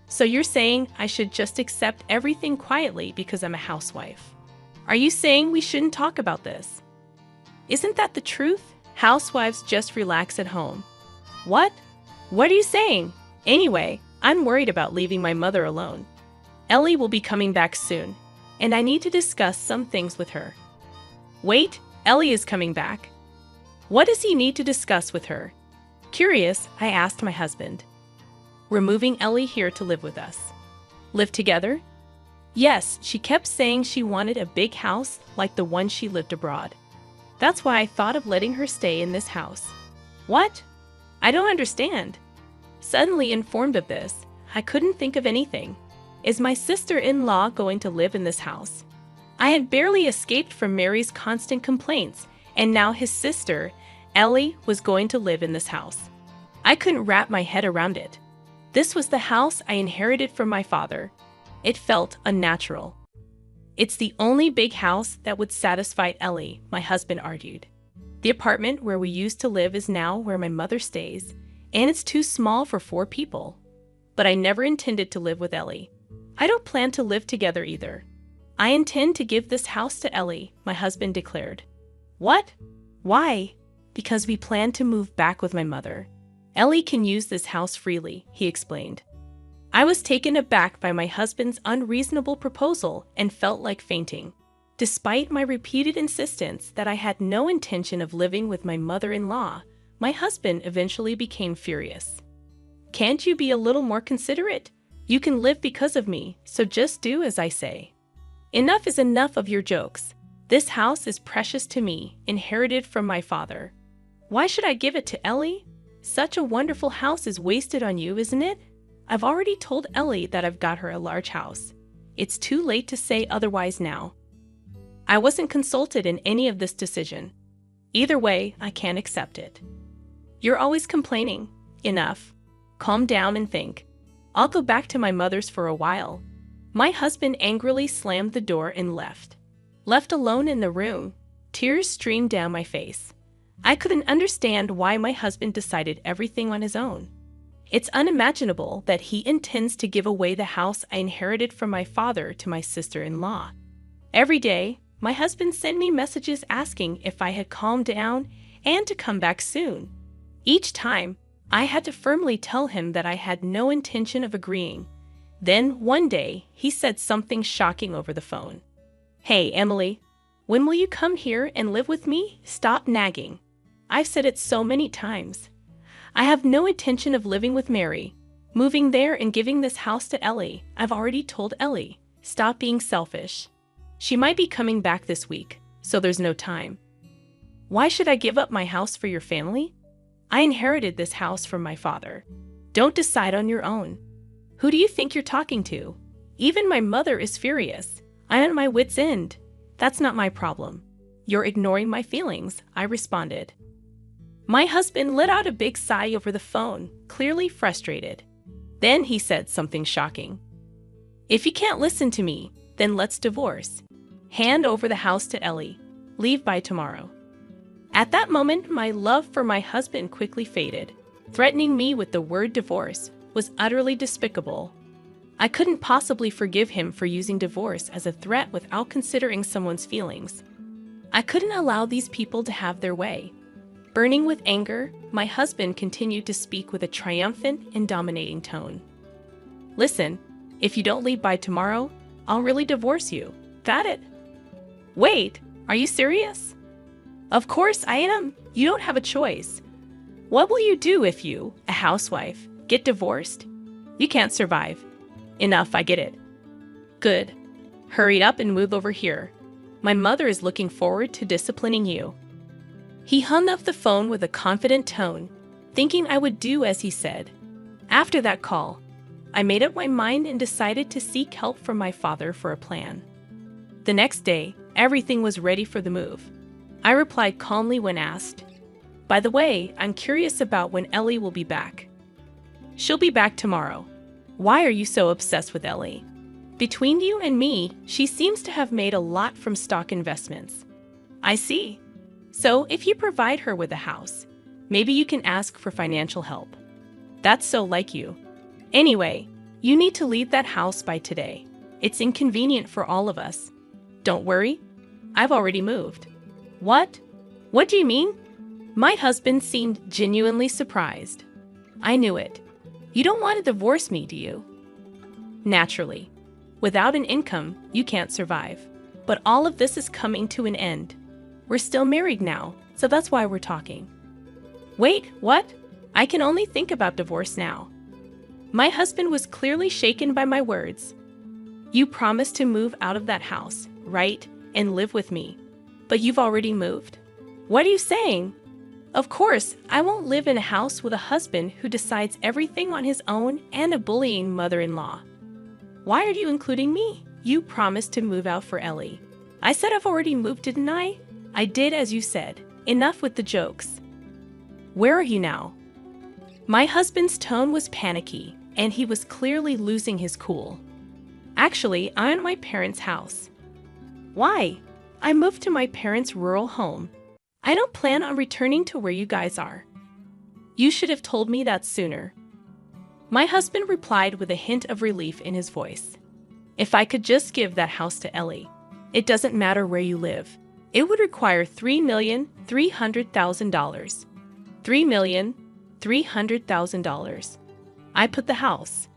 So you're saying I should just accept everything quietly because I'm a housewife. Are you saying we shouldn't talk about this? Isn't that the truth? Housewives just relax at home. What? What are you saying? Anyway, I'm worried about leaving my mother alone. Ellie will be coming back soon, and I need to discuss some things with her. Wait, Ellie is coming back. What does he need to discuss with her? Curious, I asked my husband. We're moving Ellie here to live with us. Live together? Yes, she kept saying she wanted a big house like the one she lived abroad. That's why I thought of letting her stay in this house. What? I don't understand. Suddenly informed of this, I couldn't think of anything. Is my sister-in-law going to live in this house? I had barely escaped from Mary's constant complaints, and now his sister, Ellie, was going to live in this house. I couldn't wrap my head around it. This was the house I inherited from my father. It felt unnatural. It's the only big house that would satisfy Ellie, my husband argued. The apartment where we used to live is now where my mother stays, and it's too small for 4 people. But I never intended to live with Ellie. I don't plan to live together either. I intend to give this house to Ellie, my husband declared. What? Why? Because we plan to move back with my mother. Ellie can use this house freely, he explained. I was taken aback by my husband's unreasonable proposal and felt like fainting. Despite my repeated insistence that I had no intention of living with my mother-in-law, my husband eventually became furious. Can't you be a little more considerate? You can live because of me, so just do as I say. Enough is enough of your jokes. This house is precious to me, inherited from my father. Why should I give it to Ellie? Such a wonderful house is wasted on you, isn't it? I've already told Ellie that I've got her a large house. It's too late to say otherwise now. I wasn't consulted in any of this decision. Either way, I can't accept it. You're always complaining. Enough. Calm down and think. I'll go back to my mother's for a while. My husband angrily slammed the door and left. Left alone in the room, tears streamed down my face. I couldn't understand why my husband decided everything on his own. It's unimaginable that he intends to give away the house I inherited from my father to my sister-in-law. Every day, my husband sent me messages asking if I had calmed down and to come back soon. Each time, I had to firmly tell him that I had no intention of agreeing. Then, one day, he said something shocking over the phone. "Hey, Emily, when will you come here and live with me? Stop nagging. I've said it so many times. I have no intention of living with Mary, moving there and giving this house to Ellie. I've already told Ellie. Stop being selfish. She might be coming back this week, so there's no time. Why should I give up my house for your family? I inherited this house from my father. Don't decide on your own. Who do you think you're talking to? Even my mother is furious. I'm at my wit's end. That's not my problem. You're ignoring my feelings," I responded. My husband let out a big sigh over the phone, clearly frustrated. Then he said something shocking. "If you can't listen to me, then let's divorce. Hand over the house to Ellie. Leave by tomorrow." At that moment, my love for my husband quickly faded. Threatening me with the word divorce was utterly despicable. I couldn't possibly forgive him for using divorce as a threat without considering someone's feelings. I couldn't allow these people to have their way. Burning with anger, my husband continued to speak with a triumphant and dominating tone. "Listen, if you don't leave by tomorrow, I'll really divorce you. Got it?" "Wait, are you serious?" "Of course I am. You don't have a choice. What will you do if you, a housewife, get divorced? You can't survive. Enough, I get it. Good. Hurry up and move over here. My mother is looking forward to disciplining you." He hung up the phone with a confident tone, thinking I would do as he said. After that call, I made up my mind and decided to seek help from my father for a plan. The next day, everything was ready for the move. I replied calmly when asked, "By the way, I'm curious about when Ellie will be back." "She'll be back tomorrow. Why are you so obsessed with Ellie? Between you and me, she seems to have made a lot from stock investments." "I see. So if you provide her with a house, maybe you can ask for financial help." "That's so like you. Anyway, you need to leave that house by today. It's inconvenient for all of us. Don't worry, I've already moved." "What? What do you mean?" My husband seemed genuinely surprised. "I knew it. You don't want to divorce me, do you?" "Naturally. Without an income, you can't survive. But all of this is coming to an end. We're still married now, so that's why we're talking." "Wait, what? I can only think about divorce now." My husband was clearly shaken by my words. "You promised to move out of that house, right, and live with me. But you've already moved. What are you saying? Of course, I won't live in a house with a husband who decides everything on his own and a bullying mother-in-law. Why are you including me? You promised to move out for Ellie." "I said I've already moved, didn't I?" "I did as you said. Enough with the jokes. Where are you now?" My husband's tone was panicky, and he was clearly losing his cool. "Actually, I'm at my parents' house." "Why?" "I moved to my parents' rural home. I don't plan on returning to where you guys are." "You should have told me that sooner." My husband replied with a hint of relief in his voice. "If I could just give that house to Ellie, it doesn't matter where you live. It would require $3,300,000. $3,300,000. I put the house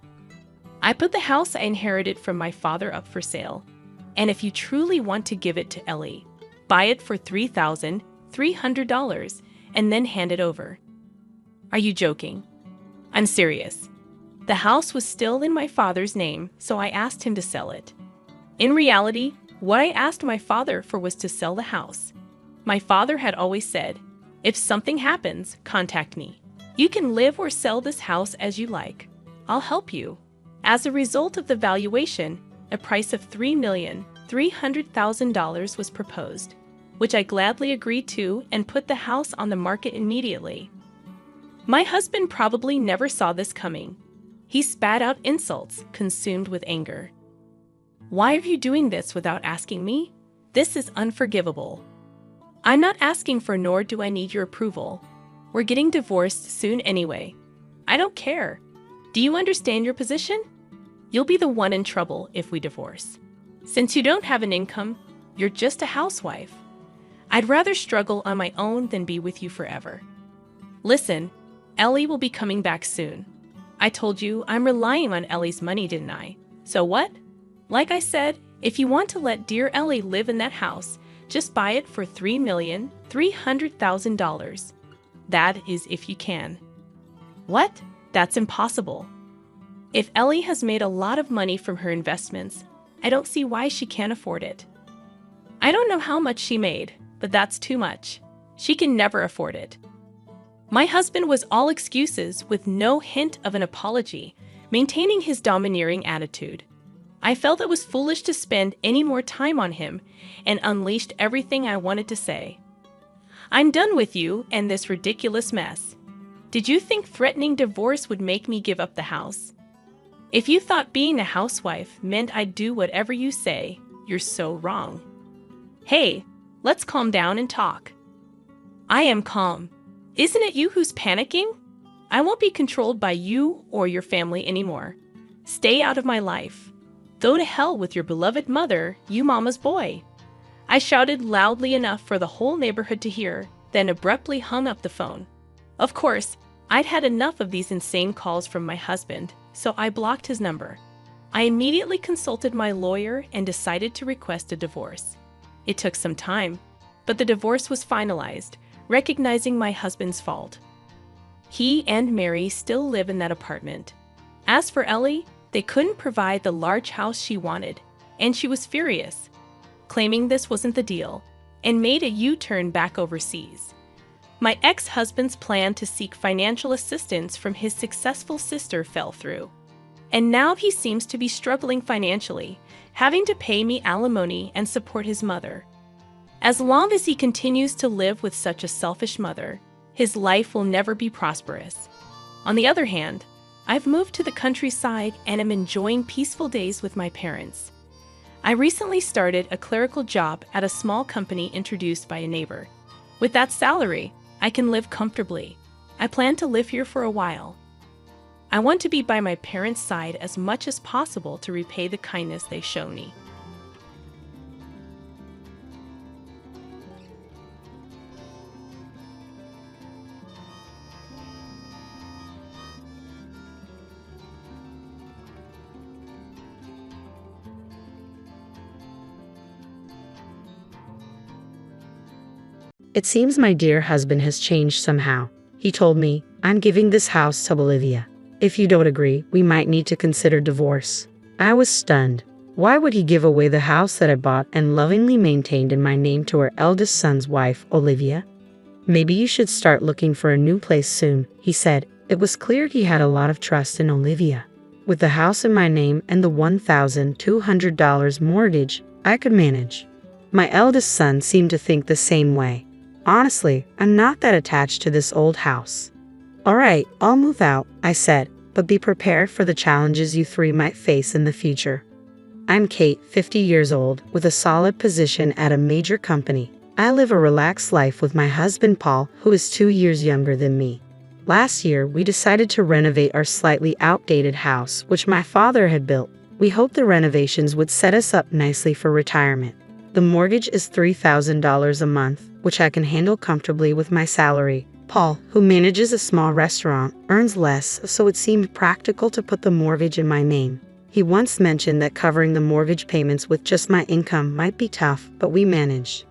I inherited from my father up for sale. And if you truly want to give it to Ellie, buy it for $3,300 and then hand it over." "Are you joking?" "I'm serious. The house was still in my father's name, so I asked him to sell it. In reality, what I asked my father for was to sell the house. My father had always said, 'If something happens, contact me. You can live or sell this house as you like. I'll help you.' As a result of the valuation, a price of $3,300,000 was proposed, which I gladly agreed to and put the house on the market immediately. My husband probably never saw this coming. He spat out insults, consumed with anger. "Why are you doing this without asking me? This is unforgivable. I'm not asking for nor do I need your approval. We're getting divorced soon anyway. I don't care. Do you understand your position? You'll be the one in trouble if we divorce. Since you don't have an income, you're just a housewife. I'd rather struggle on my own than be with you forever. Listen, Ellie will be coming back soon. I told you I'm relying on Ellie's money, didn't I? So what? Like I said, if you want to let dear Ellie live in that house, just buy it for $3,300,000. That is if you can." "What? That's impossible. If Ellie has made a lot of money from her investments, I don't see why she can't afford it." "I don't know how much she made, but that's too much. She can never afford it." My husband was all excuses with no hint of an apology, maintaining his domineering attitude. I felt it was foolish to spend any more time on him and unleashed everything I wanted to say. "I'm done with you and this ridiculous mess. Did you think threatening divorce would make me give up the house? If you thought being a housewife meant I'd do whatever you say, you're so wrong. Hey, let's calm down and talk." "I am calm. Isn't it you who's panicking? I won't be controlled by you or your family anymore. Stay out of my life. Go to hell with your beloved mother, you mama's boy." I shouted loudly enough for the whole neighborhood to hear, then abruptly hung up the phone. Of course, I'd had enough of these insane calls from my husband, so I blocked his number. I immediately consulted my lawyer and decided to request a divorce. It took some time, but the divorce was finalized, recognizing my husband's fault. He and Mary still live in that apartment. As for Ellie, they couldn't provide the large house she wanted, and she was furious, claiming this wasn't the deal, and made a U-turn back overseas. My ex-husband's plan to seek financial assistance from his successful sister fell through, and now he seems to be struggling financially, having to pay me alimony and support his mother. As long as he continues to live with such a selfish mother, his life will never be prosperous. On the other hand, I've moved to the countryside and am enjoying peaceful days with my parents. I recently started a clerical job at a small company introduced by a neighbor. With that salary, I can live comfortably. I plan to live here for a while. I want to be by my parents' side as much as possible to repay the kindness they show me. It seems my dear husband has changed somehow. He told me, "I'm giving this house to Bolivia. If you don't agree, we might need to consider divorce." I was stunned. Why would he give away the house that I bought and lovingly maintained in my name to our eldest son's wife, Olivia? "Maybe you should start looking for a new place soon," he said. It was clear he had a lot of trust in Olivia. With the house in my name and the $1,200 mortgage, I could manage. My eldest son seemed to think the same way. "Honestly, I'm not that attached to this old house." "All right, I'll move out," I said, "but be prepared for the challenges you three might face in the future." I'm Kate, 50 years old, with a solid position at a major company. I live a relaxed life with my husband Paul, who is 2 years younger than me. Last year, we decided to renovate our slightly outdated house, which my father had built. We hoped the renovations would set us up nicely for retirement. The mortgage is $3,000 a month, which I can handle comfortably with my salary. Paul, who manages a small restaurant, earns less, so it seemed practical to put the mortgage in my name. He once mentioned that covering the mortgage payments with just my income might be tough, but we managed.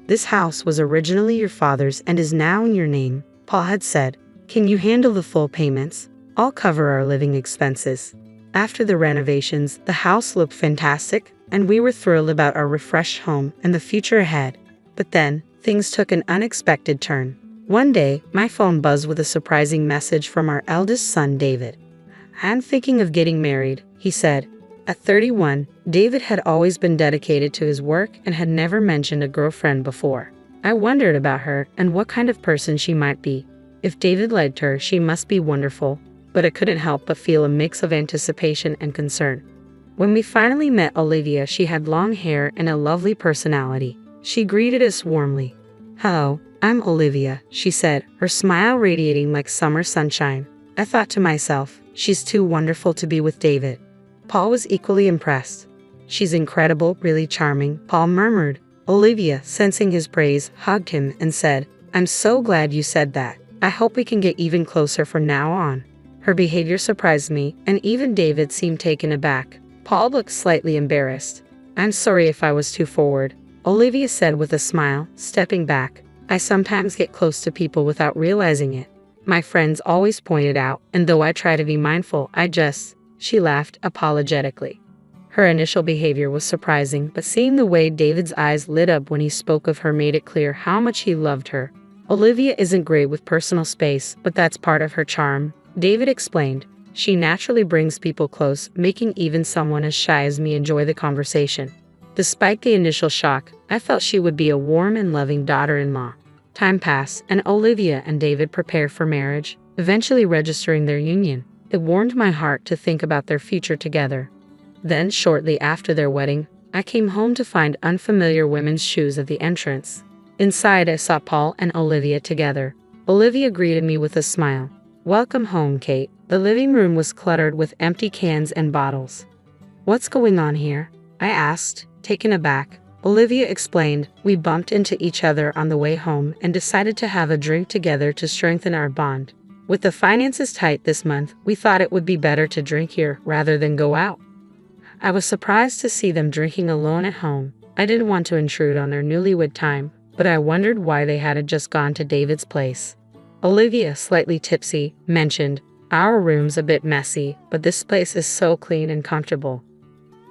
"This house was originally your father's and is now in your name," Paul had said. "Can you handle the full payments? I'll cover our living expenses." After the renovations, the house looked fantastic, and we were thrilled about our refreshed home and the future ahead. But then, things took an unexpected turn. One day, my phone buzzed with a surprising message from our eldest son, David. "I'm thinking of getting married," he said. At 31, David had always been dedicated to his work and had never mentioned a girlfriend before. I wondered about her and what kind of person she might be. If David liked her, she must be wonderful, but I couldn't help but feel a mix of anticipation and concern. When we finally met Olivia, she had long hair and a lovely personality. She greeted us warmly. "Hello, I'm Olivia," she said, her smile radiating like summer sunshine. I thought to myself, she's too wonderful to be with David. Paul was equally impressed. "She's incredible, really charming," Paul murmured. Olivia, sensing his praise, hugged him and said, "I'm so glad you said that. I hope we can get even closer from now on." Her behavior surprised me, and even David seemed taken aback. Paul looked slightly embarrassed. "I'm sorry if I was too forward," Olivia said with a smile, stepping back. "I sometimes get close to people without realizing it. My friends always point it out, and though I try to be mindful, she laughed apologetically. Her initial behavior was surprising, but seeing the way David's eyes lit up when he spoke of her made it clear how much he loved her. "Olivia isn't great with personal space, but that's part of her charm," David explained. "She naturally brings people close, making even someone as shy as me enjoy the conversation." Despite the initial shock, I felt she would be a warm and loving daughter-in-law. Time passed, and Olivia and David prepared for marriage, eventually registering their union. It warmed my heart to think about their future together. Then, shortly after their wedding, I came home to find unfamiliar women's shoes at the entrance. Inside, I saw Paul and Olivia together. Olivia greeted me with a smile. "Welcome home, Kate." The living room was cluttered with empty cans and bottles. "What's going on here?" I asked, taken aback. Olivia explained, "We bumped into each other on the way home and decided to have a drink together to strengthen our bond. With the finances tight this month, we thought it would be better to drink here rather than go out." I was surprised to see them drinking alone at home. I didn't want to intrude on their newlywed time, but I wondered why they hadn't just gone to David's place. Olivia, slightly tipsy, mentioned, "Our room's a bit messy, but this place is so clean and comfortable."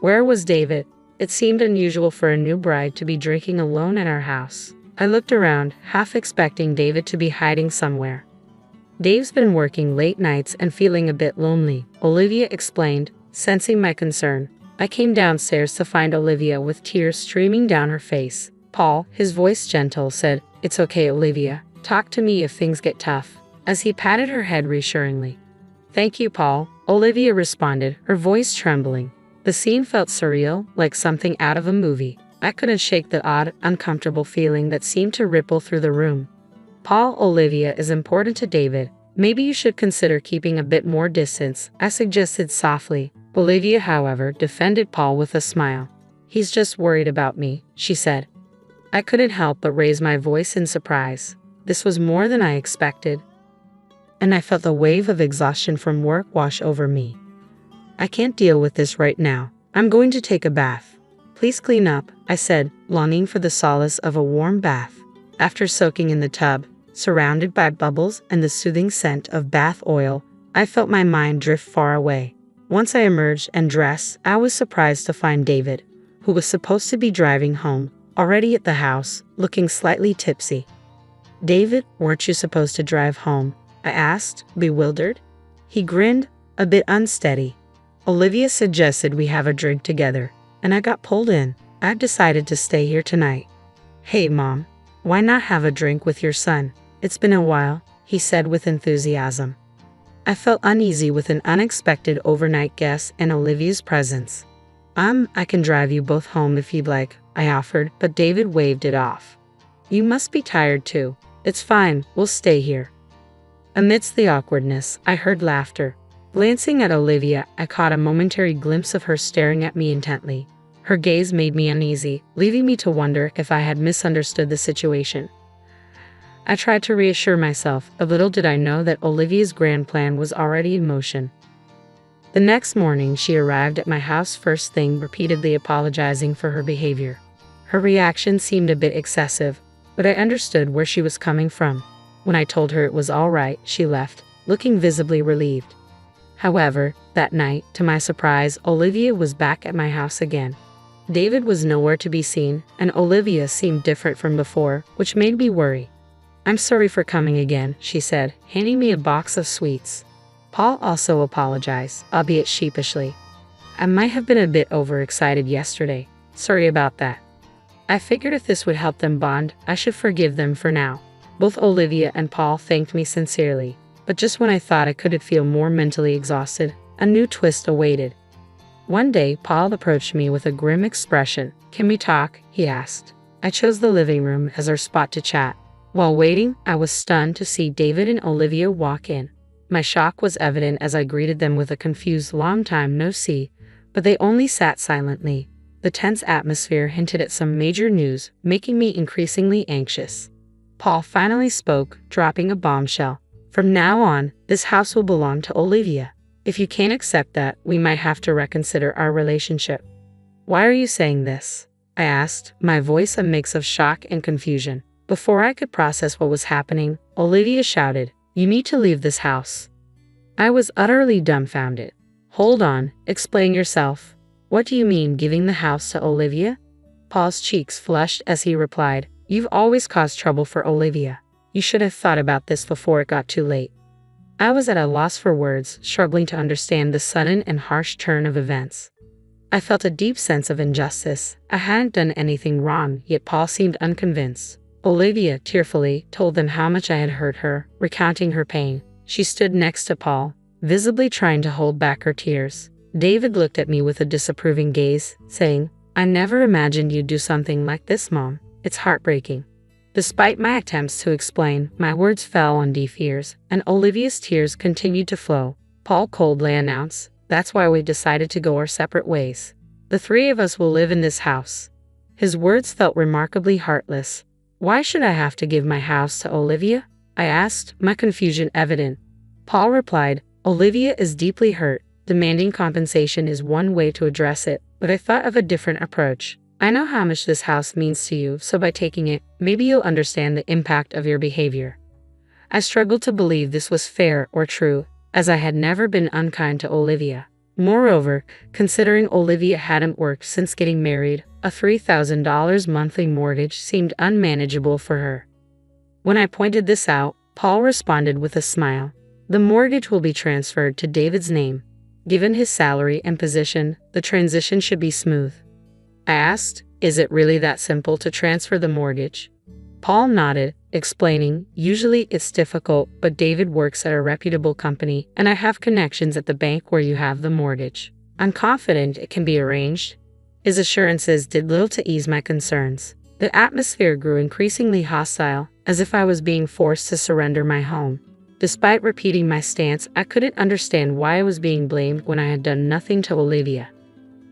Where was David? It seemed unusual for a new bride to be drinking alone at our house. I looked around, half expecting David to be hiding somewhere. "Dave's been working late nights and feeling a bit lonely," Olivia explained, sensing my concern. I came downstairs to find Olivia with tears streaming down her face. Paul, his voice gentle, said, "It's okay, Olivia. Talk to me if things get tough," as he patted her head reassuringly. "Thank you, Paul," Olivia responded, her voice trembling. The scene felt surreal, like something out of a movie. I couldn't shake the odd, uncomfortable feeling that seemed to ripple through the room. "Paul, Olivia is important to David. Maybe you should consider keeping a bit more distance," I suggested softly. Olivia, however, defended Paul with a smile. "He's just worried about me," she said. I couldn't help but raise my voice in surprise. This was more than I expected, and I felt a wave of exhaustion from work wash over me. "I can't deal with this right now. I'm going to take a bath." "Please clean up," I said, longing for the solace of a warm bath. After soaking in the tub, surrounded by bubbles and the soothing scent of bath oil, I felt my mind drift far away. Once I emerged and dressed, I was surprised to find David, who was supposed to be driving home, already at the house, looking slightly tipsy. "David, weren't you supposed to drive home?" I asked, bewildered. He grinned, a bit unsteady. "Olivia suggested we have a drink together, and I got pulled in. I've decided to stay here tonight." "Hey, Mom, why not have a drink with your son? It's been a while," he said with enthusiasm. I felt uneasy with an unexpected overnight guest and Olivia's presence. I can drive you both home if you'd like," I offered, but David waved it off. "You must be tired too. It's fine, we'll stay here." Amidst the awkwardness, I heard laughter. Glancing at Olivia, I caught a momentary glimpse of her staring at me intently. Her gaze made me uneasy, leaving me to wonder if I had misunderstood the situation. I tried to reassure myself, but little did I know that Olivia's grand plan was already in motion. The next morning, she arrived at my house first thing, repeatedly apologizing for her behavior. Her reaction seemed a bit excessive, but I understood where she was coming from. When I told her it was all right, she left, looking visibly relieved. However, that night, to my surprise, Olivia was back at my house again. David was nowhere to be seen, and Olivia seemed different from before, which made me worry. "I'm sorry for coming again," she said, handing me a box of sweets. Paul also apologized, albeit sheepishly. "I might have been a bit overexcited yesterday. Sorry about that." I figured if this would help them bond, I should forgive them for now. Both Olivia and Paul thanked me sincerely, but just when I thought I couldn't feel more mentally exhausted, a new twist awaited. One day, Paul approached me with a grim expression. "Can we talk?" he asked. I chose the living room as our spot to chat. While waiting, I was stunned to see David and Olivia walk in. My shock was evident as I greeted them with a confused "long time no see," but they only sat silently. The tense atmosphere hinted at some major news, making me increasingly anxious. Paul finally spoke, dropping a bombshell. "From now on, this house will belong to Olivia. If you can't accept that, we might have to reconsider our relationship." "Why are you saying this?" I asked, my voice a mix of shock and confusion. Before I could process what was happening, Olivia shouted, "You need to leave this house." I was utterly dumbfounded. "Hold on, explain yourself. What do you mean giving the house to Olivia?" Paul's cheeks flushed as he replied, "You've always caused trouble for Olivia. You should have thought about this before it got too late." I was at a loss for words, struggling to understand the sudden and harsh turn of events. I felt a deep sense of injustice. I hadn't done anything wrong, yet Paul seemed unconvinced. Olivia, tearfully, told them how much I had hurt her, recounting her pain. She stood next to Paul, visibly trying to hold back her tears. David looked at me with a disapproving gaze, saying, "I never imagined you'd do something like this, Mom. It's heartbreaking." Despite my attempts to explain, my words fell on deaf ears, and Olivia's tears continued to flow. Paul coldly announced, "That's why we decided to go our separate ways. The three of us will live in this house." His words felt remarkably heartless. "Why should I have to give my house to Olivia?" I asked, my confusion evident. Paul replied, "Olivia is deeply hurt. Demanding compensation is one way to address it, but I thought of a different approach. I know how much this house means to you, so by taking it, maybe you'll understand the impact of your behavior." I struggled to believe this was fair or true, as I had never been unkind to Olivia. Moreover, considering Olivia hadn't worked since getting married, a $3,000 monthly mortgage seemed unmanageable for her. When I pointed this out, Paul responded with a smile. "The mortgage will be transferred to David's name. Given his salary and position, the transition should be smooth." I asked, "Is it really that simple to transfer the mortgage?" Paul nodded, explaining, "Usually it's difficult, but David works at a reputable company, and I have connections at the bank where you have the mortgage. I'm confident it can be arranged." His assurances did little to ease my concerns. The atmosphere grew increasingly hostile, as if I was being forced to surrender my home. Despite repeating my stance, I couldn't understand why I was being blamed when I had done nothing to Olivia.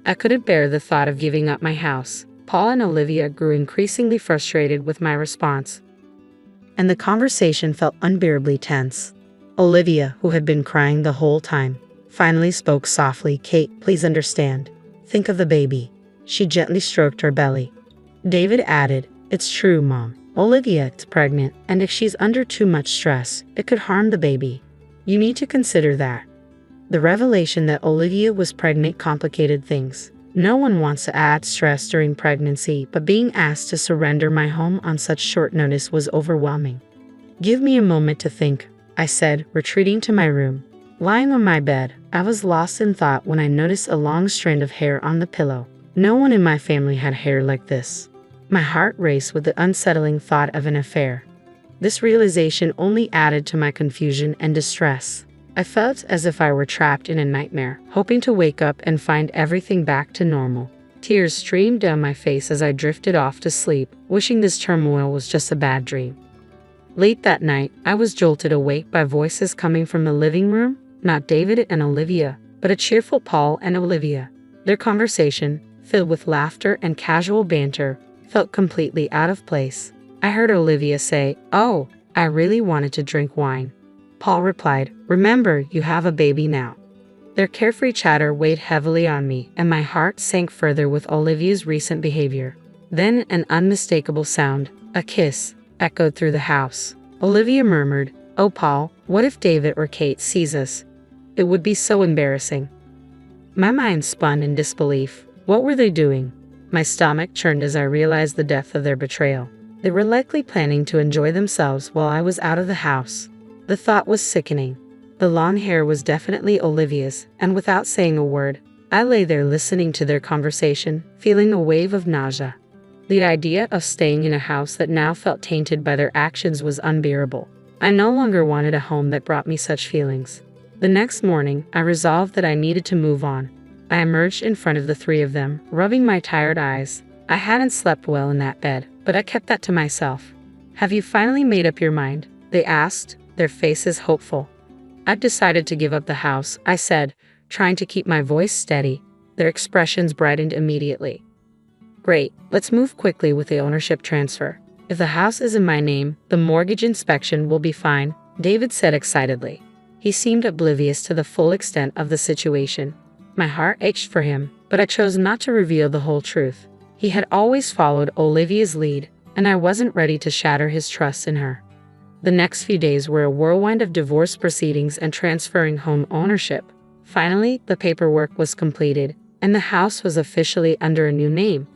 I couldn't bear the thought of giving up my house. Paul and Olivia grew increasingly frustrated with my response, and the conversation felt unbearably tense. Olivia, who had been crying the whole time, finally spoke softly. "Kate, please understand. Think of the baby." She gently stroked her belly. David added, "It's true, Mom. Olivia is pregnant, and if she's under too much stress, it could harm the baby. You need to consider that." The revelation that Olivia was pregnant complicated things. No one wants to add stress during pregnancy, but being asked to surrender my home on such short notice was overwhelming. "Give me a moment to think," I said, retreating to my room. Lying on my bed, I was lost in thought when I noticed a long strand of hair on the pillow. No one in my family had hair like this. My heart raced with the unsettling thought of an affair. This realization only added to my confusion and distress. I felt as if I were trapped in a nightmare, hoping to wake up and find everything back to normal. Tears streamed down my face as I drifted off to sleep, wishing this turmoil was just a bad dream. Late that night, I was jolted awake by voices coming from the living room, not David and Olivia, but a cheerful Paul and Olivia. Their conversation, filled with laughter and casual banter, felt completely out of place. I heard Olivia say, "Oh, I really wanted to drink wine." Paul replied, "Remember, you have a baby now." Their carefree chatter weighed heavily on me, and my heart sank further with Olivia's recent behavior. Then an unmistakable sound, a kiss, echoed through the house. Olivia murmured, "Oh, Paul, what if David or Kate sees us? It would be so embarrassing." My mind spun in disbelief. What were they doing? My stomach churned as I realized the depth of their betrayal. They were likely planning to enjoy themselves while I was out of the house. The thought was sickening. The long hair was definitely Olivia's, and without saying a word, I lay there listening to their conversation, feeling a wave of nausea. The idea of staying in a house that now felt tainted by their actions was unbearable. I no longer wanted a home that brought me such feelings. The next morning, I resolved that I needed to move on. I emerged in front of the three of them, rubbing my tired eyes. I hadn't slept well in that bed, but I kept that to myself. "Have you finally made up your mind?" they asked, their faces hopeful. "I've decided to give up the house," I said, trying to keep my voice steady. Their expressions brightened immediately. "Great, let's move quickly with the ownership transfer. If the house is in my name, the mortgage inspection will be fine," David said excitedly. He seemed oblivious to the full extent of the situation. My heart ached for him, but I chose not to reveal the whole truth. He had always followed Olivia's lead, and I wasn't ready to shatter his trust in her. The next few days were a whirlwind of divorce proceedings and transferring home ownership. Finally, the paperwork was completed, and the house was officially under a new name.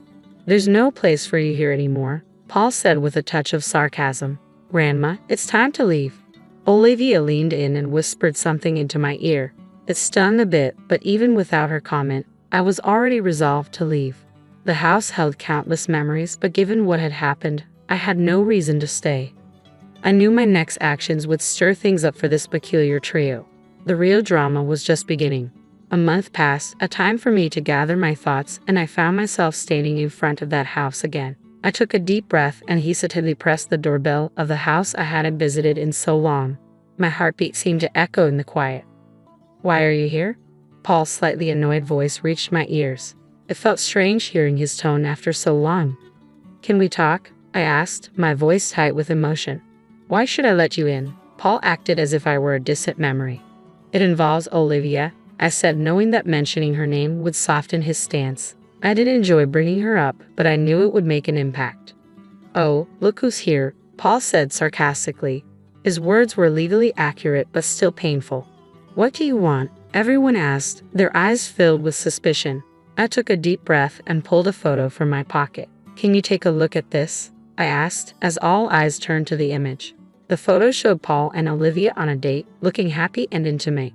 "There's no place for you here anymore," Paul said with a touch of sarcasm. "Grandma, it's time to leave." Olivia leaned in and whispered something into my ear. It stung a bit, but even without her comment, I was already resolved to leave. The house held countless memories, but given what had happened, I had no reason to stay. I knew my next actions would stir things up for this peculiar trio. The real drama was just beginning. A month passed, a time for me to gather my thoughts, and I found myself standing in front of that house again. I took a deep breath and hesitantly pressed the doorbell of the house I hadn't visited in so long. My heartbeat seemed to echo in the quiet. "Why are you here?" Paul's slightly annoyed voice reached my ears. It felt strange hearing his tone after so long. "Can we talk?" I asked, my voice tight with emotion. "Why should I let you in?" Paul acted as if I were a distant memory. "It involves Olivia," I said, knowing that mentioning her name would soften his stance. I didn't enjoy bringing her up, but I knew it would make an impact. "Oh, look who's here," Paul said sarcastically. His words were legally accurate but still painful. "What do you want?" everyone asked, their eyes filled with suspicion. I took a deep breath and pulled a photo from my pocket. "Can you take a look at this?" I asked, as all eyes turned to the image. The photo showed Paul and Olivia on a date, looking happy and intimate.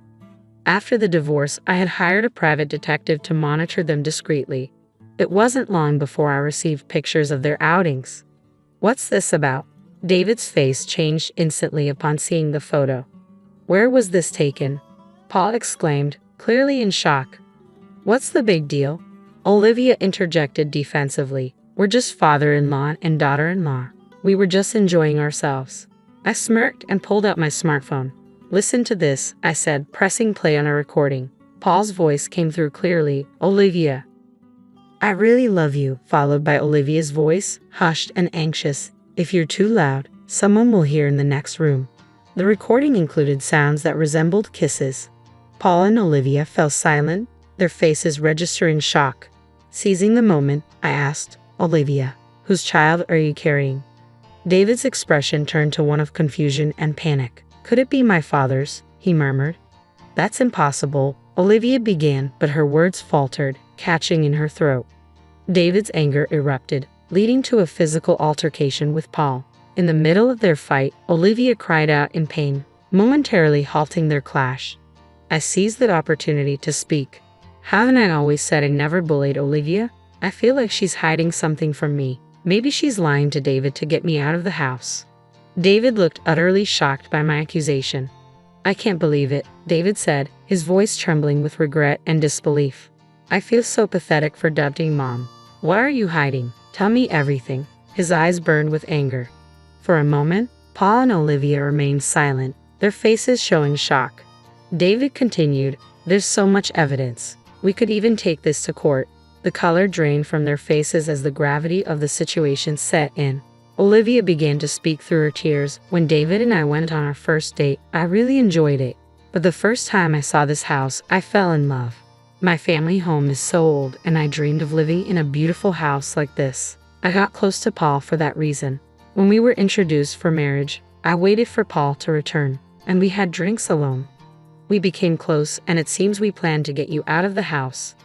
After the divorce, I had hired a private detective to monitor them discreetly. It wasn't long before I received pictures of their outings. "What's this about?" David's face changed instantly upon seeing the photo. "Where was this taken?" Paul exclaimed, clearly in shock. "What's the big deal?" Olivia interjected defensively. "We're just father-in-law and daughter-in-law. We were just enjoying ourselves." I smirked and pulled out my smartphone. "Listen to this," I said, pressing play on a recording. Paul's voice came through clearly. "Olivia, I really love you," followed by Olivia's voice, hushed and anxious. "If you're too loud, someone will hear in the next room." The recording included sounds that resembled kisses. Paul and Olivia fell silent, their faces registering shock. Seizing the moment, I asked, "Olivia, whose child are you carrying?" David's expression turned to one of confusion and panic. "Could it be my father's?" he murmured. "That's impossible," Olivia began, but her words faltered, catching in her throat. David's anger erupted, leading to a physical altercation with Paul. In the middle of their fight, Olivia cried out in pain, momentarily halting their clash. I seized that opportunity to speak. "Haven't I always said I never bullied Olivia? I feel like she's hiding something from me. Maybe she's lying to David to get me out of the house." David looked utterly shocked by my accusation. "I can't believe it," David said, his voice trembling with regret and disbelief. "I feel so pathetic for doubting Mom. What are you hiding? Tell me everything." His eyes burned with anger. For a moment, Paul and Olivia remained silent, their faces showing shock. David continued, "There's so much evidence. We could even take this to court." The color drained from their faces as the gravity of the situation set in. Olivia began to speak through her tears. "When David and I went on our first date, I really enjoyed it. But the first time I saw this house, I fell in love. My family home is so old, and I dreamed of living in a beautiful house like this. I got close to Paul for that reason. When we were introduced for marriage, I waited for Paul to return, and we had drinks alone. We became close, and it seems we planned to get you out of the house."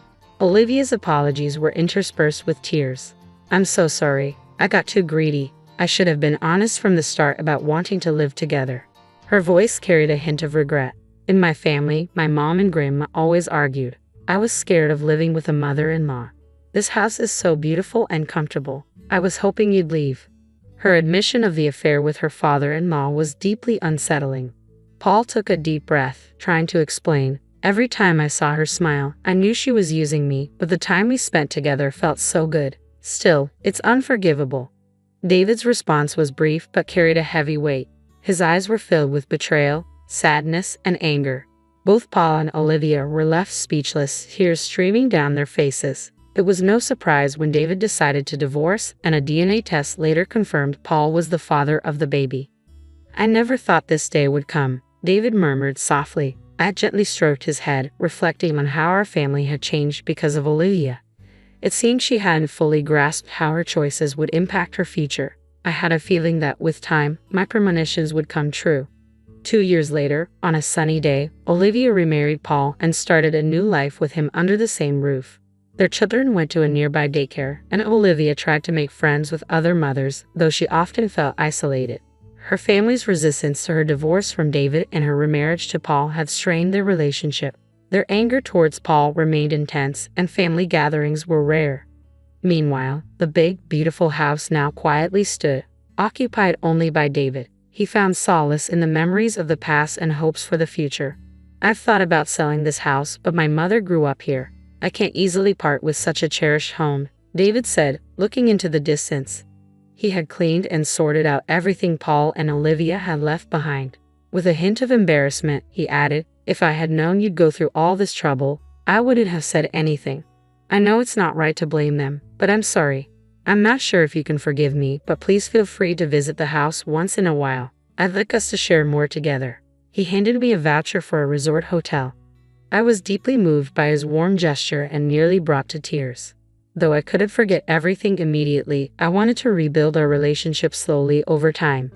Olivia's apologies were interspersed with tears. "I'm so sorry. I got too greedy. I should have been honest from the start about wanting to live together." Her voice carried a hint of regret. "In my family, my mom and grandma always argued. I was scared of living with a mother-in-law. This house is so beautiful and comfortable. I was hoping you'd leave." Her admission of the affair with her father-in-law was deeply unsettling. Paul took a deep breath, trying to explain. "Every time I saw her smile, I knew she was using me, but the time we spent together felt so good. Still, it's unforgivable." David's response was brief but carried a heavy weight. His eyes were filled with betrayal, sadness, and anger. Both Paul and Olivia were left speechless, tears streaming down their faces. It was no surprise when David decided to divorce, and a DNA test later confirmed Paul was the father of the baby. "I never thought this day would come," David murmured softly. I gently stroked his head, reflecting on how our family had changed because of Olivia. It seemed she hadn't fully grasped how her choices would impact her future. I had a feeling that, with time, my premonitions would come true. 2 years later, on a sunny day, Olivia remarried Paul and started a new life with him under the same roof. Their children went to a nearby daycare, and Olivia tried to make friends with other mothers, though she often felt isolated. Her family's resistance to her divorce from David and her remarriage to Paul had strained their relationship. Their anger towards Paul remained intense, and family gatherings were rare. Meanwhile, the big, beautiful house now quietly stood, occupied only by David. He found solace in the memories of the past and hopes for the future. "I've thought about selling this house, but my mother grew up here. I can't easily part with such a cherished home," David said, looking into the distance. He had cleaned and sorted out everything Paul and Olivia had left behind. With a hint of embarrassment, he added, "If I had known you'd go through all this trouble, I wouldn't have said anything. I know it's not right to blame them, but I'm sorry. I'm not sure if you can forgive me, but please feel free to visit the house once in a while. I'd like us to share more together." He handed me a voucher for a resort hotel. I was deeply moved by his warm gesture and nearly brought to tears. Though I couldn't forget everything immediately, I wanted to rebuild our relationship slowly over time.